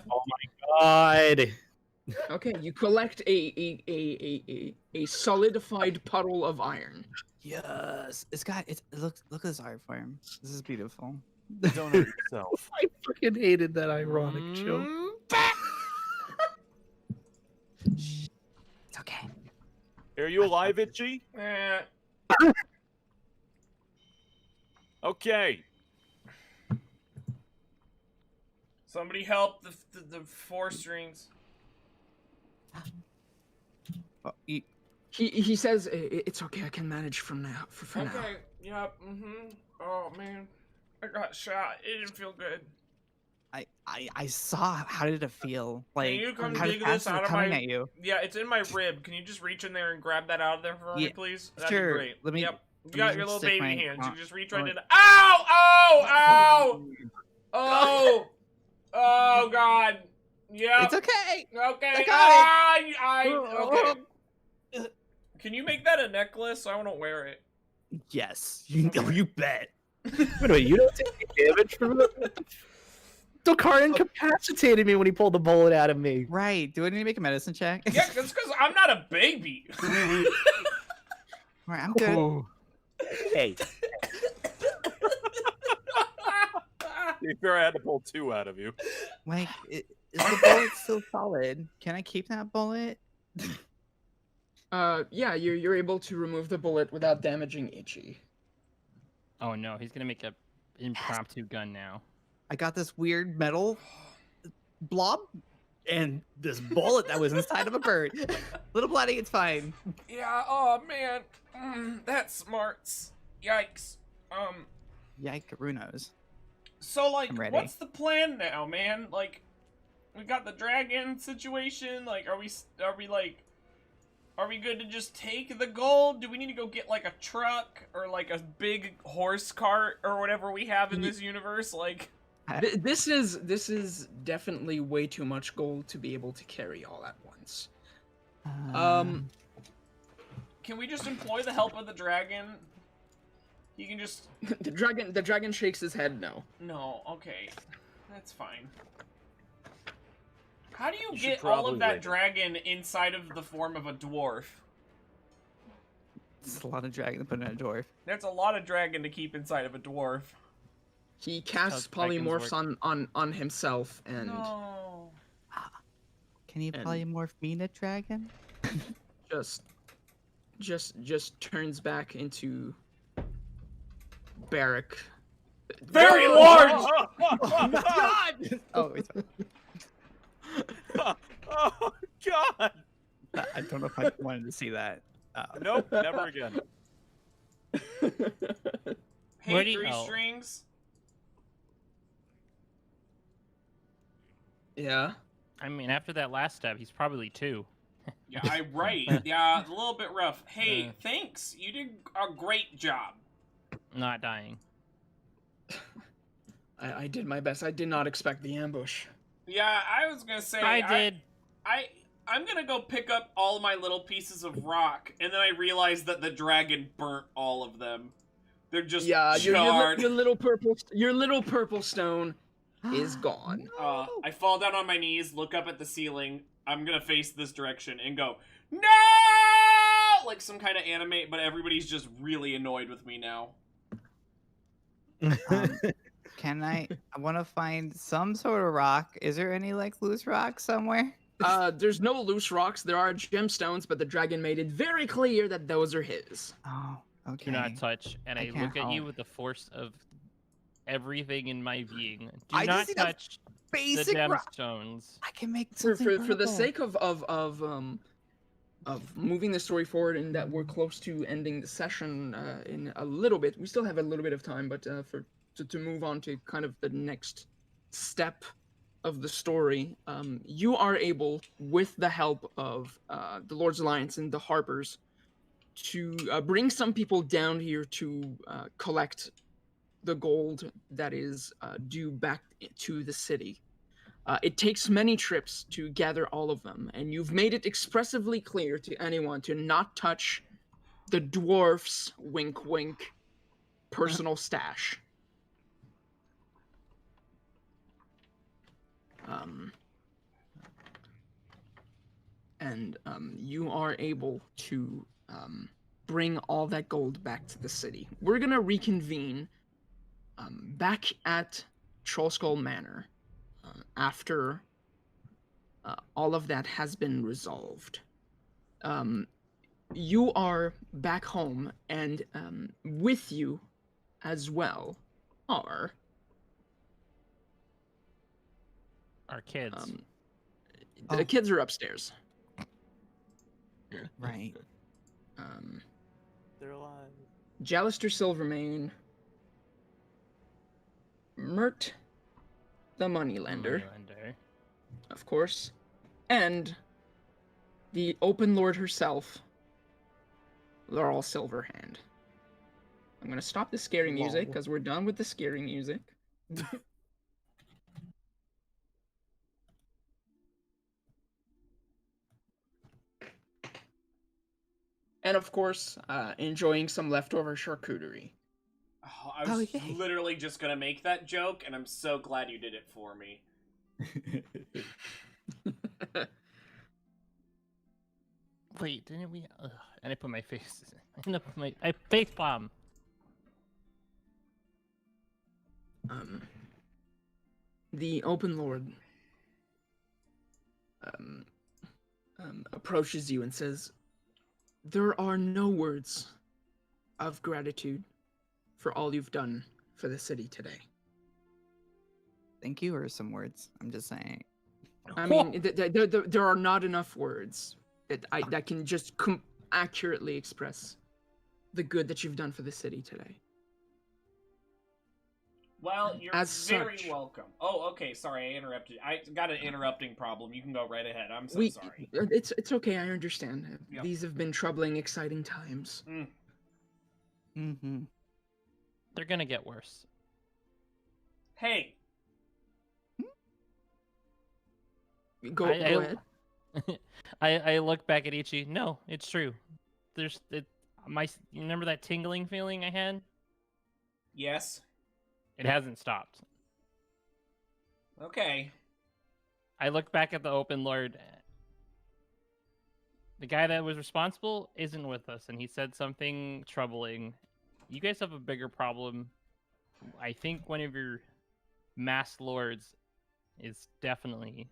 Oh my god. Okay, you collect a solidified puddle of iron. Yes, look at this art form. This is beautiful. Don't hurt yourself. I freaking hated that ironic joke. It's okay. Are you alive, Itchy? Eh. Okay. Somebody help the 4 strings. Oh, He says it's okay. I can manage from now. For now. Okay. Yep. Oh man, I got shot. It didn't feel good. I saw. How did it feel? Like you come how dig fast this is it out of coming my- at you? Yeah, it's in my rib. Can you just reach in there and grab that out of there for me, Yeah, please? That'd sure. be great. Let me- Yep. You let me got your just little stick baby my- hands. You just reach right alright. in. Ow! Ow! Ow! Oh! Oh God! Yep. It's okay. Okay. I got Okay. Can you make that a necklace? I want to wear it. Yes, you bet. Wait a minute, you don't take any damage from it? Dokar incapacitated me when he pulled the bullet out of me. Right. Do I need to make a medicine check? Yeah, that's because I'm not a baby. Right, I'm good. Oh. Hey, Fair, I had to pull 2 out of you. Like, is the bullet still solid? Can I keep that bullet? Yeah, you're able to remove the bullet without damaging Ichi. Oh no, he's gonna make a impromptu gun now. I got this weird metal blob and this bullet that was inside of a bird. Little bloody, it's fine. Yeah, oh man. That smarts. Yikes. Yikerunos. So like, I'm ready. what's the plan now, man? Like, we got the dragon situation. Like, are we good to just take the gold? Do we need to go get like a truck or like a big horse cart or whatever we have in this universe? Like, This is definitely way too much gold to be able to carry all at once. Can we just employ the help of the dragon? He can just... the dragon shakes his head no. No, okay. That's fine. How do you should get all probably of that wait. dragon inside of the form of a dwarf? It's a lot of dragon to put in a dwarf. That's a lot of dragon to keep inside of a dwarf. He casts how dragons polymorphs on himself and No. Can you And- polymorph me in a dragon? just turns back into Barrack. Very large! Oh my god! Oh, it's Oh, God! I don't know if I wanted to see that. Nope, never again. Hey, Where do you- three oh. strings. Yeah. I mean, after that last step, he's probably 2. Yeah, right. Yeah, a little bit rough. Hey, Yeah. thanks. You did a great job. Not dying. I did my best. I did not expect the ambush. Yeah, I was gonna say I did. I'm gonna go pick up all my little pieces of rock, and then I realized that the dragon burnt all of them. They're just Yeah, charred. your little purple stone is gone. I fall down on my knees, look up at the ceiling. I'm gonna face this direction and go, no! Like some kind of anime, but everybody's just really annoyed with me now. Can I want to find some sort of rock. Is there any like loose rock somewhere? There's no loose rocks. There are gemstones, but the dragon made it very clear that those are his. Oh, okay. Do not touch. And I I can't look at you help. with the force of everything in my being. Do I not just need a touch the Basic rock. gemstones. I can make For something the purple. sake of moving the story forward and that we're close to ending the session in a little bit. We still have a little bit of time, but to move on to kind of the next step of the story, you are able, with the help of the Lord's Alliance and the Harpers, to bring some people down here to collect the gold that is due back to the city. It takes many trips to gather all of them, and you've made it expressively clear to anyone to not touch the dwarf's wink wink personal stash. You are able to bring all that gold back to the city. We're gonna reconvene back at Trollskull Manor after all of that has been resolved. You are back home, and with you as well are Our kids. the Oh. kids are upstairs. Right. They're alive. Jallister Silvermane, Mert the Moneylender, Moneylender. of course, and the Open Lord herself, Laurel Silverhand. I'm gonna stop the scary music Lol. because we're done with the scary music. And of course, enjoying some leftover charcuterie. Oh, I was literally just gonna make that joke, and I'm so glad you did it for me. Wait, didn't we? And I put my face. I face palm. The Open Lord approaches you and says, "There are no words of gratitude for all you've done for the city today." Thank you, or some words. I'm just saying. I mean, there are not enough words that can just accurately express the good that you've done for the city today. Well, you're As very such, welcome. Oh, okay. Sorry, I interrupted. I got an interrupting problem. You can go right ahead. I'm so sorry. It's okay. I understand. Yep. These have been troubling, exciting times. Mm-hmm. They're gonna get worse. Hey. Go ahead. I look back at Ichi. No, it's true. You remember that tingling feeling I had? Yes. It hasn't stopped. Okay. I look back at the Open Lord. The guy that was responsible isn't with us, and he said something troubling. You guys have a bigger problem. I think one of your masked lords is definitely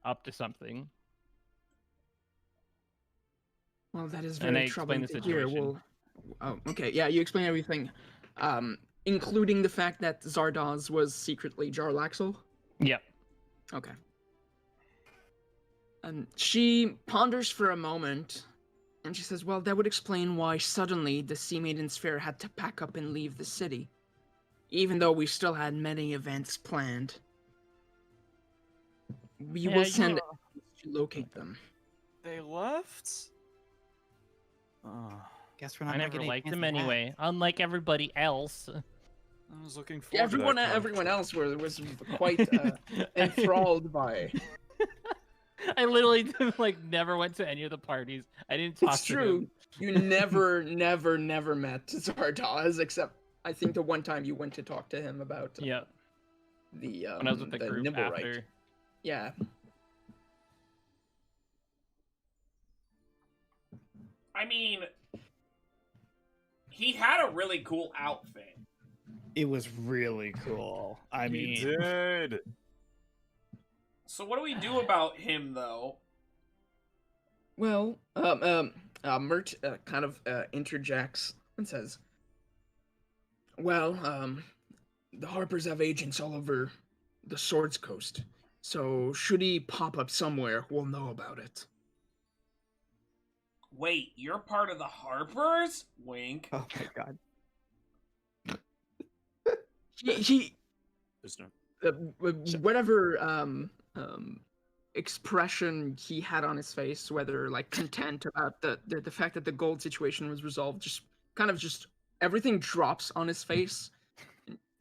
up to something. Well, that is And I very explain troubling the to hear. situation. Oh, okay. Yeah, you explain everything, including the fact that Zardoz was secretly Jarlaxle. Yep. Okay. She ponders for a moment, and she says, "Well, that would explain why suddenly the Sea Maiden's Fair had to pack up and leave the city, even though we still had many events planned. We will send to locate them." They left? Guess we're not I gonna never get any liked chance him to that. anyway, unlike everybody else. I was looking forward to that. Everyone else was quite enthralled by. I literally never went to any of the parties. I didn't talk It's to true. him. You never met Zardoz, except I think the one time you went to talk to him about Yeah. the When I was with the group Nibblewright. after. Yeah. I mean, he had a really cool outfit. It was really cool. I He mean, did. So what do we do about him, though? Well, Mert kind of interjects and says, "Well, the Harpers have agents all over the Swords Coast, so should he pop up somewhere, we'll know about it." Wait, you're part of the Harpers? Wink. Oh my god. He There's no. whatever expression he had on his face, whether like content about the fact that the gold situation was resolved, just everything drops on his face,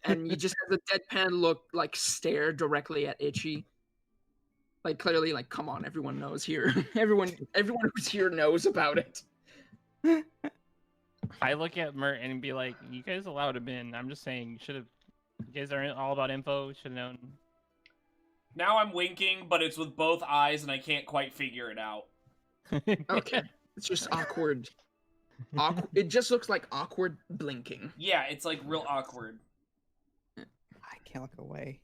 and he just has a deadpan look, like stare directly at Itchy. Like clearly, like, come on, everyone knows here. everyone who's here knows about it. I look at Mert and be like, "You guys allowed him in. I'm just saying, you guys are all about info. Should have known." Now I'm winking, but it's with both eyes, and I can't quite figure it out. Okay, it's just awkward. It just looks like awkward blinking. Yeah, it's like real awkward. I can't look away.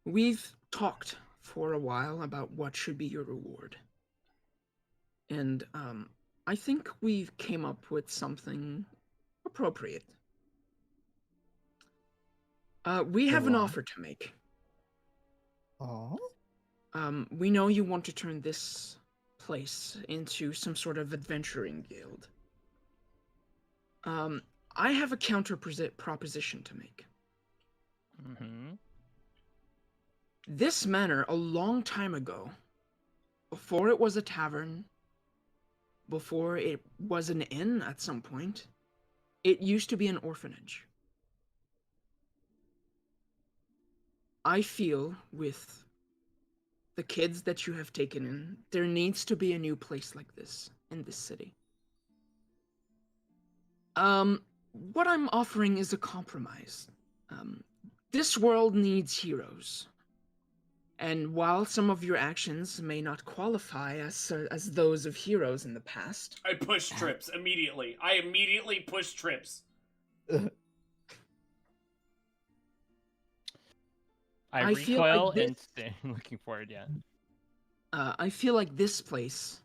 We've talked for a while about what should be your reward. And I think we've came up with something appropriate. We have an offer to make. Oh? We know you want to turn this place into some sort of adventuring guild. I have a counter proposition to make. Mm-hmm. This manor, a long time ago, before it was a tavern, before it was an inn at some point, it used to be an orphanage. I feel with the kids that you have taken in, there needs to be a new place like this. in this city. What I'm offering is a compromise. This world needs heroes. And while some of your actions may not qualify as those of heroes in the past... I push trips immediately. I immediately push trips. I recoil and stay looking forward, yeah. I feel like this place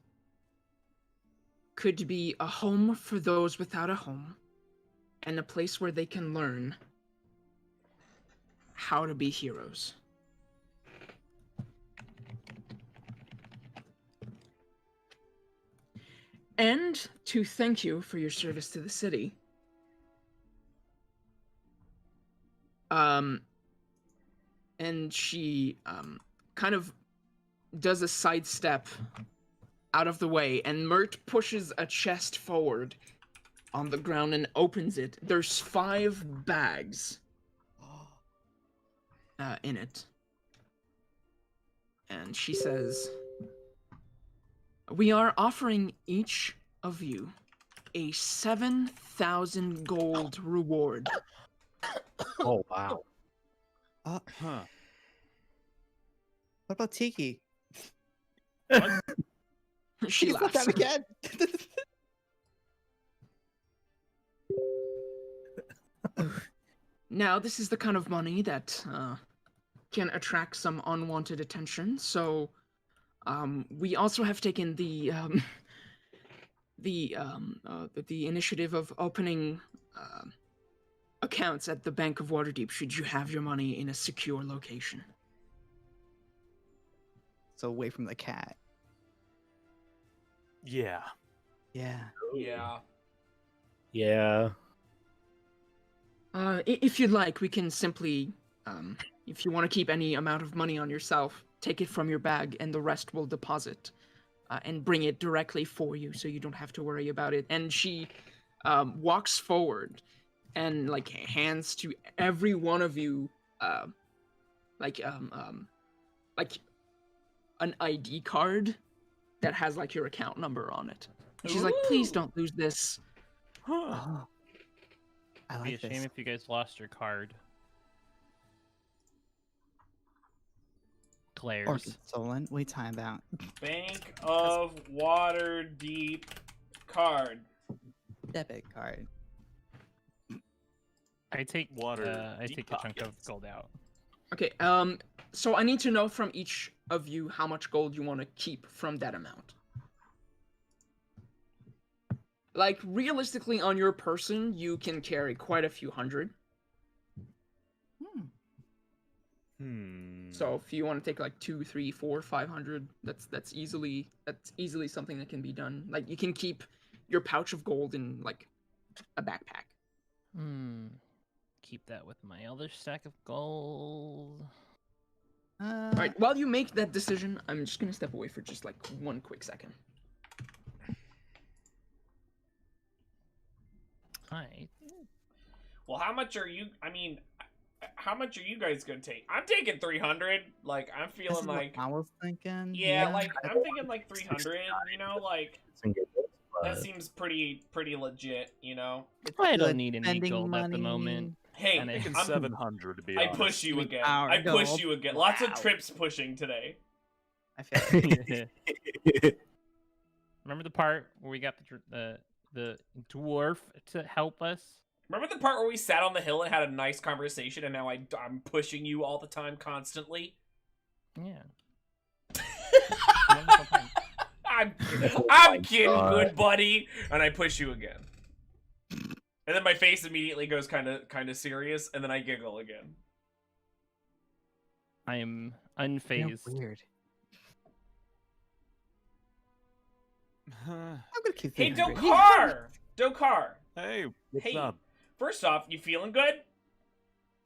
could be a home for those without a home, and a place where they can learn how to be heroes. And to thank you for your service to the city, and she kind of does a sidestep out of the way, and Mert pushes a chest forward on the ground and opens it. There's 5 bags in it. And she says, we are offering each of you a 7,000 gold reward. Oh, wow. What about Tiki? She laughs. That again. Now, this is the kind of money that can attract some unwanted attention, so we also have taken the initiative of opening accounts at the Bank of Waterdeep should you have your money in a secure location. So away from the cat. Yeah. Yeah. Yeah. Yeah. If you'd like, we can simply, if you want to keep any amount of money on yourself, take it from your bag and the rest will deposit and bring it directly for you so you don't have to worry about it. And she walks forward and like hands to every one of you like an ID card that has like your account number on it. And she's like, please don't lose this. Oh, I It'd be like a shame this. if you guys lost your card. Or Glares. get stolen. What are you talking about? Bank of Waterdeep card. Debit card. I take I deep take a chunk of pockets. gold out. Okay, so I need to know from each of you how much gold you want to keep from that amount. Like, realistically, on your person, you can carry quite a few hundred. So if you want to take like 2, 3, 4, 500, that's easily something that can be done. Like, you can keep your pouch of gold in like a backpack. Keep that with my other stack of gold. All right, while you make that decision, I'm just gonna step away for just like 1 quick second. Alright. Well, how much are you? I mean, how much are you guys gonna take? I'm taking 300. Like, I'm This feeling is like, what I was thinking. yeah, like I'm thinking like 300. You know, like that But seems pretty legit. You know. I don't good need any spending gold at the money. moment. Hey, And Thinking I'm- 700 to be I honest. push you With again. our I push gold. you again. Lots of Wow. trips pushing today. I feel like Remember the part where we got the dwarf to help us? Remember the part where we sat on the hill and had a nice conversation, and now I'm pushing you all the time, constantly? Yeah. Wonderful time. I'm kidding, God. good buddy, and I push you again. And then my face immediately goes kind of serious, and then I giggle again. I am You're unfazed. weird. I'm gonna keep Hey, 300. Dokar! Hey, what's Hey, up? first off, you feeling good?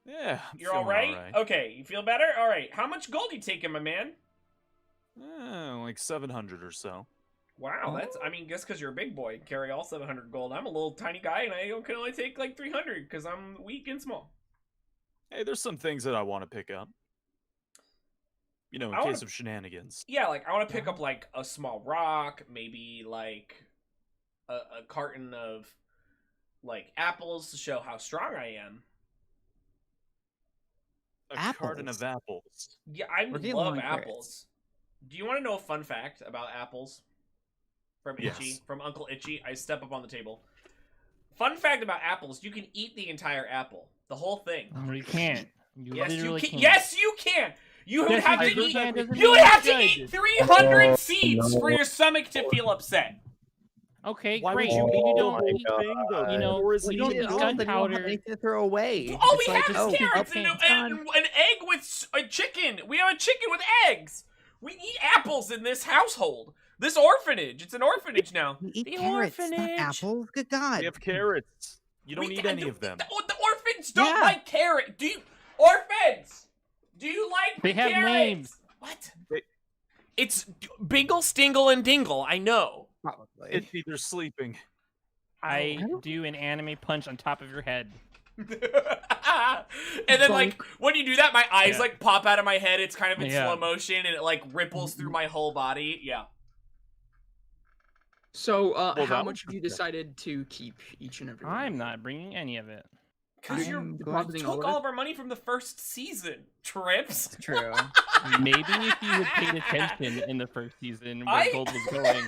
Yeah, I'm You're all feeling right? Okay, you feel better? All right. How much gold you taking, my man? Like 700 or so. Wow, that's, I mean, guess because you're a big boy, carry all 700 gold. I'm a little tiny guy, and I can only take like 300 because I'm weak and small. Hey, there's some things that I want to pick up. You know, in I wanna- case of shenanigans. Yeah, like, I want to pick up like a small rock, maybe like a carton of like apples to show how strong I am. A carton of apples. Yeah, I We're getting love long carrots. apples. Do you want to know a fun fact about apples? From Itchy, Yes. from Uncle Itchy. I step up on the table. Fun fact about apples: you can eat the entire apple, the whole thing. No, you can't. You Yes, you literally can. can't. Yes, you can. You would Yes, have to you eat. can. Doesn't You would mean have you to eat should. 300 seeds for your stomach to feel upset. Okay, Why great. would you but eat you the don't whole eat, thing, though? you know, Or is we it don't eaten eat all? Then you don't have gunpowder. anything to throw away. All It's we like, have oh, is carrots okay, and it's done. an egg with a chicken. We have a chicken with eggs. We eat apples in this household. This orphanage. It's an orphanage now. We eat The carrots, not orphanage. apples. Good God. We have carrots. You don't We- need any of them. The orphans don't Yeah. like carrot. Do you, orphans? Do you like They have carrots? names. What? They- It's Bingle, Stingle, and Dingle. I know. Probably. It's either sleeping. I do an anime punch on top of your head. And then, like, when you do that, my eyes Yeah. like pop out of my head. It's kind of in Yeah. slow motion, and it like ripples through my whole body. Yeah. So, Well, how that much have you decided to keep each and every one? I'm not bringing any of it. Because you I'm depositing all took of all it? of our money from the first season. Trips. True. Maybe if you had paid attention in the first season where I- gold was going,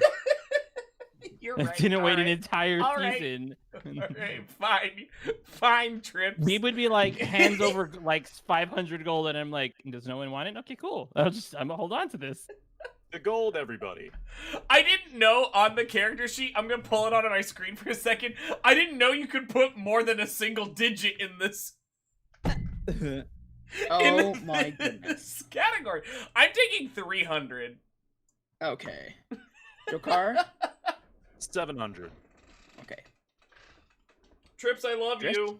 You're and right. didn't wait an alright. entire All right. season. Alright, fine. Fine, Trips. Beeb would be like hands over like 500 gold, and I'm like, does no one want it? Okay, cool. I'm gonna hold on to this. The gold, everybody. I didn't know on the character sheet, I'm gonna pull it on my screen for a second. I didn't know you could put more than a single digit in this. Oh in my this goodness. category. I'm taking 300. Okay. Jokar? 700. Okay. Trips, I love Drift? you.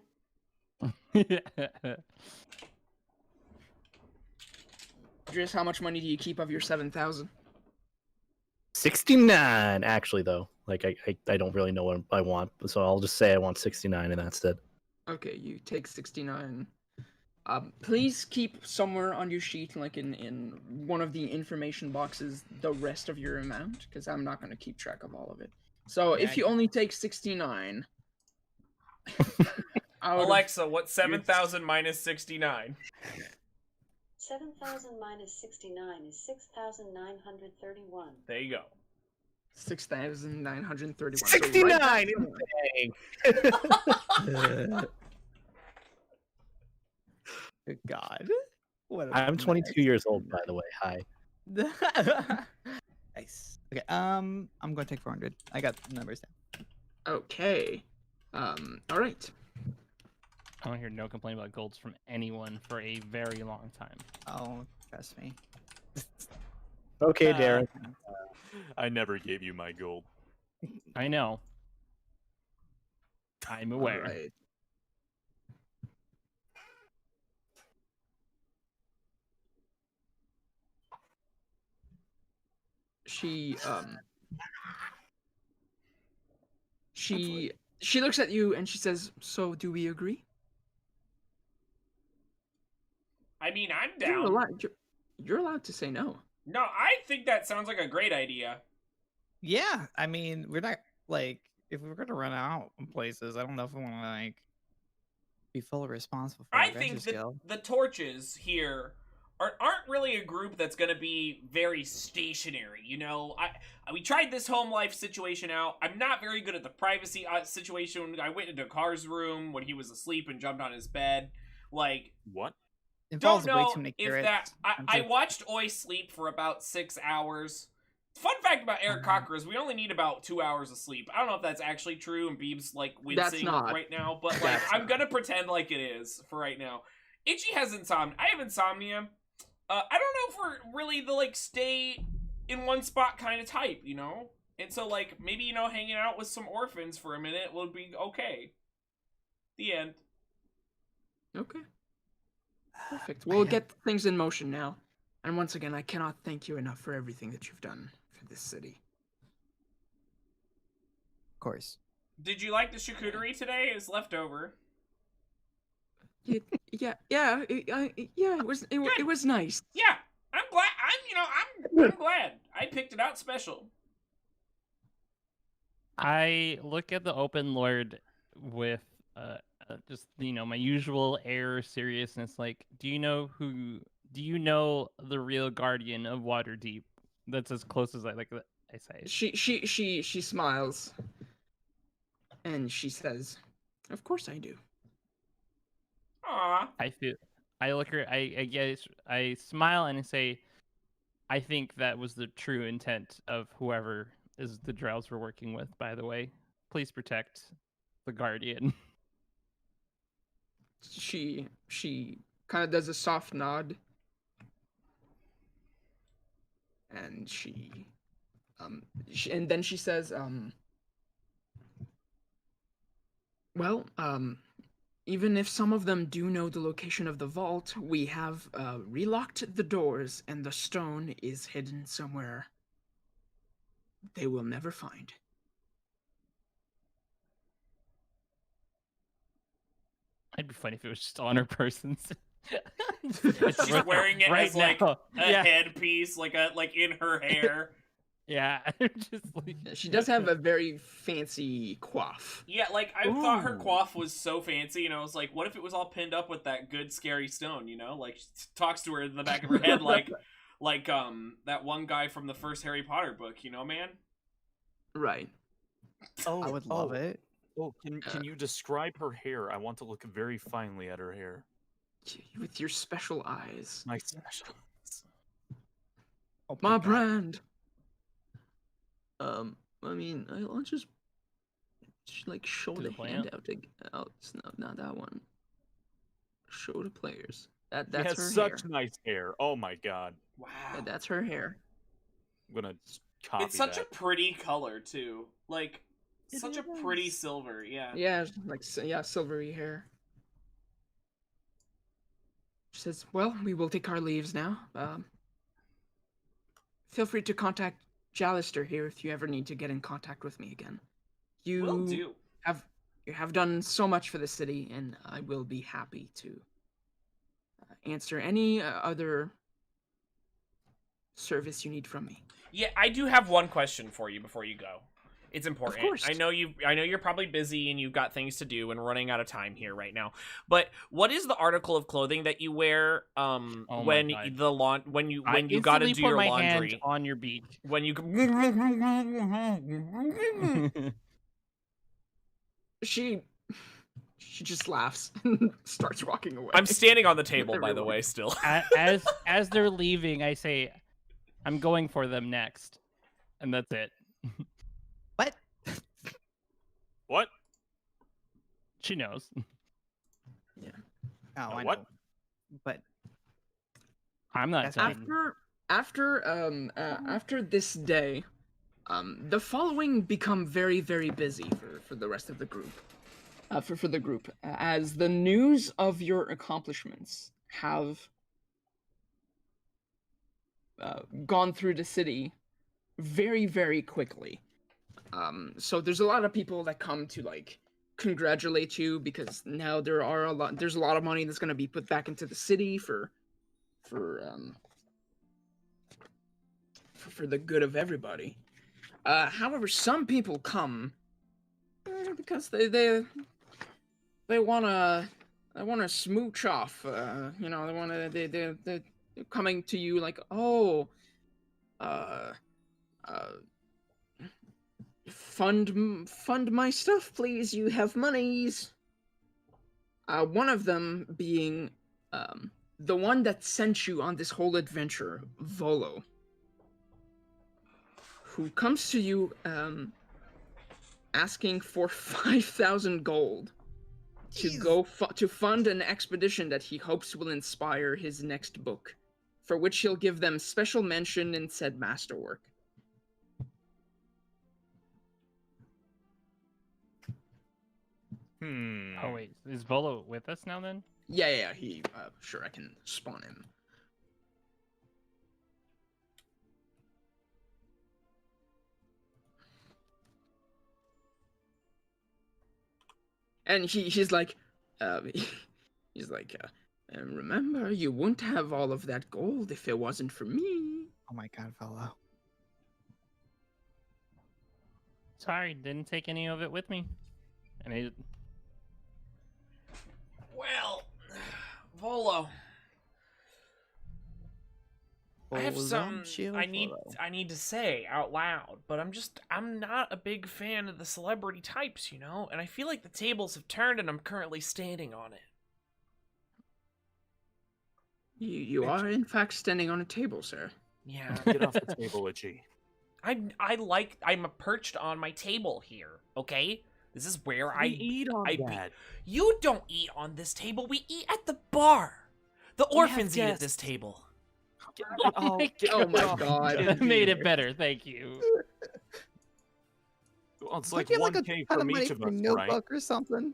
Driss, how much money do you keep of your 7,000? 69, actually, though. Like, I don't really know what I want, so I'll just say I want 69, and that's it. Okay, you take 69. Please keep somewhere on your sheet, like in one of the information boxes, the rest of your amount, because I'm not going to keep track of all of it. So Yeah, if you only take 69... out of- Alexa, what's 7,000 minus 69? 7,000 minus 69 is 6,931. There you go. 6,931. So 69! right Good God. What a I'm 22 years old, by the way. Hi. Nice. Okay. I'm going to take 400. I got the numbers down. Okay. All right. I don't hear no complaint about golds from anyone for a very long time. Oh, trust me. Okay, Darren. I never gave you my gold. I know. I'm aware. All right. She looks at you and she says, "So do we agree?" I mean, I'm You're down. allowed to say no. No, I think that sounds like a great idea. Yeah, I mean, we're not like if we're gonna run out in places. I don't know if we want to like be fully responsible for I Adventure think that Skill. the torches here aren't really a group that's going to be very stationary. You know, we tried this home life situation out. I'm not very good at the privacy situation. I went into Car's room when he was asleep and jumped on his bed. Like, What? Involves don't way know too many if carrots. that. I'm I just- watched Oi sleep for about 6 hours. Fun fact about Eric Cocker is we only need about 2 hours of sleep. I don't know if that's actually true, and Beeb's like wincing not. right now, but like That's I'm not. gonna pretend like it is for right now. Itchy has insomnia. I have insomnia. I don't know if we're really the like stay in one spot kind of type, you know. And so like maybe hanging out with some orphans for a minute would be okay. The end. Okay. Perfect. We'll get things in motion now. And once again, I cannot thank you enough for everything that you've done for this city. Of course. Did you like the charcuterie today? It's leftover. Yeah, it was nice. Yeah, I'm glad. I'm glad I picked it out special. I look at the open lord with just my usual air of seriousness. Like, do you know the real guardian of Waterdeep? That's as close as I say it. She smiles, and she says, "Of course I do." Aww. I look her. I smile and I say, I think that was the true intent of whoever is the drows we're working with. By the way, please protect the guardian. She kind of does a soft nod, and and then she says, well, even if some of them do know the location of the vault, we have relocked the doors, and the stone is hidden somewhere they will never find. It'd be funny if it was just on her person's. She's wearing it right as like now. a headpiece, like in her hair. Yeah, just like... She does have a very fancy coif. Yeah, like I thought her coif was so fancy, and I was like, what if it was all pinned up with that good scary stone? Like she talks to her in the back of her head, like that one guy from the first Harry Potter book, man. Right. Oh, I would love it. Oh, can you describe her hair? I want to look very finely at her hair. With your special eyes. My special eyes. Oh, my brand. I mean, I'll just like show the handout. It's not that one. Show the players. That's she has her such hair. nice hair. Oh my god. Wow. Yeah, that's her hair. I'm gonna copy It's such that. a pretty color too. Like such a pretty silver. Yeah. Yeah, silvery hair. She says, "Well, we will take our leaves now. Feel free to contact Jallister here if you ever need to get in contact with me again. Will do. You have done so much for the city, and I will be happy to answer any other service you need from me." Yeah, I do have one question for you before you go. It's important. Of course. I know you're probably busy and you've got things to do and running out of time here right now. But what is the article of clothing that you wear when you got to do your my laundry hand on your beak? When you She just laughs and starts walking away. I'm standing on the table, by the way, still. As they're leaving, I say, "I'm going for them next," and that's it. What? What? She knows. Yeah. Oh, I what? know. But I'm not saying. After this day, the following become very, very busy for the rest of the group. For the group, as the news of your accomplishments have gone through the city very, very quickly. So there's a lot of people that come to like congratulate you because now there's a lot of money that's going to be put back into the city for the good of everybody. However, some people come because they wanna smooch off. They're coming to you like, oh, fund my stuff, please. You have monies. One of them being the one that sent you on this whole adventure, Volo, who comes to you asking for 5,000 gold to fund an expedition that he hopes will inspire his next book, for which he'll give them special mention in said masterwork. Oh wait, is Volo with us now then? Yeah, he sure, I can spawn him. And he's like, remember, you wouldn't have all of that gold if it wasn't for me. oh my god, Volo. Sorry, didn't take any of it with me. And I... Well, Volo. I have some I need to say out loud, but I'm not a big fan of the celebrity types, you know? And I feel like the tables have turned and I'm currently standing on it. You are in fact standing on a table, sir. Yeah. Get off the table, Itchy. I'm perched on my table here, okay? This is where We eat on that. You don't eat on this table. We eat at the bar. The orphans eat at this table. Oh my god. That made it better, thank you. Well, it's like 1K from each of us, right? Notebook or something.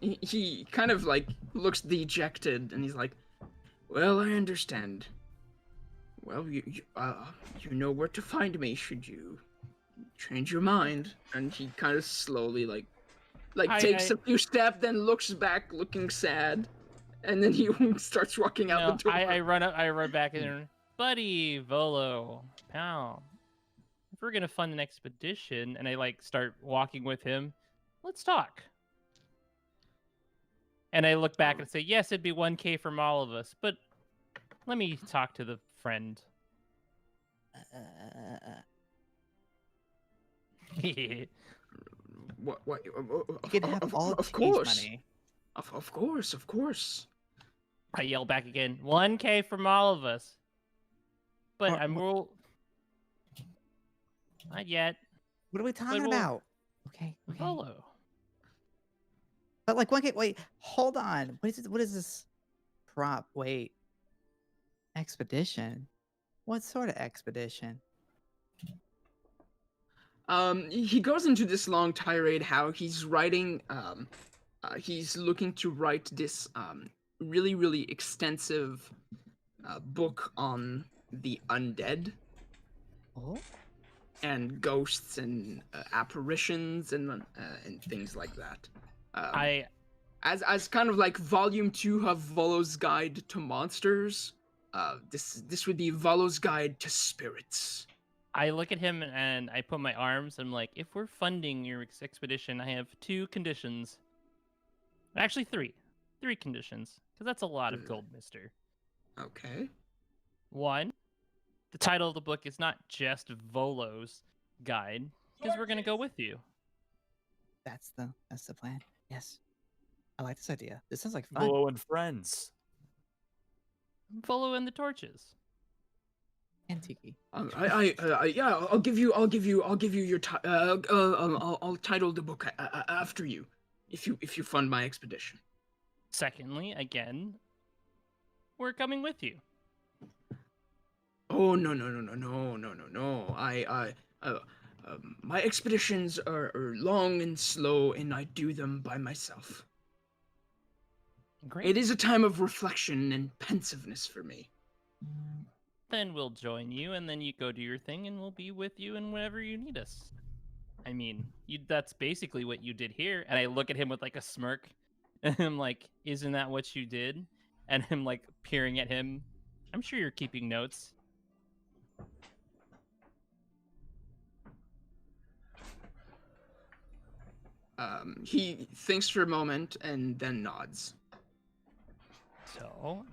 He kind of like looks dejected, and he's like, "Well, I understand. Well, you know where to find me should you change your mind." And he kind of slowly like takes a few steps, then looks back, looking sad, and then he starts walking out the door. I run back in, buddy, Volo, pal. If we're gonna fund an expedition, and I like start walking with him, let's talk. And I look back and say, yes, it'd be 1K from all of us, but let me talk to the friend. What? You can have all of course. Money. Of course. I yell back again, 1K from all of us. But I'm rule. Not yet. What are we talking about? Okay. Follow. But like 1K. Wait, hold on. What is this? Prop. Wait. Expedition. What sort of expedition? He goes into this long tirade how he's writing. He's looking to write this really, really extensive book on the undead. Oh. And ghosts and apparitions and things like that. As kind of like volume 2 of Volo's Guide to Monsters, this would be Volo's Guide to Spirits. I look at him and I put my arms. I'm like, if we're funding your expedition, I have 2 conditions. Actually, 3 conditions, because that's a lot of gold, mister. Okay. 1, the title of the book is not just Volo's Guide, because we're gonna go with you. That's the plan. Yes, I like this idea. This sounds like fun. Volo and friends. Volo and the torches. And Tiki. Yeah, I'll give you your I'll title the book after you, if you fund my expedition. Secondly, again, we're coming with you. Oh no! My expeditions are long and slow, and I do them by myself. Great. It is a time of reflection and pensiveness for me. Then we'll join you, and then you go do your thing, and we'll be with you in whenever you need us. I mean, that's basically what you did here. And I look at him with like a smirk, and I'm like, isn't that what you did? And I'm like peering at him. I'm sure you're keeping notes. He thinks for a moment and then nods. So?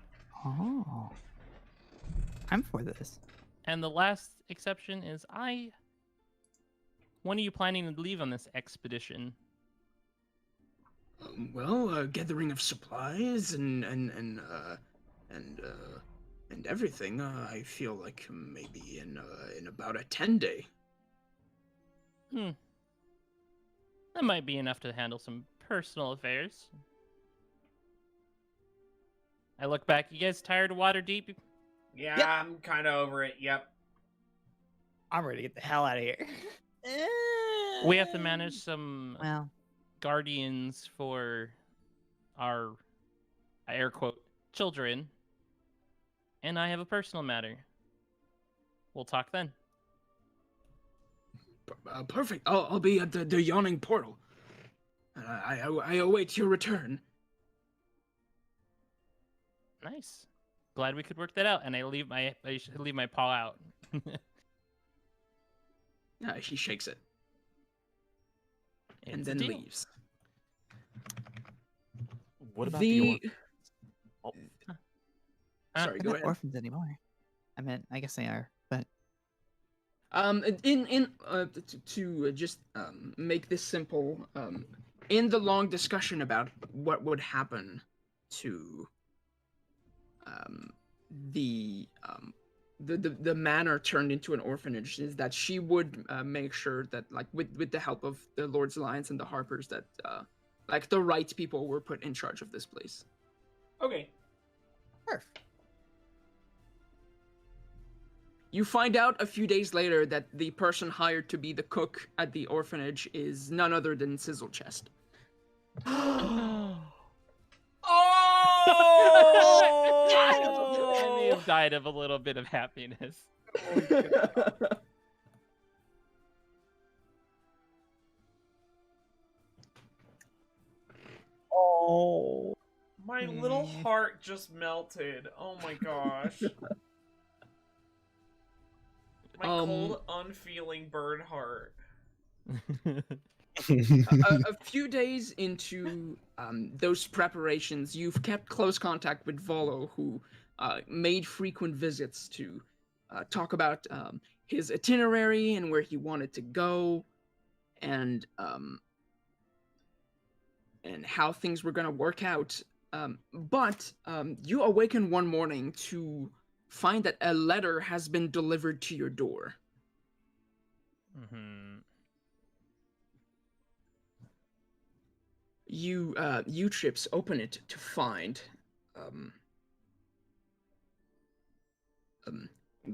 Oh. I'm for this. And the last exception is when are you planning to leave on this expedition? Well, gathering of supplies and everything. I feel like maybe in about a 10-day. That might be enough to handle some personal affairs. I look back. You guys tired of Waterdeep? Yeah, Yep. I'm kind of over it. Yep. I'm ready to get the hell out of here. We have to manage some Well, guardians for our, air quote, children. And I have a personal matter. We'll talk then. Perfect. I'll be at the yawning portal. I await your return. Nice. Glad we could work that out. And I leave my paw out. He shakes it and It's a then deal. leaves. What about the Sorry, They're go not ahead. orphans anymore. I guess they are, but To just make this simple, in the long discussion about what would happen to the manor turned into an orphanage, is that she would make sure that, like, with the help of the Lord's Alliance and the Harpers, that like the right people were put in charge of this place. Okay. perfect. You find out a few days later that the person hired to be the cook at the orphanage is none other than Sizzle Chest. Oh! I may have died of a little bit of happiness. Oh. My little heart just melted. Oh my gosh. My cold, unfeeling bird heart. A few days into those preparations, you've kept close contact with Volo, who made frequent visits to talk about his itinerary and where he wanted to go, and how things were going to work out. But you awaken one morning to find that a letter has been delivered to your door. Mm-hmm. You Chips open it to find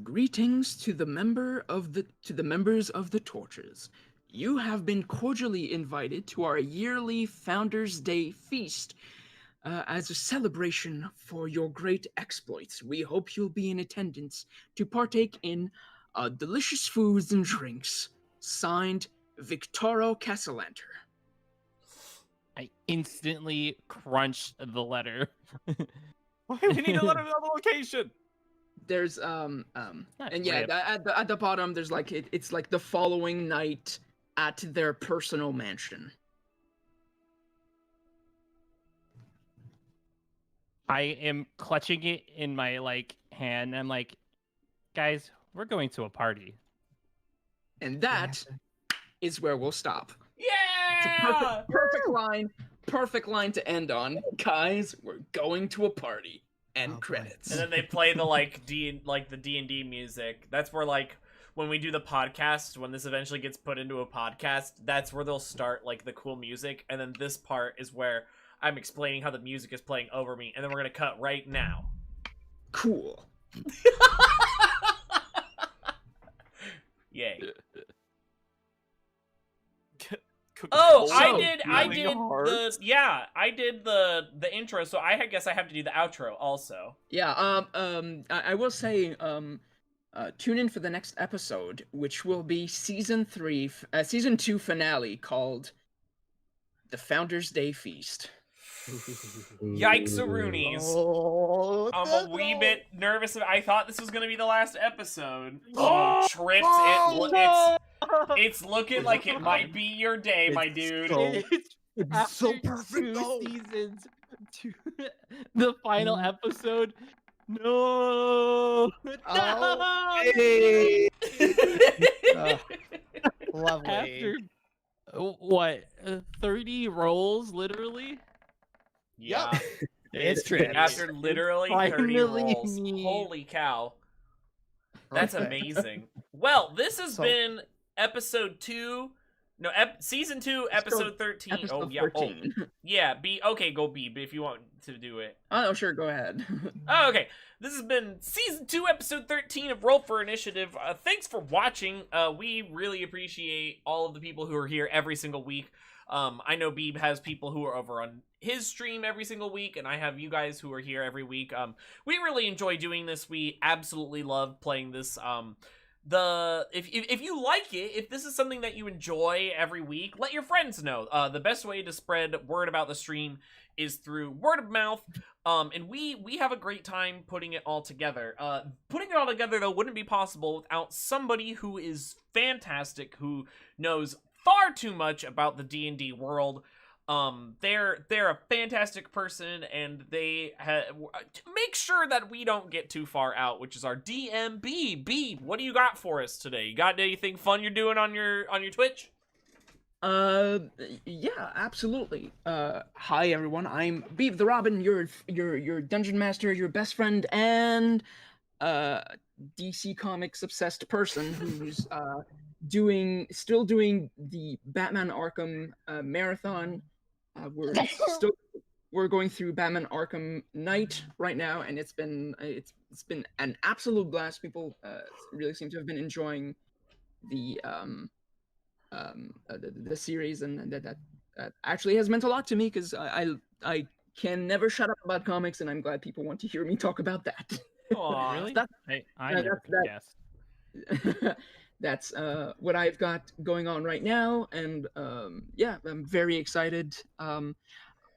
greetings to the members of the Torches. You have been cordially invited to our yearly Founders Day feast as a celebration for your great exploits. We hope you'll be in attendance to partake in delicious foods and drinks. Signed, Victoro Castellanter. I instantly crunched the letter. Why we need a letter of the location? There's Not and yeah, rip. at the bottom there's like it's like the following night at their personal mansion. I am clutching it in my like hand. I'm like, guys, we're going to a party. And that is where we'll stop. It's a Yeah! perfect line to end on. Guys, we're going to a party. End Oh, boy. credits. And then they play the the D&D music. That's where, like, when we do the podcast, when this eventually gets put into a podcast, that's where they'll start like the cool music, and then this part is where I'm explaining how the music is playing over me, and then we're gonna cut right now. Cool. Yay. Cook Oh, cold I So, did the intro, so I guess I have to do the outro also. Yeah, I will say, tune in for the next episode, which will be season 2 finale called The Founders Day Feast. Yikes-a-roonies. Oh, I'm a wee bit nervous. I thought this was gonna be the last episode. Oh, Trips. It's looking like it might be your day, my dude. It's so After perfect, 2 though. seasons, the final episode. No. Oh, Hey! lovely. After what 30 rolls, literally. Yeah. It's Trips. After literally 30 Finally rolls. me. Holy cow. That's Perfect. amazing. Well, this has So- been episode 2. No, season 2, Let's go episode 13. Episode Oh, yeah. 13. Oh, yeah. Okay, go B if you want to do it. Oh, sure, go ahead. Oh, okay. This has been season 2, episode 13 of Roll for Initiative. Thanks for watching. We really appreciate all of the people who are here every single week. I know Beeb has people who are over on his stream every single week, and I have you guys who are here every week. We really enjoy doing this. We absolutely love playing this. If you like it, if this is something that you enjoy every week, let your friends know. The best way to spread word about the stream is through word of mouth. And we have a great time putting it all together. Putting it all together, though, wouldn't be possible without somebody who is fantastic, who knows far too much about the D&D world. They're a fantastic person, and they make sure that we don't get too far out, which is our DMB. Beeb, what do you got for us today? You got anything fun you're doing on your Twitch? Yeah, absolutely. Hi everyone, I'm Beeb the Robin, your dungeon master, your best friend, and DC Comics obsessed person who's still doing the Batman Arkham marathon. We're going through Batman Arkham Knight right now, and it's been an absolute blast. People really seem to have been enjoying the series, and that actually has meant a lot to me, because I can never shut up about comics, and I'm glad people want to hear me talk about that. Aw, Really? I that- never could guess. That's what I've got going on right now, and yeah, I'm very excited. I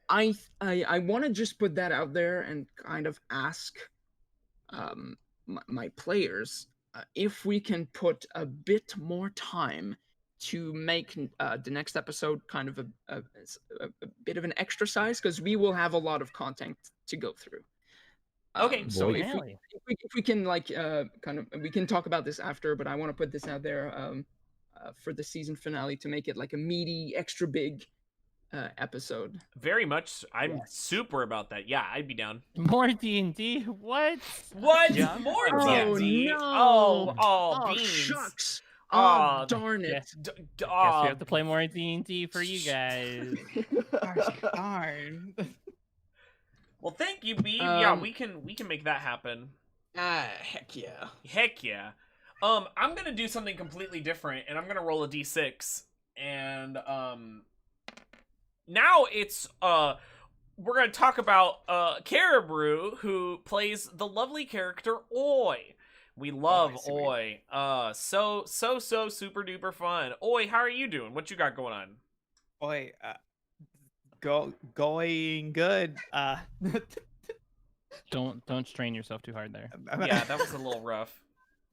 want to just put that out there and kind of ask my players if we can put a bit more time to make the next episode kind of a bit of an exercise, because we will have a lot of content to go through. Okay, So Boy. if we can like kind of, we can talk about this after, but I want to put this out there for the season finale to make it like a meaty, extra big episode. very much. I'm super about that. Yeah, I'd be down. More D&D? What? What? Yeah. More Oh, D&D? no. Oh, beans. Shucks! Aw, Oh, darn it! Guess we have to play more D&D for you guys. Darn. Well, thank you, Beeb. Yeah, Um, we can make that happen. Heck yeah. Heck yeah. I'm gonna do something completely different, and I'm gonna roll a d6, and now it's we're gonna talk about Caribou, who plays the lovely character Oi. We love Oi. So super duper fun. Oi, how are you doing? What you got going on? Boy, going good. Don't strain yourself too hard there. Yeah, that was a little rough.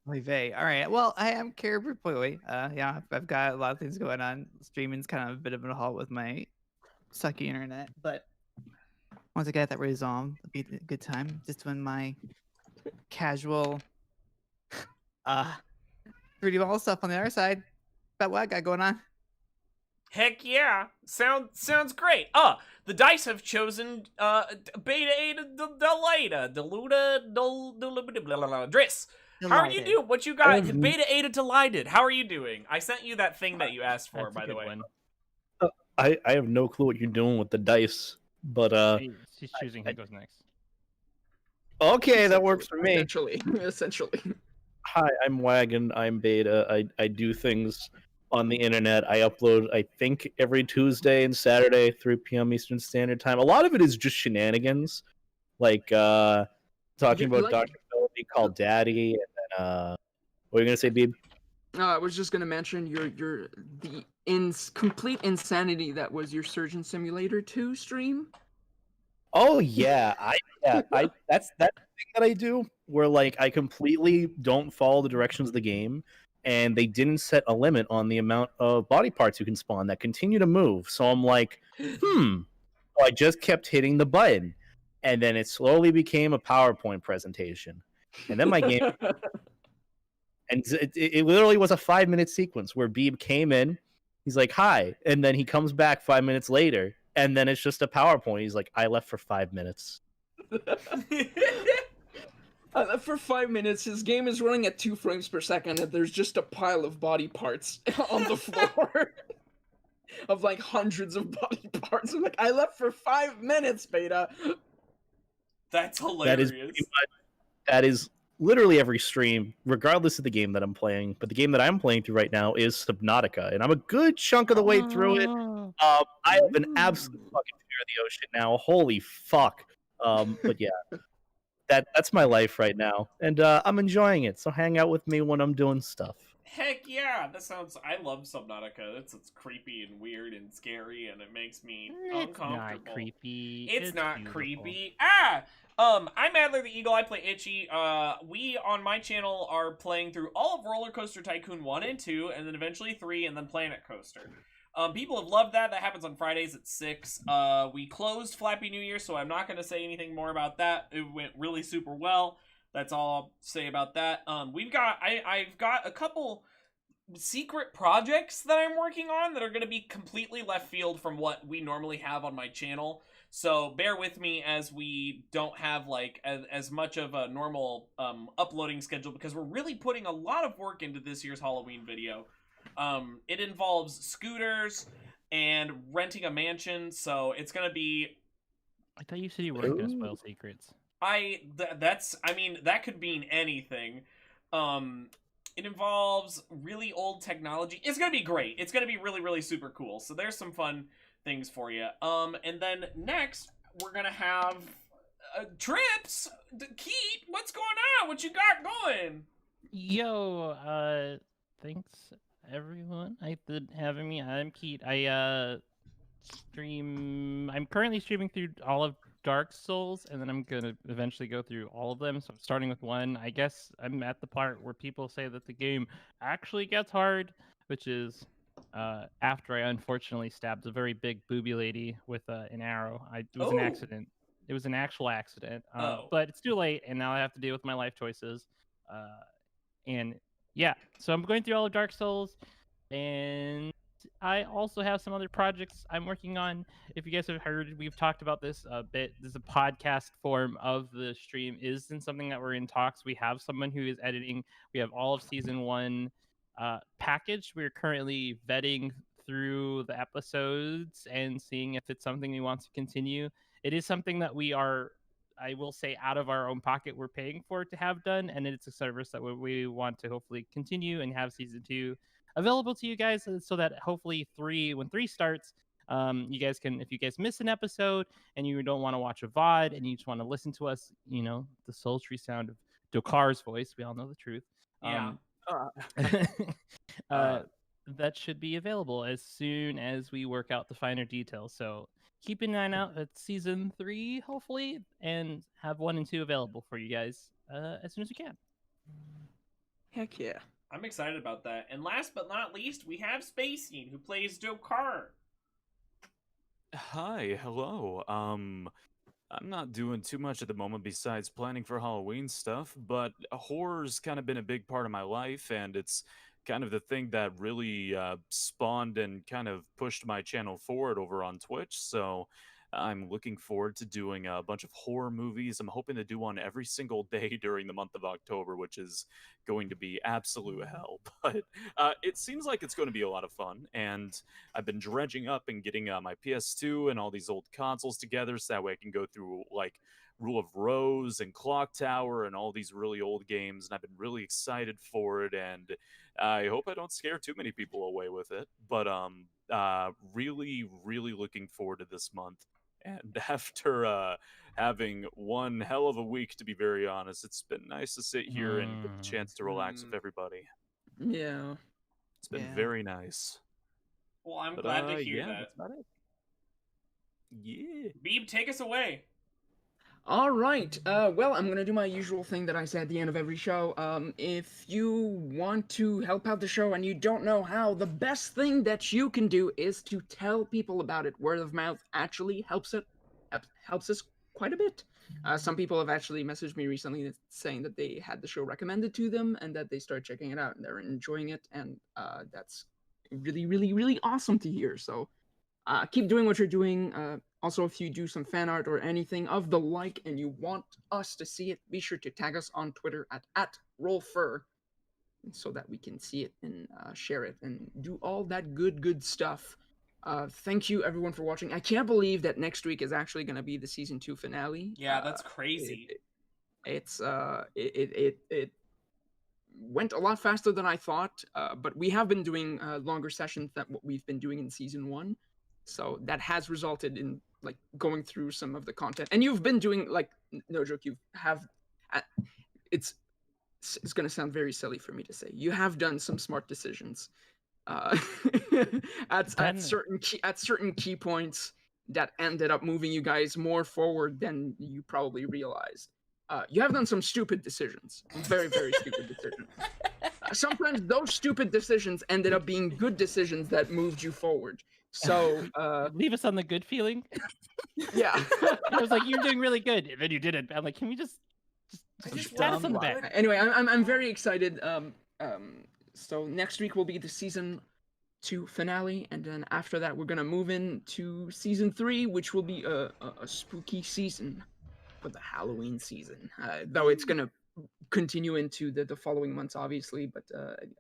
Oy vey. All right. Well, I am Caribou Boy. Yeah, I've got a lot of things going on. Streaming's kind of a bit of a halt with my sucky internet, but once I get that resolved, it'll be a good time. Just doing my casual 3D ball stuff on the other side. About what I got going on. Heck yeah. Sounds great. The dice have chosen Beta Eta Delata Deluda Driss. How are you doing? What you got? Beta Eta Delighted. How are you doing? I sent you that thing that you asked for, That's a by the good way. one. I have no clue what you're doing with the dice, but She's choosing who goes next. okay, that works for me. Essentially. Hi, I'm Wagon. I'm Beta. I do things on the internet. I upload, I think, every Tuesday and Saturday, 3 p.m. Eastern Standard Time. A lot of it is just shenanigans, like talking about Dr. Philby called Daddy, and then what are you gonna say, Beeb? I was just gonna mention the complete insanity that was your Surgeon Simulator 2 stream. Oh yeah, that's the thing that I do, where like I completely don't follow the directions of the game, and they didn't set a limit on the amount of body parts you can spawn that continue to move. So I'm like, So I just kept hitting the button, and then it slowly became a PowerPoint presentation, and then my game, and it literally was a 5-minute sequence where Beeb came in, he's like, "Hi," and then he comes back 5 minutes later, and then it's just a PowerPoint. He's like, "I left for 5 minutes." For 5 minutes, his game is running at 2 frames per second, and there's just a pile of body parts on the floor. Of like hundreds of body parts. I'm like, I left for 5 minutes, Beta. That's hilarious. That is literally every stream, regardless of the game that I'm playing. But the game that I'm playing through right now is Subnautica, and I'm a good chunk of the way through it. I have an absolute fucking fear of the ocean now. Holy fuck. But yeah. That's my life right now, and I'm enjoying it. So hang out with me when I'm doing stuff. Heck yeah, that sounds. I love Subnautica. It's creepy and weird and scary, and it makes me It's uncomfortable. not creepy. It's not beautiful. creepy. I'm Adler the Eagle. I play Itchy. We on my channel are playing through all of Roller Coaster Tycoon 1 and 2, and then eventually 3, and then Planet Coaster. People have loved that. That happens on Fridays at 6. We closed Flappy New Year, so I'm not going to say anything more about that. It went really super well. That's all I'll say about that. I've got a couple secret projects that I'm working on that are going to be completely left field from what we normally have on my channel. So bear with me as we don't have like as much of a normal uploading schedule, because we're really putting a lot of work into this year's Halloween video. It involves scooters and renting a mansion, so it's going to be... I thought you said you weren't going to spoil secrets. That could mean anything. It involves really old technology. It's gonna be great. It's gonna be really, really super cool. So there's some fun things for you. And then next we're gonna have trips. Keat, what's going on? What you got going? Yo, thanks everyone for having me. I'm Keat. I'm currently streaming through all of Dark Souls, and then I'm gonna eventually go through all of them. So I'm starting with 1. I guess I'm at the part where people say that the game actually gets hard, which is after I unfortunately stabbed a very big booby lady with an arrow. It was an accident. It was an actual accident. But it's too late, and now I have to deal with my life choices. And yeah, so I'm going through all of Dark Souls, and I also have some other projects I'm working on. If you guys have heard, we've talked about this a bit. There's a podcast form of the stream isn't something that we're in talks. We have someone who is editing. We have all of season 1 packaged. We're currently vetting through the episodes and seeing if it's something we want to continue. It is something that we are, I will say, out of our own pocket, we're paying for it to have done, and it's a service that we want to hopefully continue and have season 2 available to you guys, so that hopefully when 3 starts, you guys can, if you guys miss an episode and you don't want to watch a VOD and you just want to listen to us, the sultry sound of Dokar's voice, we all know the truth. Yeah. That should be available as soon as we work out the finer details. So keep an eye out at season 3, hopefully, and have 1 and 2 available for you guys as soon as we can. Heck yeah. I'm excited about that. And last but not least, we have Spacey, who plays Dokar. Hi, hello. I'm not doing too much at the moment besides planning for Halloween stuff, but horror's kind of been a big part of my life, and it's kind of the thing that really spawned and kind of pushed my channel forward over on Twitch. So I'm looking forward to doing a bunch of horror movies. I'm hoping to do one every single day during the month of October, which is going to be absolute hell. But it seems like it's going to be a lot of fun. And I've been dredging up and getting my PS2 and all these old consoles together so that way I can go through like Rule of Rose and Clock Tower and all these really old games. And I've been really excited for it. And I hope I don't scare too many people away with it. But really, really looking forward to this month. And after having one hell of a week, to be very honest, it's been nice to sit here and get the chance to relax with everybody. Yeah. It's been very nice. Well, I'm glad to hear that. That's about it. Yeah. Beeb, take us away. All right. Well, I'm gonna do my usual thing that I say at the end of every show. If you want to help out the show and you don't know how, the best thing that you can do is to tell people about it. Word of mouth actually helps us quite a bit. Some people have actually messaged me recently saying that they had the show recommended to them and that they started checking it out and they're enjoying it, and that's really, really, really awesome to hear. So keep doing what you're doing. Also, if you do some fan art or anything of the like and you want us to see it, be sure to tag us on Twitter at @rollfur so that we can see it and share it and do all that good stuff. Thank you everyone for watching. I can't believe that next week is actually going to be the season 2 finale. Yeah, that's crazy. It went a lot faster than I thought, but we have been doing longer sessions than what we've been doing in season 1. So that has resulted in like going through some of the content, and you've been doing, like, no joke, it's going to sound very silly for me to say. You have done some smart decisions at certain key points that ended up moving you guys more forward than you probably realized. You have done some stupid decisions, very, very stupid decisions. Sometimes those stupid decisions ended up being good decisions that moved you forward. So leave us on the good feeling. Yeah. I was like, you're doing really good, and then you did it. I'm like, can we just pat us on the back? Anyway, I'm very excited. So next week will be the season 2 finale, and then after that we're gonna move into season 3, which will be a spooky season for the Halloween season. Though it's gonna continue into the following months, obviously. But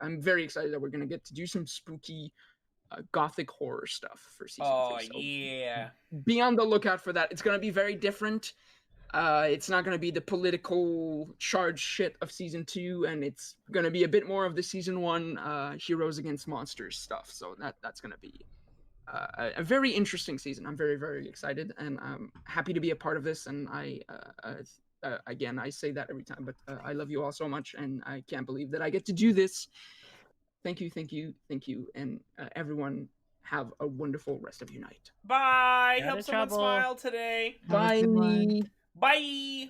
I'm very excited that we're gonna get to do some spooky gothic horror stuff for season 3. So yeah. be on the lookout for that. It's gonna be very different. It's not gonna be the political charged shit of season 2, and it's gonna be a bit more of the season 1 heroes against monsters stuff. So that's gonna be a very interesting season. I'm very, very excited, and I'm happy to be a part of this. And again, I say that every time, but I love you all so much, and I can't believe that I get to do this. Thank you, and everyone have a wonderful rest of your night. Bye. Help someone smile today. Bye. Bye.